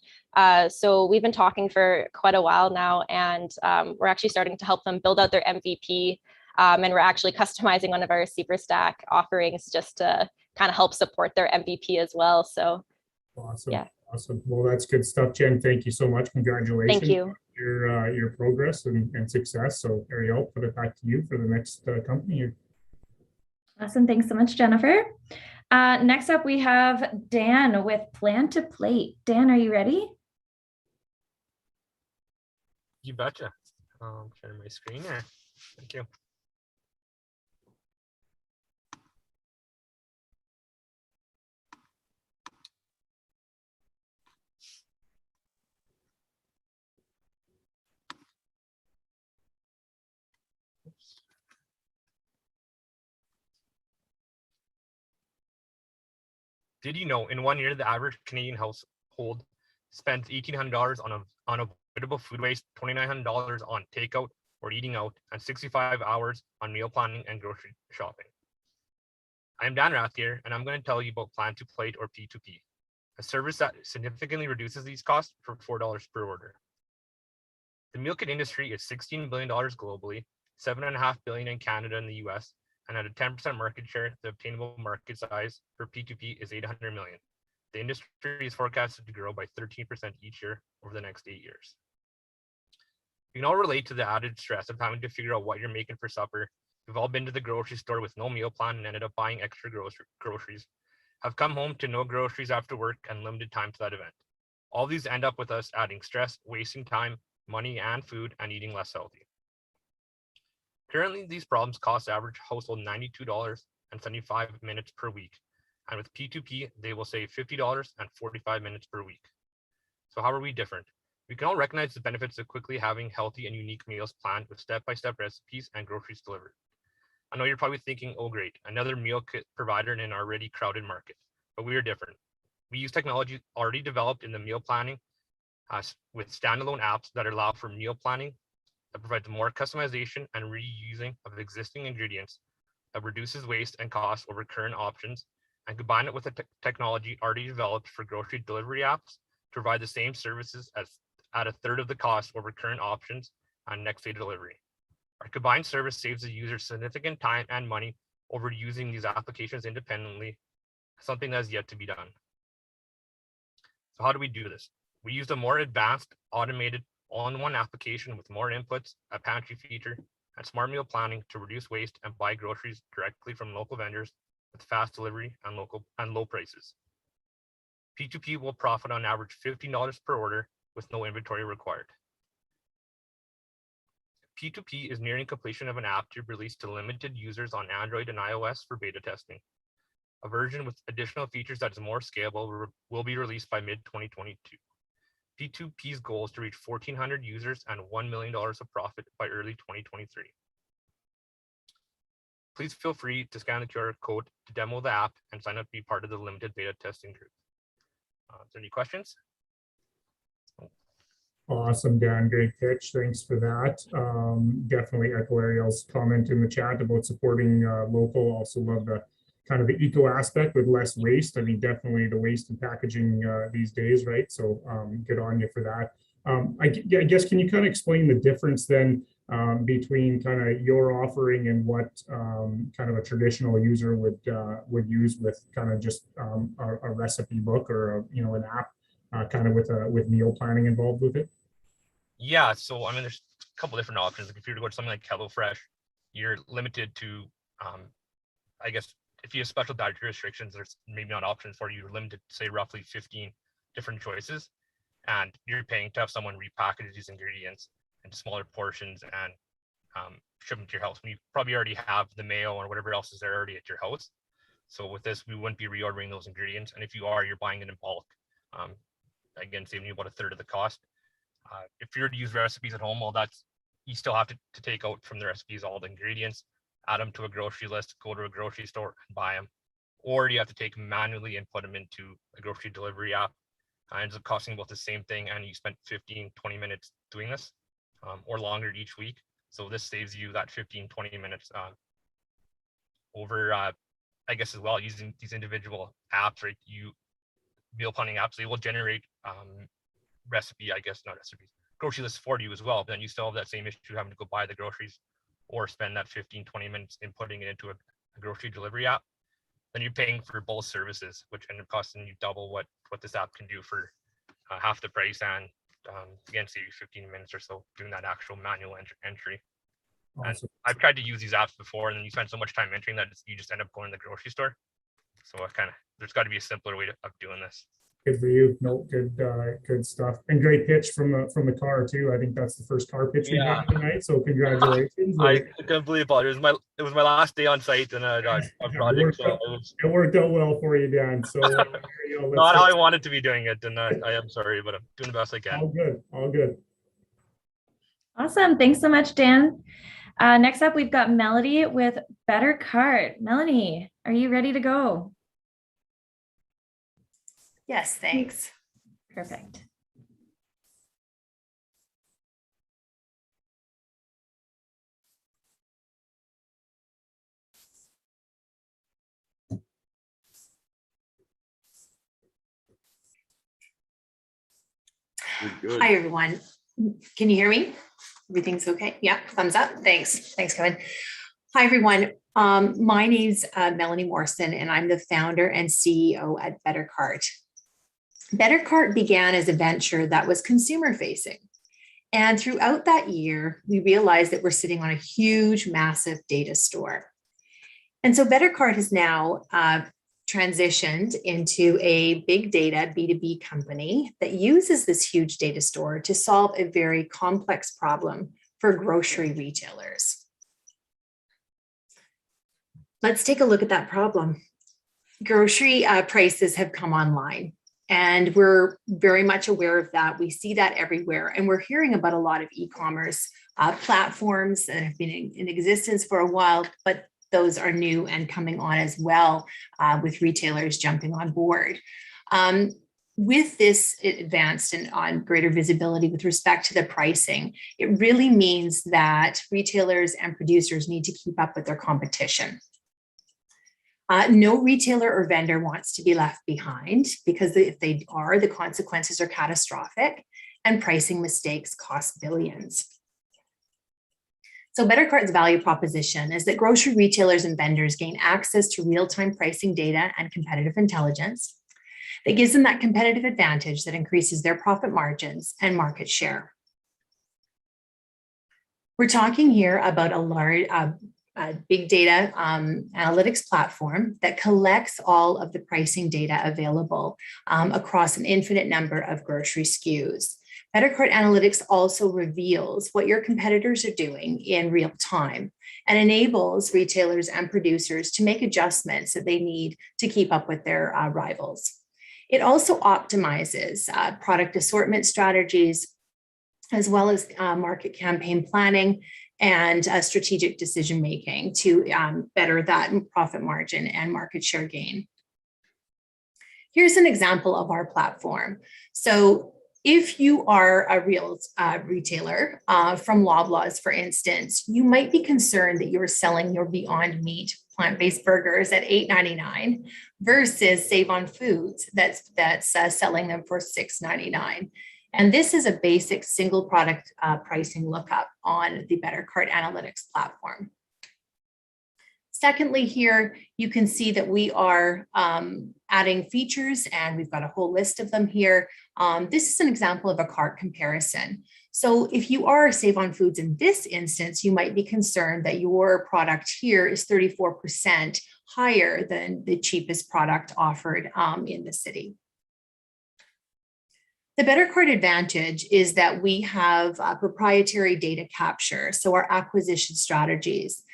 So we've been talking for quite a while now, and we're actually starting to help them build out their MVP. And we're actually customizing one of our Superstack offerings just to kind of help support their MVP as well. So awesome. Yeah. Awesome. Well, that's good stuff, Jen. Thank you so much. Congratulations. Thank you. On your progress and success. So Arielle, put it back to you for the next company. Awesome. Thanks so much, Jennifer. Next up, we have Dan with Plan to Plate. Dan, are you ready? You betcha. Sharing my screen here. Thank you. Did you know in 1 year, the average Canadian household spends $1,800 on avoidable food waste, $2,900 on takeout or eating out, and 65 hours on meal planning and grocery shopping? I'm Dan Rathgear, and I'm going to tell you about Plan to Plate, or P2P, a service that significantly reduces these costs for $4 per order. The meal kit industry is $16 billion globally, $7.5 billion in Canada and the US, and at a 10% market share, the obtainable market size for P2P is $800 million. The industry is forecasted to grow by 13% each year over the next 8 years. You can all relate to the added stress of having to figure out what you're making for supper. We've all been to the grocery store with no meal plan and ended up buying extra groceries. Have come home to no groceries after work and limited time to that event. All these end up with us adding stress, wasting time, money, and food, and eating less healthy. Currently, these problems cost the average household $92.75 per week. And with P2P, they will save $50 and 45 minutes per week. So how are we different? We can all recognize the benefits of quickly having healthy and unique meals planned with step-by-step recipes and groceries delivered. I know you're probably thinking, oh great, another meal kit provider in an already crowded market, but we are different. We use technology already developed in the meal planning with standalone apps that allow for meal planning, that provides more customization and reusing of existing ingredients, that reduces waste and cost over current options, and combine it with a technology already developed for grocery delivery apps to provide the same services at a third of the cost over current options on next day delivery. Our combined service saves the user significant time and money over using these applications independently, something that is yet to be done. So how do we do this? We use a more advanced, automated, all-in-one application with more inputs, a pantry feature, and smart meal planning to reduce waste and buy groceries directly from local vendors with fast delivery and low prices. P2P will profit on average $15 per order with no inventory required. P2P is nearing completion of an app to be released to limited users on Android and iOS for beta testing. A version with additional features that is more scalable will be released by mid-2022. P2P's goal is to reach 1,400 users and $1 million of profit by early 2023. Please feel free to scan the QR code to demo the app and sign up to be part of the limited beta testing group. Is there any questions? Awesome, Dan. Great pitch. Thanks for that. Definitely echo Arielle's comment in the chat about supporting local. Also love the kind of the eco aspect with less waste. I mean, definitely the waste in packaging these days, right? So good on you for that. I guess, can you kind of explain the difference then between kind of your offering and what kind of a traditional user would use with kind of just a recipe book or an app kind of with meal planning involved with it? Yeah, so I mean, there's a couple different options. Like if you were to go to something like HelloFresh, you're limited to, I guess, if you have special dietary restrictions, there's maybe not options for you. You're limited to say roughly 15 different choices, and you're paying to have someone repackage these ingredients into smaller portions and ship them to your house. You probably already have the mayo or whatever else is there already at your house. So with this, we wouldn't be reordering those ingredients. And if you are, you're buying it in bulk. Again, saving you about a third of the cost. If you're to use recipes at home, well, you still have to take out from the recipes all the ingredients, add them to a grocery list, go to a grocery store and buy them, or you have to take manually and put them into a grocery delivery app. It ends up costing about the same thing, and you spent 15-20 minutes doing this, or longer each week. So this saves you that 15-20 minutes over, I guess, as well, using these individual apps, right? Meal planning apps, they will generate grocery lists for you as well. But then you still have that same issue having to go buy the groceries or spend that 15-20 minutes inputting it into a grocery delivery app. Then you're paying for both services, which end up costing you double what this app can do for half the price, and again, save you 15 minutes or so doing that actual manual entry. Awesome. And I've tried to use these apps before, and then you spend so much time entering that you just end up going to the grocery store. So there's got to be a simpler way of doing this. Good for you. No, good stuff. And great pitch from the car too. I think that's the first car pitch we had tonight. So congratulations. I can't believe it was my last day on site and a project. It worked out well for you, Dan. So not how I wanted to be doing it, and I am sorry, but I'm doing the best I can. All good. Awesome. Thanks so much, Dan. Next up, we've got Melody with BetterCart. Melanie, are you ready to go? Yes, thanks. Perfect. Hi, everyone. Can you hear me? Everything's okay? Yeah, thumbs up. Thanks. Thanks, Kevin. Hi, everyone. My name's Melanie Morrison, and I'm the founder and CEO at BetterCart. BetterCart began as a venture that was consumer facing. And throughout that year, we realized that we're sitting on a huge, massive data store. And so BetterCart has now transitioned into a big data B2B company that uses this huge data store to solve a very complex problem for grocery retailers. Let's take a look at that problem. Grocery prices have come online, and we're very much aware of that. We see that everywhere, and we're hearing about a lot of e-commerce platforms that have been in existence for a while, but those are new and coming on as well, with retailers jumping on board. With this advanced and on greater visibility with respect to the pricing, it really means that retailers and producers need to keep up with their competition. No retailer or vendor wants to be left behind, because if they are, the consequences are catastrophic and pricing mistakes cost billions. So BetterCart's value proposition is that grocery retailers and vendors gain access to real-time pricing data and competitive intelligence that gives them that competitive advantage that increases their profit margins and market share. We're talking here about a large, big data analytics platform that collects all of the pricing data available across an infinite number of grocery SKUs. BetterCart Analytics also reveals what your competitors are doing in real time and enables retailers and producers to make adjustments that they need to keep up with their rivals. It also optimizes product assortment strategies, as well as market campaign planning and strategic decision-making to better that profit margin and market share gain. Here's an example of our platform. So if you are a real retailer from Loblaws, for instance, you might be concerned that you're selling your Beyond Meat plant-based burgers at $8.99 versus Save on Foods that's selling them for $6.99. And this is a basic single product pricing lookup on the BetterCart analytics platform. Secondly, here you can see that we are adding features, and we've got a whole list of them here. This is an example of a cart comparison. So if you are Save on Foods in this instance, you might be concerned that your product here is 34% higher than the cheapest product offered in the city. The BetterCart advantage is that we have proprietary data capture, so our acquisition strategies.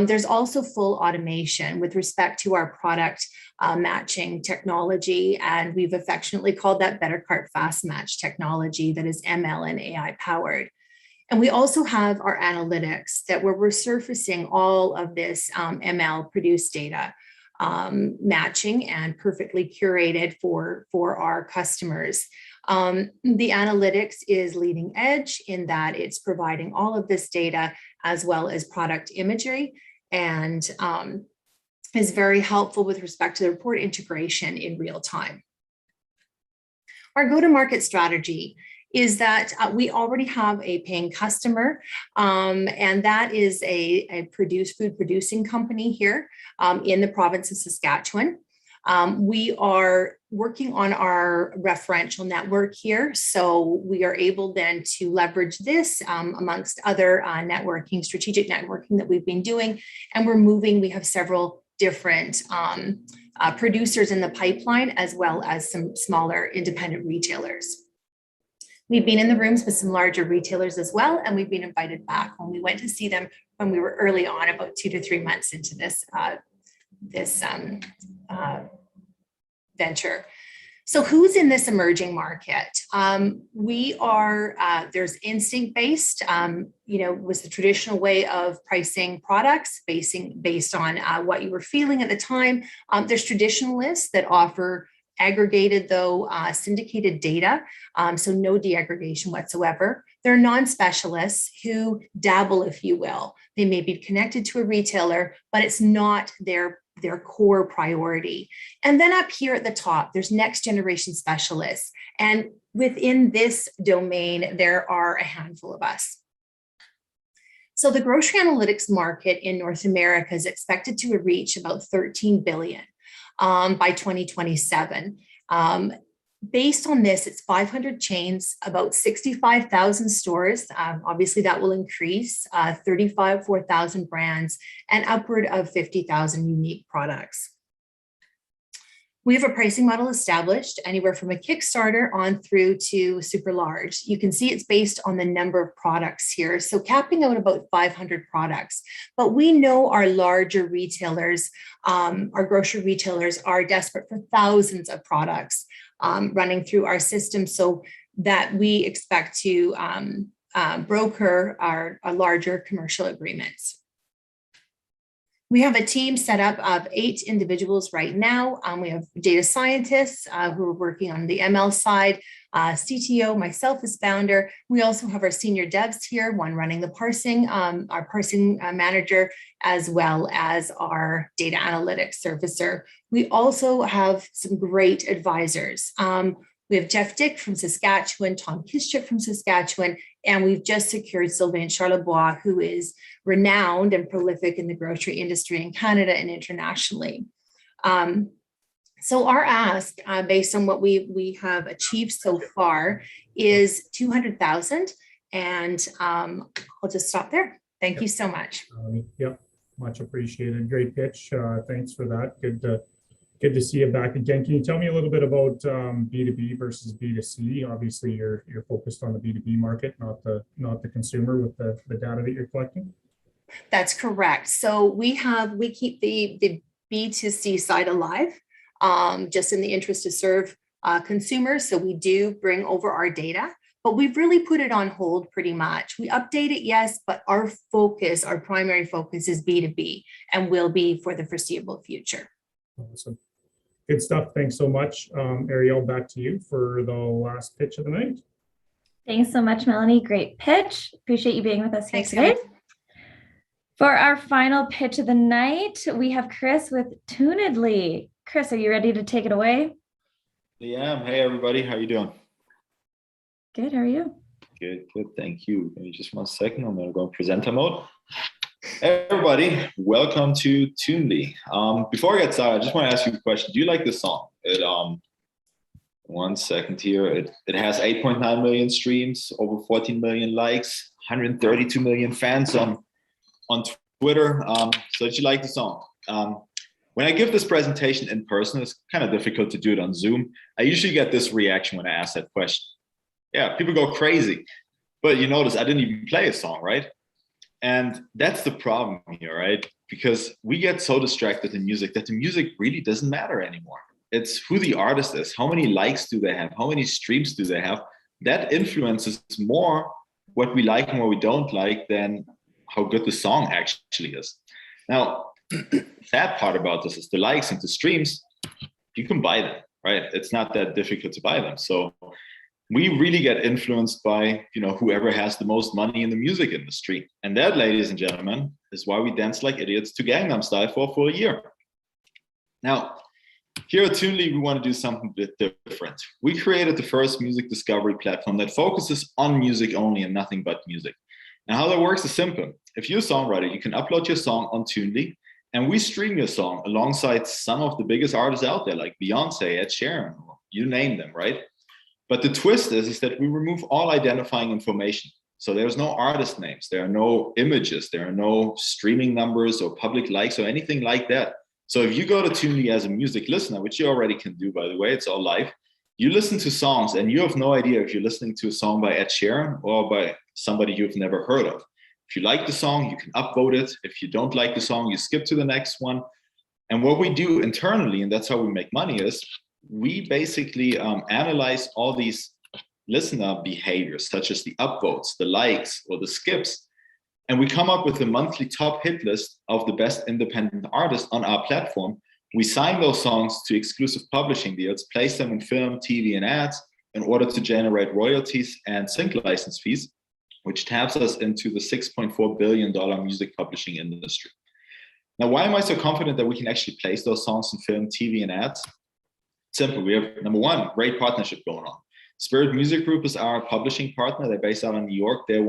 There's also full automation with respect to our product matching technology, and we've affectionately called that BetterCart Fast Match technology that is ML and AI powered. And we also have our analytics that where we're surfacing all of this ML produced data, matching and perfectly curated for our customers. The analytics is leading edge in that it's providing all of this data as well as product imagery, and is very helpful with respect to the report integration in real time. Our go-to-market strategy is that we already have a paying customer, and that is a food producing company here in the province of Saskatchewan. We are working on our referential network here, so we are able then to leverage this amongst other strategic networking that we've been doing, and we have several different producers in the pipeline, as well as some smaller independent retailers. We've been in the rooms with some larger retailers as well, and we've been invited back when we went to see them when we were early on, about 2 to 3 months into this venture. So who's in this emerging market? We are, there's instinct-based, was the traditional way of pricing products based on what you were feeling at the time. There's traditionalists that offer aggregated, though syndicated data, so no deaggregation whatsoever. There are non-specialists who dabble, if you will. They may be connected to a retailer, but it's not their core priority. And then up here at the top, there's next generation specialists. And within this domain, there are a handful of us. So the grocery analytics market in North America is expected to reach about 13 billion by 2027. Based on this, it's 500 chains, about 65,000 stores. Obviously, that will increase, 4,000 brands, and upward of 50,000 unique products. We have a pricing model established anywhere from a Kickstarter on through to super large. You can see it's based on the number of products here. So capping out about 500 products. But we know our larger retailers, our grocery retailers, are desperate for thousands of products running through our system, so that we expect to broker our larger commercial agreements. We have a team set up of 8 individuals right now. We have data scientists who are working on the ML side, CTO, myself as founder. We also have our senior devs here, one running the parsing, our parsing manager, as well as our data analytics servicer. We also have some great advisors. We have Jeff Dick from Saskatchewan, Tom Kischip from Saskatchewan, and we've just secured Sylvain Charlebois, who is renowned and prolific in the grocery industry in Canada and internationally. So our ask, based on what we have achieved so far, is 200,000, and I'll just stop there. Thank you so much. Yep, much appreciated. Great pitch. Thanks for that. Good to see you back again. Can you tell me a little bit about B2B versus B2C? Obviously, you're focused on the B2B market, not the consumer, with the data that you're collecting. That's correct. So we keep the B2C side alive, just in the interest to serve consumers. So we do bring over our data, but we've really put it on hold pretty much. We update it, yes, but our focus, our primary focus is B2B and will be for the foreseeable future. Awesome. Good stuff. Thanks so much. Arielle, back to you for the last pitch of the night. Thanks so much, Melanie. Great pitch. Appreciate you being with us here Thanks, today. guys. For our final pitch of the night, we have Chris with Tunedly. Chris, are you ready to take it away? Yeah. Hey, everybody. How you doing? Good. How are you? Good. Thank you. Give me just 1 second. I'm going to go in presenter mode. Hey, everybody. Welcome to Tunedly. Before I get started, I just want to ask you a question. Do you like this song? 1 second here. It has 8.9 million streams, over 14 million likes, 132 million fans on Twitter. So did you like the song? When I give this presentation in person, it's kind of difficult to do it on Zoom. I usually get this reaction when I ask that question. Yeah, people go crazy. But you notice I didn't even play a song, right? And that's the problem here, right? Because we get so distracted in music that the music really doesn't matter anymore. It's who the artist is. How many likes do they have? How many streams do they have? That influences more what we like and what we don't like than how good the song actually is. Now, the sad part about this is the likes and the streams, you can buy them, right? It's not that difficult to buy them. So we really get influenced by, whoever has the most money in the music industry. And that, ladies and gentlemen, is why we dance like idiots to Gangnam Style for a full year. Now, here at Tunedly, we want to do something a bit different. We created the first music discovery platform that focuses on music only and nothing but music. And how that works is simple. If you're a songwriter, you can upload your song on Tunedly, and we stream your song alongside some of the biggest artists out there, like Beyonce, Ed Sheeran, you name them, right? But the twist is that we remove all identifying information. So there's no artist names, there are no images, there are no streaming numbers or public likes or anything like that. So if you go to Tunedly as a music listener, which you already can do, by the way, it's all live, you listen to songs and you have no idea if you're listening to a song by Ed Sheeran or by somebody you've never heard of. If you like the song, you can upvote it. If you don't like the song, you skip to the next one. And what we do internally, and that's how we make money, is we basically analyze all these listener behaviors, such as the upvotes, the likes, or the skips. And we come up with a monthly top hit list of the best independent artists on our platform. We sign those songs to exclusive publishing deals, place them in film, TV, and ads in order to generate royalties and sync license fees, which taps us into the $6.4 billion music publishing industry. Now, why am I so confident that we can actually place those songs in film, TV, and ads? Simple. We have, number one, great partnership going on. Spirit Music Group is our publishing partner. They're based out in New York. They're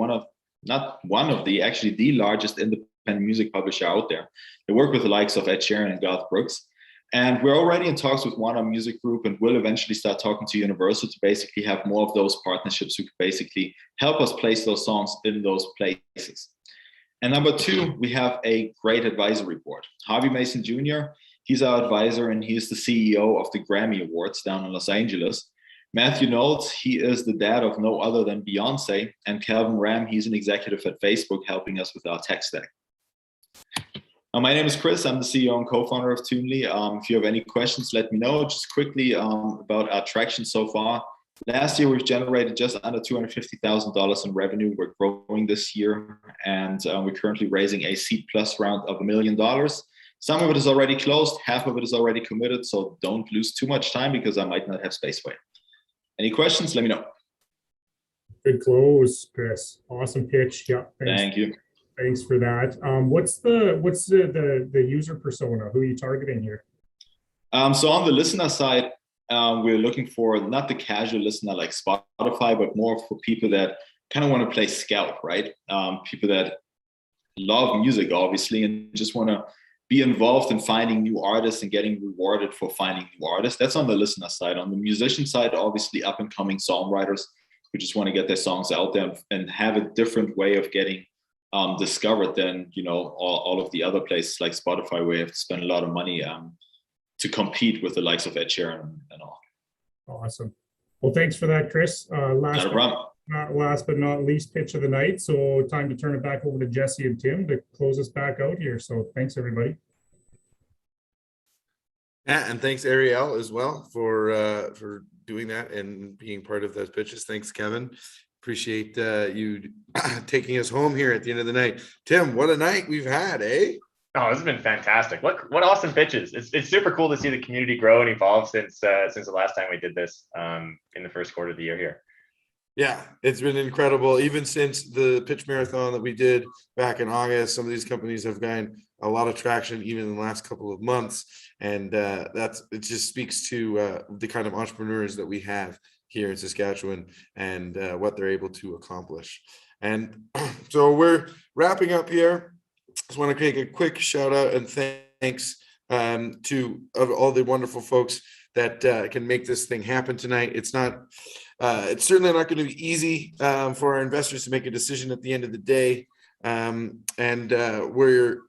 actually the largest independent music publisher out there. They work with the likes of Ed Sheeran and Garth Brooks. And we're already in talks with Warner Music Group, and we'll eventually start talking to Universal to basically have more of those partnerships who could basically help us place those songs in those places. And number two, we have a great advisory board. Harvey Mason Jr., he's our advisor, and he's the CEO of the Grammy Awards down in Los Angeles. Matthew Knowles, he is the dad of no other than Beyonce. And Calvin Ram, he's an executive at Facebook helping us with our tech stack. My name is Chris. I'm the CEO and co-founder of Tunedly. If you have any questions, let me know. Just quickly about our traction so far. Last year, we've generated just under $250,000 in revenue. We're growing this year, and we're currently raising a seed plus round of $1 million. Some of it is already closed, half of it is already committed, so don't lose too much time because I might not have space for it. Any questions? Let me know. Good close, Chris. Awesome pitch. Yeah. Thanks. Thank you. Thanks for that. What's the user persona? Who are you targeting here? So on the listener side, we're looking for not the casual listener like Spotify, but more for people that kind of want to play scout, right? People that love music, obviously, and just want to be involved in finding new artists and getting rewarded for finding new artists. That's on the listener side. On the musician side, obviously up and coming songwriters who just want to get their songs out there and have a different way of getting discovered than, all of the other places like Spotify, where you have to spend a lot of money to compete with the likes of Ed Sheeran and all. Awesome. Well, thanks for that, Chris. Last but not least, pitch of the night. So time to turn it back over to Jesse and Tim to close us back out here. So thanks, everybody. Yeah, and thanks Arielle as well for doing that and being part of those pitches. Thanks, Kevin. Appreciate you taking us home here at the end of the night. Tim, what a night we've had, eh? Oh, this has been fantastic. What awesome pitches. It's super cool to see the community grow and evolve since the last time we did this in the first quarter of the year here. Yeah, it's been incredible. Even since the pitch marathon that we did back in August, some of these companies have gained a lot of traction even in the last couple of months. And it just speaks to the kind of entrepreneurs that we have here in Saskatchewan and what they're able to accomplish. And so we're wrapping up here. Just want to take a quick shout out and thanks to all the wonderful folks that can make this thing happen tonight. It's certainly not going to be easy for our investors to make a decision at the end of the day. We're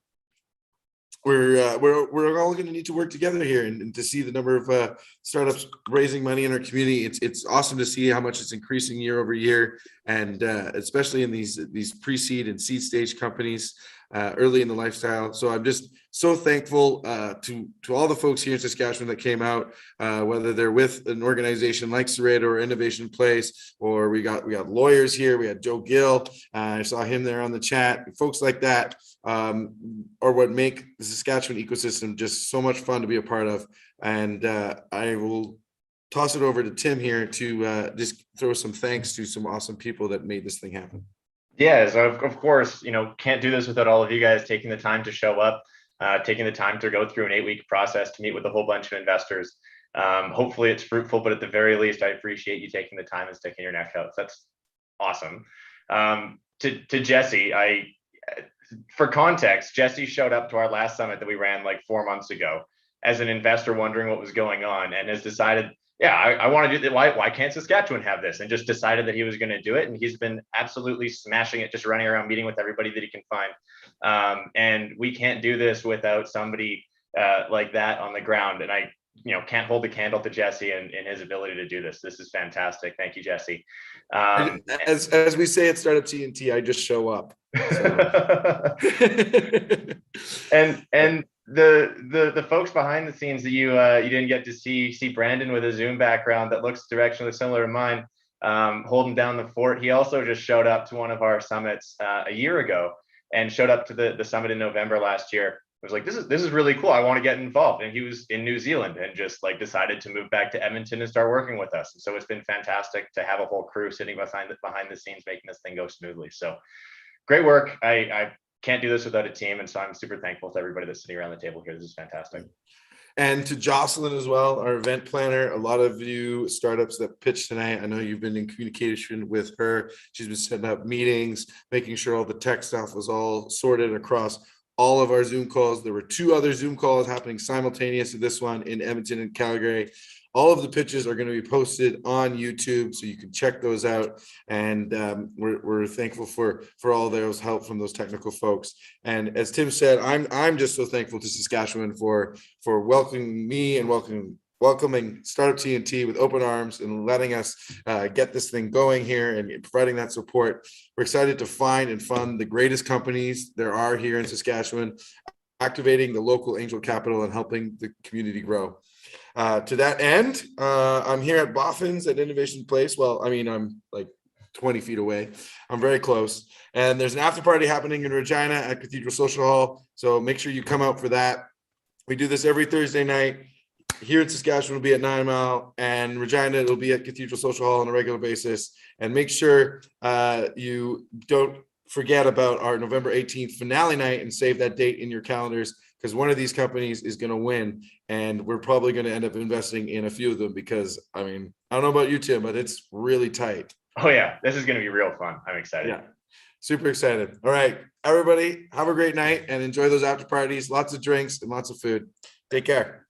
all going to need to work together here and to see the number of startups raising money in our community. It's awesome to see how much it's increasing year over year, and especially in these pre-seed and seed stage companies early in the lifestyle. So I'm just so thankful to all the folks here in Saskatchewan that came out, whether they're with an organization like SREDA or Innovation Place, or we got lawyers here. We had Joe Gill. I saw him there on the chat. Folks like that are what make the Saskatchewan ecosystem just so much fun to be a part of. And I will toss it over to Tim here to just throw some thanks to some awesome people that made this thing happen. Yeah, so of course, can't do this without all of you guys taking the time to show up, taking the time to go through an 8-week process to meet with a whole bunch of investors. Hopefully it's fruitful, but at the very least, I appreciate you taking the time and sticking your neck out. That's awesome. To Jesse, for context, Jesse showed up to our last summit that we ran like 4 months ago as an investor wondering what was going on, and has decided, yeah, I want to do that. Why can't Saskatchewan have this? And just decided that he was going to do it. And he's been absolutely smashing it, just running around meeting with everybody that he can find. And we can't do this without somebody like that on the ground. And I can't hold the candle to Jesse and his ability to do this. This is fantastic. Thank you, Jesse. As we say at Startup TNT, I just show up. So. and the folks behind the scenes that you didn't get to see Brandon with a Zoom background that looks directionally similar to mine, holding down the fort. He also just showed up to one of our summits a year ago and showed up to the summit in November last year. I was like, this is really cool. I want to get involved. And he was in New Zealand and just like decided to move back to Edmonton and start working with us. And so it's been fantastic to have a whole crew sitting behind the scenes, making this thing go smoothly. So great work. I can't do this without a team. And so I'm super thankful to everybody that's sitting around the table here. This is fantastic. And to Jocelyn as well, our event planner. A lot of you startups that pitched tonight, I know you've been in communication with her. She's been setting up meetings, making sure all the tech stuff was all sorted across all of our Zoom calls. There were 2 other Zoom calls happening simultaneous to this one in Edmonton and Calgary. All of the pitches are going to be posted on YouTube, so you can check those out. And we're thankful for all those help from those technical folks. And as Tim said, I'm just so thankful to Saskatchewan for welcoming me and welcoming Startup TNT with open arms and letting us get this thing going here and providing that support. We're excited to find and fund the greatest companies there are here in Saskatchewan, activating the local angel capital and helping the community grow. To that end, I'm here at Boffin's at Innovation Place. Well, I mean, I'm like 20 feet away. I'm very close. And there's an after party happening in Regina at Cathedral Social Hall. So make sure you come out for that. We do this every Thursday night. Here in Saskatchewan, will be at 9 Mile, and Regina, it'll be at Cathedral Social Hall on a regular basis. And make sure you don't forget about our November 18th finale night and save that date in your calendars, because one of these companies is going to win, and we're probably going to end up investing in a few of them because, I mean, I don't know about you, Tim, but it's really tight. Oh yeah, this is going to be real fun. I'm excited. Yeah, super excited. All right, everybody, have a great night and enjoy those after parties. Lots of drinks and lots of food. Take care.